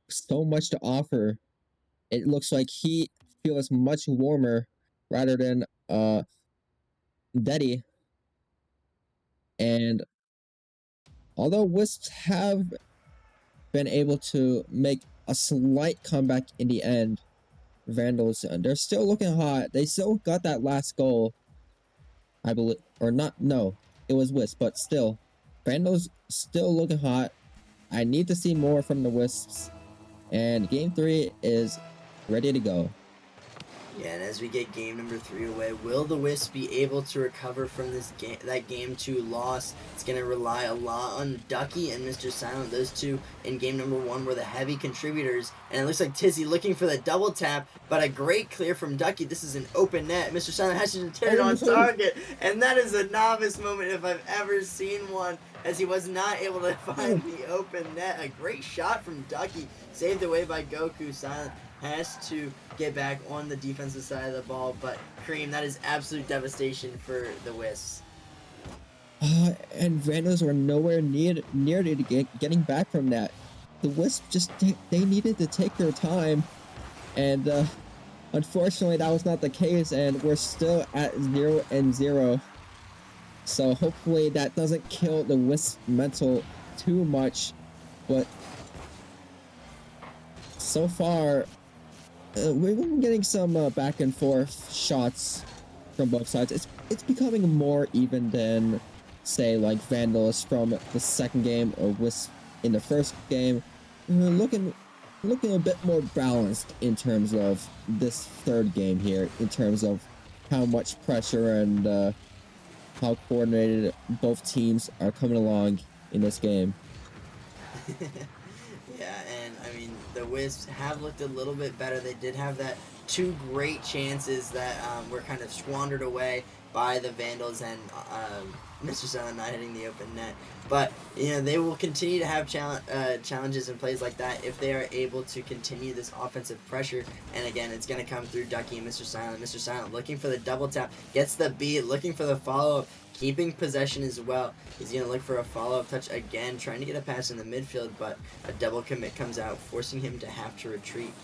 Speaker 9: So much to offer. It looks like he feels much warmer rather than Deddy. And although Wisps have been able to make a slight comeback in the end, Vandals, they're still looking hot. They still got that last goal, I believe, or not, no, it was Wisps, but still, Vandals still looking hot. I need to see more from the Wisps, and Game 3 is ready to go.
Speaker 8: Yeah, and as we get game number 3 away, will the Wisps be able to recover from this game 2 loss? It's going to rely a lot on Ducky and Mr. Silent. Those two in game number 1 were the heavy contributors. And it looks like Tizzy looking for the double tap, but a great clear from Ducky. This is an open net. Mr. Silent has to tear it on target, and that is a novice moment if I've ever seen one, as he was not able to find the open net. A great shot from Ducky, saved away by Goku. Silent has to get back on the defensive side of the ball, but Cream, that is absolute devastation for the Wisps.
Speaker 9: And Vandals were nowhere near to getting back from that. The Wisps just, they needed to take their time, and unfortunately that was not the case, and we're still at 0-0. So hopefully that doesn't kill the Wisp mental too much, but so far we've been getting some back and forth shots from both sides. It's becoming more even than, say, like Vandals from the second game or Wisp in the first game. Looking a bit more balanced in terms of this third game here, in terms of how much pressure and how coordinated both teams are coming along in this game.
Speaker 8: Yeah, and I mean, the Wisps have looked a little bit better. They did have that 2 great chances that were kind of squandered away by the Vandals and Mr. Silent not hitting the open net. But, you know, they will continue to have challenges and plays like that if they are able to continue this offensive pressure. And again, it's going to come through Ducky and Mr. Silent. Mr. Silent looking for the double tap, gets the beat, looking for the follow-up, keeping possession as well. He's going to look for a follow-up touch again, trying to get a pass in the midfield, but a double commit comes out, forcing him to have to retreat.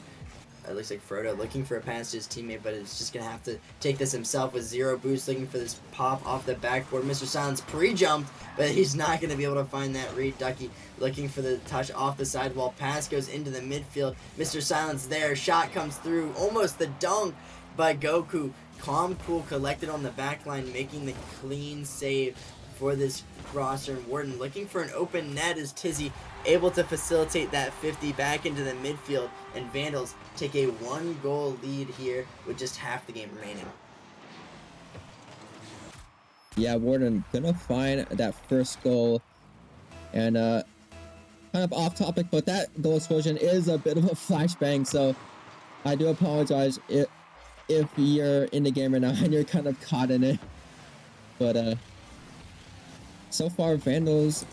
Speaker 8: It looks like Frodo looking for a pass to his teammate, but it's just going to have to take this himself with 0 boost, looking for this pop off the backboard. Mr. Silence pre-jumped, but he's not going to be able to find that read. Ducky looking for the touch off the sidewall. Pass goes into the midfield. Mr. Silence there. Shot comes through. Almost the dunk by Goku. Calm, cool, collected on the back line, making the clean save for this roster. And Warden looking for an open net as Tizzy able to facilitate that 50 back into the midfield, and Vandals take a 1-goal lead here with just half the game remaining.
Speaker 9: Yeah, Warden gonna find that first goal, and kind of off topic, but that goal explosion is a bit of a flashbang, so I do apologize if you're in the game right now and you're kind of caught in it. But so far, Vandals,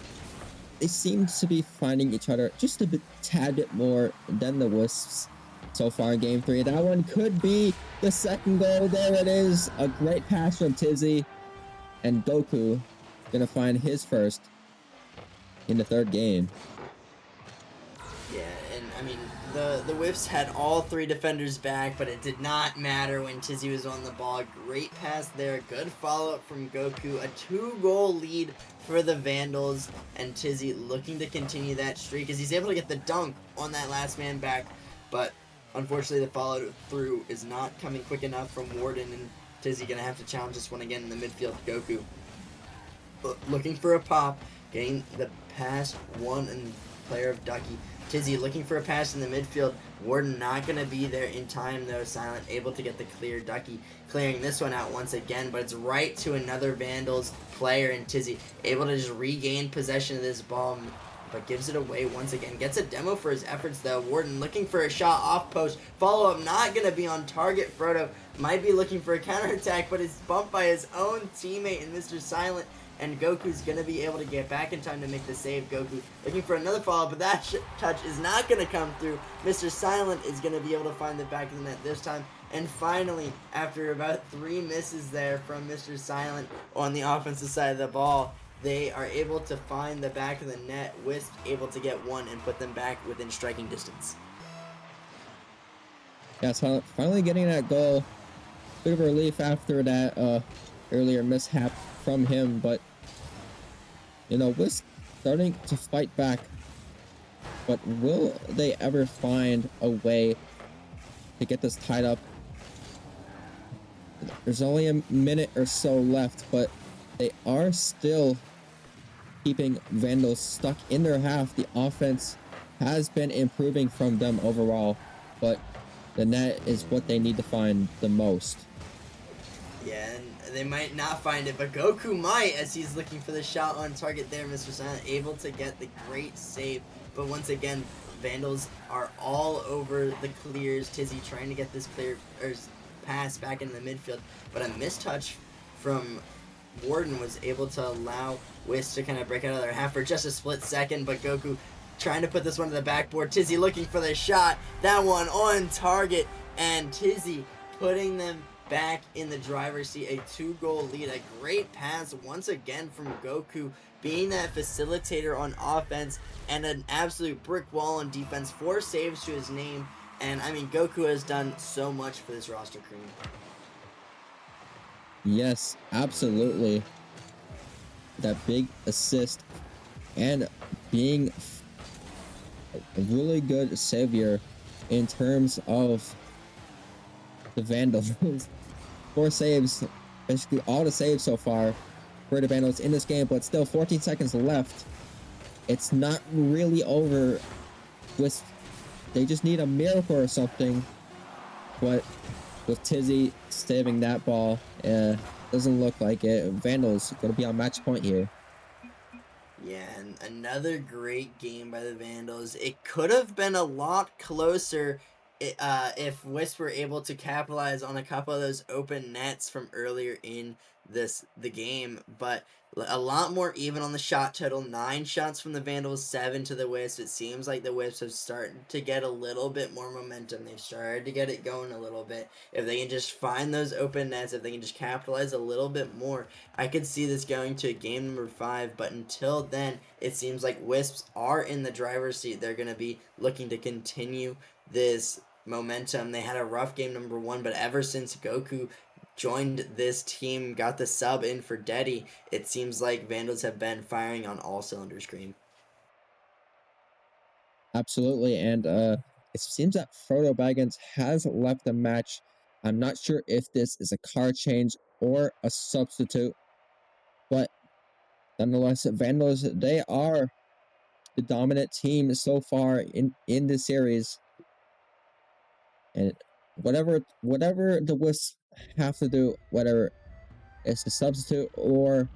Speaker 9: they seem to be finding each other just a tad bit more than the Wisps so far in Game 3. That one could be the second goal. There it is. A great pass from Tizzy. And Goku gonna find his first in the third game.
Speaker 8: Yeah, and I mean, the Whips had all 3 defenders back, but it did not matter when Tizzy was on the ball. Great pass there. Good follow-up from Goku. A 2-goal lead for the Vandals, and Tizzy looking to continue that streak as he's able to get the dunk on that last man back, but unfortunately the follow-through is not coming quick enough from Warden, and Tizzy gonna have to challenge this one again in the midfield. Goku looking for a pop, getting the pass, one and player of Ducky. Tizzy looking for a pass in the midfield. Warden not going to be there in time though. Silent able to get the clear. Ducky clearing this one out once again, but it's right to another Vandals player, and Tizzy able to just regain possession of this ball, but gives it away once again. Gets a demo for his efforts though. Warden looking for a shot off post. Follow up not going to be on target. Frodo might be looking for a counterattack, but is bumped by his own teammate and Mr. Silent. And Goku's going to be able to get back in time to make the save. Goku looking for another follow-up, but that touch is not going to come through. Mr. Silent is going to be able to find the back of the net this time. And finally, after about 3 misses there from Mr. Silent on the offensive side of the ball, they are able to find the back of the net. Wisp able to get one and put them back within striking distance.
Speaker 9: Yeah, so finally getting that goal. Bit of a relief after that earlier mishap from him, but you know, Wisp starting to fight back. But will they ever find a way to get this tied up? There's only a minute or so left, but they are still keeping Vandals stuck in their half. The offense has been improving from them overall, but the net is what they need to find the most.
Speaker 8: Yeah, and they might not find it, but Goku might, as he's looking for the shot on target there. Mr. Silent able to get the great save, but once again, Vandals are all over the clears. Tizzy trying to get this clear or pass back into the midfield, but a mistouch from Warden was able to allow Wisp to kind of break out of their half for just a split second, but Goku trying to put this one to the backboard. Tizzy looking for the shot, that one on target, and Tizzy putting them back in the driver's seat. A 2-goal lead. A great pass once again from Goku, being that facilitator on offense, and an absolute brick wall on defense. 4 saves to his name, and I mean, Goku has done so much for this roster, Cream.
Speaker 9: Yes, absolutely. That big assist and being a really good savior in terms of the Vandals. 4 saves, basically all the saves so far for the Vandals in this game, but still 14 seconds left. It's not really over. They just need a miracle or something, but with Tizzy saving that ball, doesn't look like it. Vandals gonna be on match point here.
Speaker 8: Yeah, and another great game by the Vandals. It could have been a lot closer if Wisp were able to capitalize on a couple of those open nets from earlier in the game, but a lot more even on the shot total. 9 shots from the Vandals, 7 to the Wisps. It seems like the Wisps have started to get a little bit more momentum. They've started to get it going a little bit. If they can just find those open nets, if they can just capitalize a little bit more, I could see this going to game number 5. But until then, it seems like Wisps are in the driver's seat. They're going to be looking to continue this momentum. They had a rough game number 1, but ever since Goku joined this team, got the sub in for Deddy, it seems like Vandals have been firing on all cylinders green.
Speaker 9: Absolutely, and it seems that Frodo Baggins has left the match. I'm not sure if this is a card change or a substitute, but nonetheless, Vandals, they are the dominant team so far in this series. And whatever the Wisps have to do, whether it's the substitute or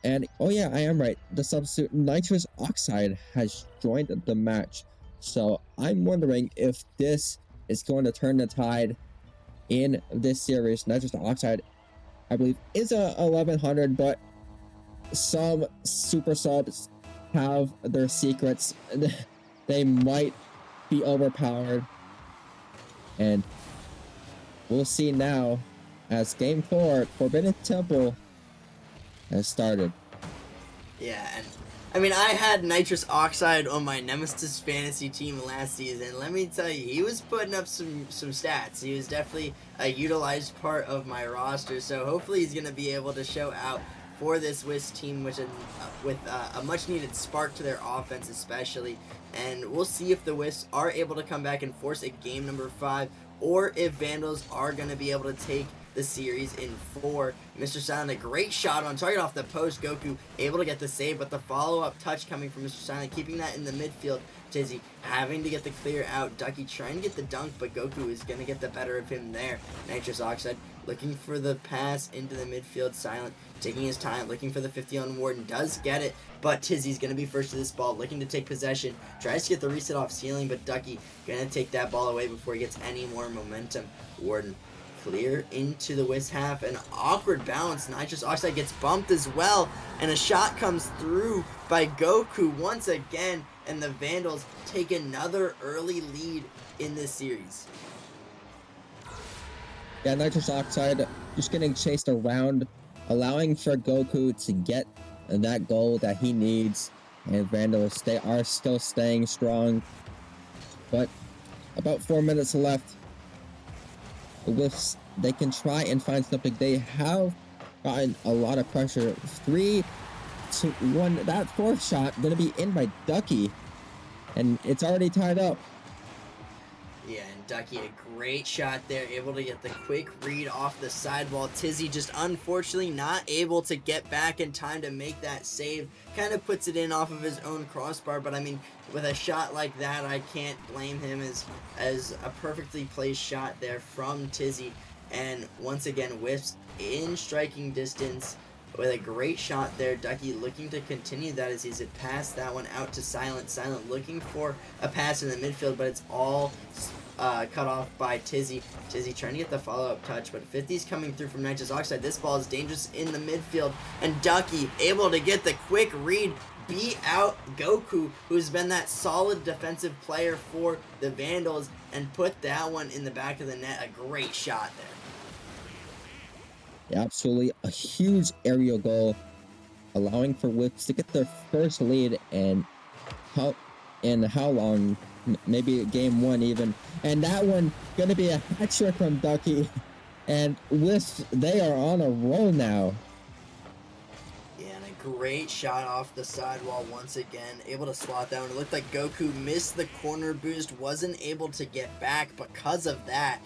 Speaker 9: and oh yeah, I am right. The substitute nitrous oxide has joined the match. So I'm wondering if this is going to turn the tide in this series. Nitrous oxide, I believe, is a 1100, but some super subs have their secrets. They might be overpowered. And we'll see now as Game 4, Forbidden Temple, has started.
Speaker 8: Yeah, and I mean, I had nitrous oxide on my Nemesis fantasy team last season. Let me tell you, he was putting up some stats. He was definitely a utilized part of my roster, so hopefully he's going to be able to show out for this Wisp team, which with a much needed spark to their offense especially. And we'll see if the Wisps are able to come back and force a game number 5, or if Vandals are going to be able to take the series in 4. Mr. Silent, a great shot on target off the post. Goku able to get the save, but the follow-up touch coming from Mr. Silent, keeping that in the midfield. Tizzy having to get the clear out. Ducky trying to get the dunk, but Goku is going to get the better of him there. Nitrous Oxide looking for the pass into the midfield. Silent taking his time, looking for the 50 on Warden. Does get it, but Tizzy's going to be first to this ball, looking to take possession. Tries to get the reset off ceiling, but Ducky going to take that ball away before he gets any more momentum. Warden clear into the Wisp half. An awkward bounce. Nitrous Oxide gets bumped as well, and a shot comes through by Goku once again, and the Vandals take another early lead in this series.
Speaker 9: Yeah, Nitrous Oxide just getting chased around, allowing for Goku to get that goal that he needs, and Vandals, they are still staying strong. But about 4 minutes left. The Wisps, they can try and find something. They have gotten a lot of pressure. 3-1. That 4th shot gonna be in by Ducky, and it's already tied up.
Speaker 8: Yeah, and Ducky, a great shot there, able to get the quick read off the sidewall. Tizzy just unfortunately not able to get back in time to make that save. Kind of puts it in off of his own crossbar, but I mean, with a shot like that, I can't blame him as a perfectly placed shot there from Tizzy. And once again, Wisps in striking distance with a great shot there. Ducky looking to continue that as he's passed that one out to Silent. Silent looking for a pass in the midfield, but it's all cut off by Tizzy. Tizzy trying to get the follow-up touch, but 50's coming through from Nitrous Oxide. This ball is dangerous in the midfield, and Ducky able to get the quick read, beat out Goku, who's been that solid defensive player for the Vandals, and put that one in the back of the net. A great shot there.
Speaker 9: Yeah, absolutely a huge aerial goal, allowing for Wisps to get their first lead and how long? Maybe game 1 even. And that one gonna be a hat trick from Ducky. And Wisps, they are on a roll now.
Speaker 8: Yeah, and a great shot off the sidewall once again. Able to slot that one. It looked like Goku missed the corner boost, wasn't able to get back because of that.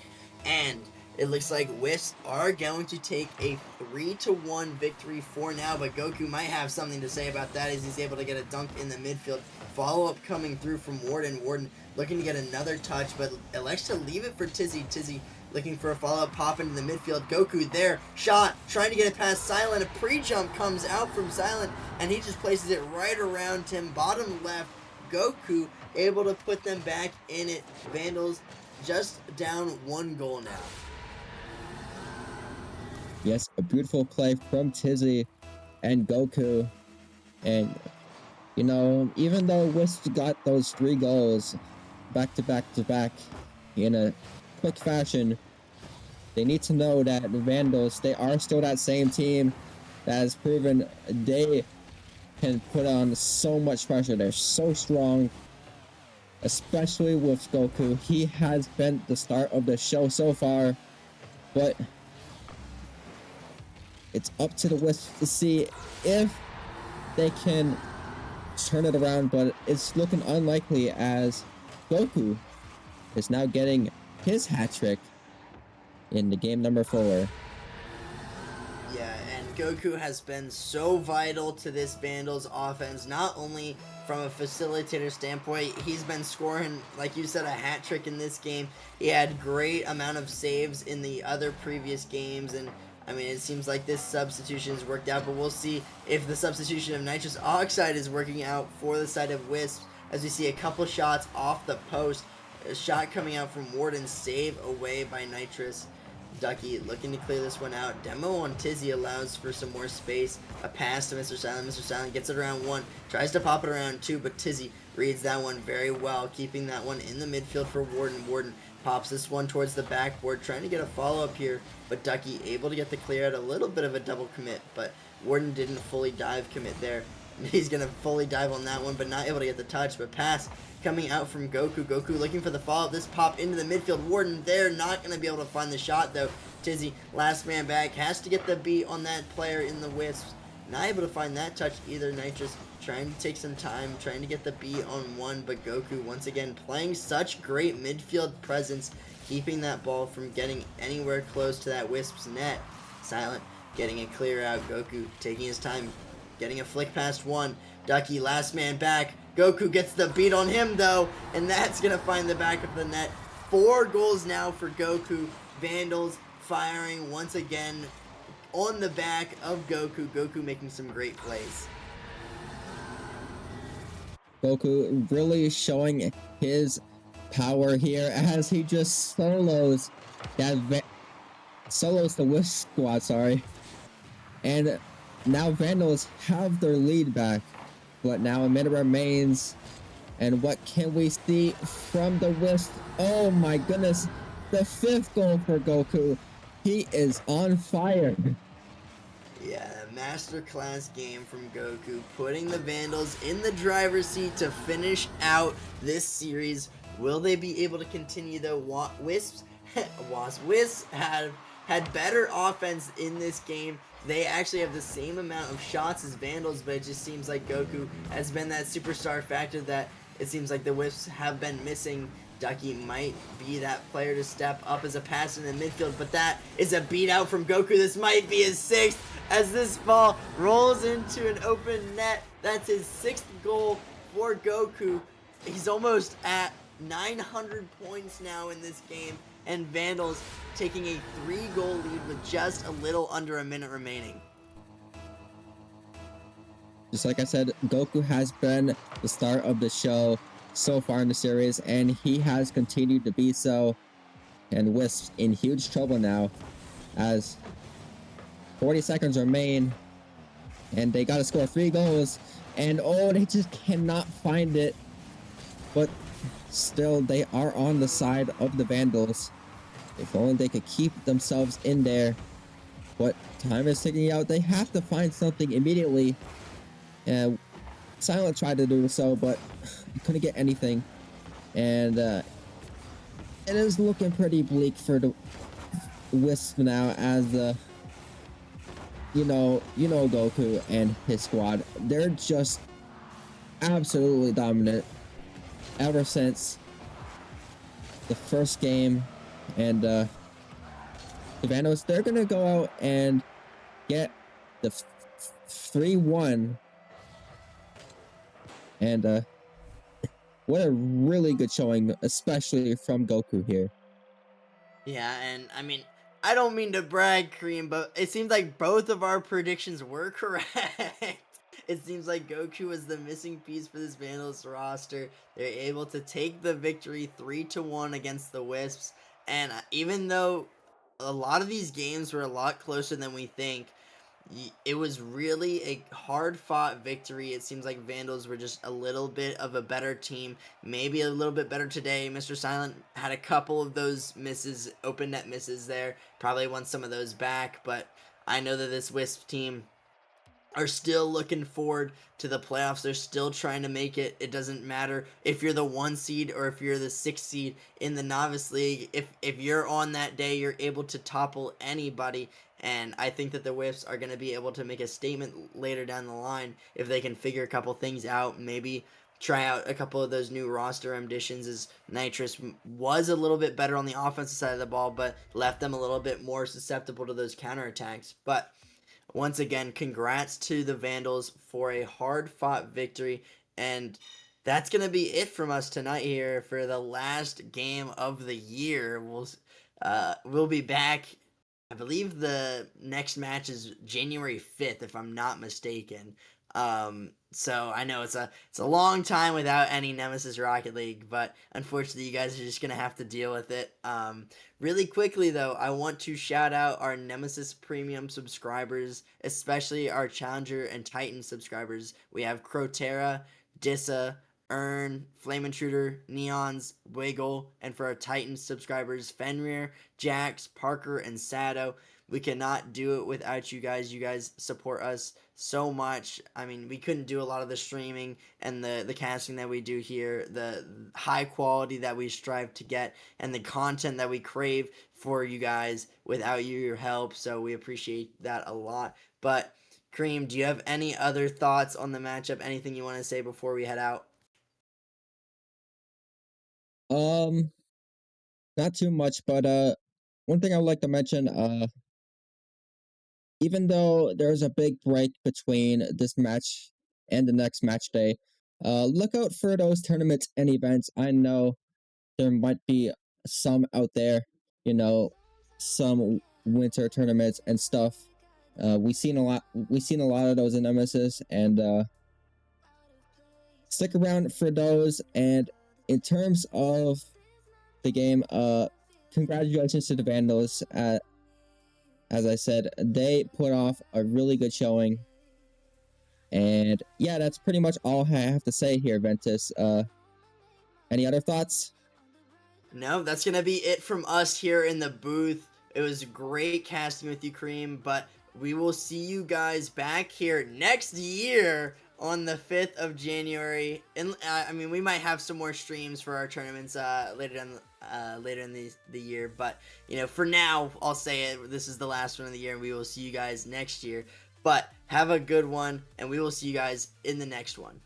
Speaker 8: And it looks like Wisps are going to take a 3-1 victory for now, but Goku might have something to say about that as he's able to get a dunk in the midfield. Follow-up coming through from Warden. Warden looking to get another touch, but elects to leave it for Tizzy. Tizzy looking for a follow-up pop into the midfield. Goku there, shot, trying to get it past Silent. A pre-jump comes out from Silent, and he just places it right around him, bottom left. Goku able to put them back in it. Vandals just down 1 goal now.
Speaker 9: Yes, a beautiful play from Tizzy and Goku. And, you know, even though Wisp got those 3 goals back to back to back in a quick fashion, they need to know that the Vandals, they are still that same team that has proven they can put on so much pressure. They're so strong, especially with Goku. He has been the star of the show so far, but it's up to the Wisps to see if they can turn it around, but it's looking unlikely as Goku is now getting his hat trick in the game number 4.
Speaker 8: Yeah, and Goku has been so vital to this Vandals offense, not only from a facilitator standpoint, he's been scoring, like you said, a hat trick in this game. He had great amount of saves in the other previous games, and I mean, it seems like this substitution has worked out, but we'll see if the substitution of nitrous oxide is working out for the side of Wisps, as we see a couple shots off the post. A shot coming out from Warden, save away by Nitrous. Ducky looking to clear this one out. Demo on Tizzy allows for some more space. A pass to Mr. Silent. Mr. Silent gets it around 1. Tries to pop it around 2, but Tizzy reads that one very well, keeping that one in the midfield for Warden. Warden pops this one towards the backboard, trying to get a follow-up here, but Ducky able to get the clear out. A little bit of a double commit, but Warden didn't fully dive commit there. He's going to fully dive on that one, but not able to get the touch. But pass coming out from Goku. Goku looking for the follow-up. This pop into the midfield. Warden there, not going to be able to find the shot, though. Tizzy, last man back, has to get the beat on that player in the Wisps. Not able to find that touch either. Nitrous trying to take some time, trying to get the beat on 1, but Goku once again playing such great midfield presence, keeping that ball from getting anywhere close to that Wisps net. Silent getting it clear out. Goku taking his time, getting a flick past 1. Ducky, last man back. Goku gets the beat on him, though, and that's going to find the back of the net. 4 goals now for Goku. Vandals firing once again on the back of Goku. Goku making some great plays.
Speaker 9: Goku really showing his power here as he just solos the Wisp squad, sorry. And now Vandals have their lead back, but now a minute remains. And what can we see from the Wisp? Oh my goodness, the 5th goal for Goku. He is on fire.
Speaker 8: Yeah, masterclass game from Goku, putting the Vandals in the driver's seat to finish out this series. Will they be able to continue though? Wisps had better offense in this game. They actually have the same amount of shots as Vandals, but it just seems like Goku has been that superstar factor that it seems like the Wisps have been missing. Ducky might be that player to step up as a passer in the midfield, but that is a beat out from Goku. This might be his 6th as this ball rolls into an open net. That's his 6th goal for Goku. He's almost at 900 points now in this game, and Vandals taking a 3-goal lead with just a little under a minute remaining.
Speaker 9: Just like I said, Goku has been the star of the show so far in the series, and he has continued to be so. And Wisps in huge trouble now as 40 seconds remain, and they got to score 3 goals, and oh, they just cannot find it. But still, they are on the side of the Vandals. If only they could keep themselves in there. But time is ticking out. They have to find something immediately. And Silent tried to do so, but he couldn't get anything. And it is looking pretty bleak for the Wisp now, as you know Goku and his squad. They're just absolutely dominant ever since the first game. And the Vandals, they're gonna go out and get the 3-1. And what a really good showing, especially from Goku here.
Speaker 8: Yeah, and I mean, I don't mean to brag, Kareem, but it seems like both of our predictions were correct. It seems like Goku was the missing piece for this Vandals roster. They're able to take the victory 3-1 against the Wisps. And even though a lot of these games were a lot closer than we think, it was really a hard fought victory. It seems like Vandals were just a little bit of a better team, maybe a little bit better today. Mr. Silent had a couple of those misses, open net misses there, probably won some of those back, but I know that this Wisp team are still looking forward to the playoffs. They're still trying to make it. It doesn't matter if you're the 1 seed or if you're the 6 seed in the Novice League. If you're on that day, you're able to topple anybody. And I think that the Wisps are going to be able to make a statement later down the line if they can figure a couple things out. Maybe try out a couple of those new roster additions, as Nitrous was a little bit better on the offensive side of the ball, but left them a little bit more susceptible to those counterattacks. But once again, congrats to the Vandals for a hard-fought victory, and that's going to be it from us tonight here for the last game of the year. We'll be back. I believe the next match is January 5th, if I'm not mistaken. So I know it's a long time without any Nemesis Rocket League, but unfortunately you guys are just gonna have to deal with it. Really quickly though, I want to shout out our Nemesis Premium subscribers, especially our Challenger and Titan subscribers. We have Crotera, Dissa, Earn, Flame Intruder, Neons, Wiggle, and for our Titan subscribers, Fenrir, Jax, Parker, and Sado. We cannot do it without you guys. You guys support us so much. I mean, we couldn't do a lot of the streaming and the casting that we do here, the high quality that we strive to get, and the content that we crave for you guys without your help. So we appreciate that a lot. But Cream, do you have any other thoughts on the matchup? Anything you want to say before we head out?
Speaker 9: Not too much, but one thing I would like to mention, even though there's a big break between this match and the next match day, look out for those tournaments and events. I know there might be some out there, some winter tournaments and stuff. We've seen a lot of those in Nemesis, and stick around for those. And in terms of the game, congratulations to the Vandals. As I said, they put off a really good showing. And yeah, that's pretty much all I have to say here, Ventus. Any other thoughts?
Speaker 8: No, that's going to be it from us here in the booth. It was great casting with you, Cream, but we will see you guys back here next year on the 5th of January. And I mean, we might have some more streams for our tournaments later in the year, but for now, I'll say it. This is the last one of the year, and we will see you guys next year. But have a good one, and we will see you guys in the next one.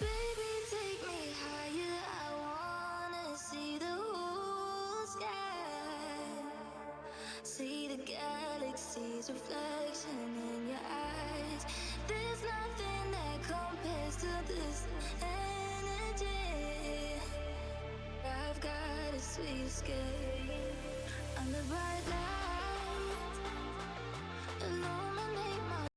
Speaker 7: Baby, take me higher. I wanna see the whole sky. See the galaxy's reflection in your eyes. There's nothing that compares to this energy. I've got a sweet escape. Under bright light, illuminate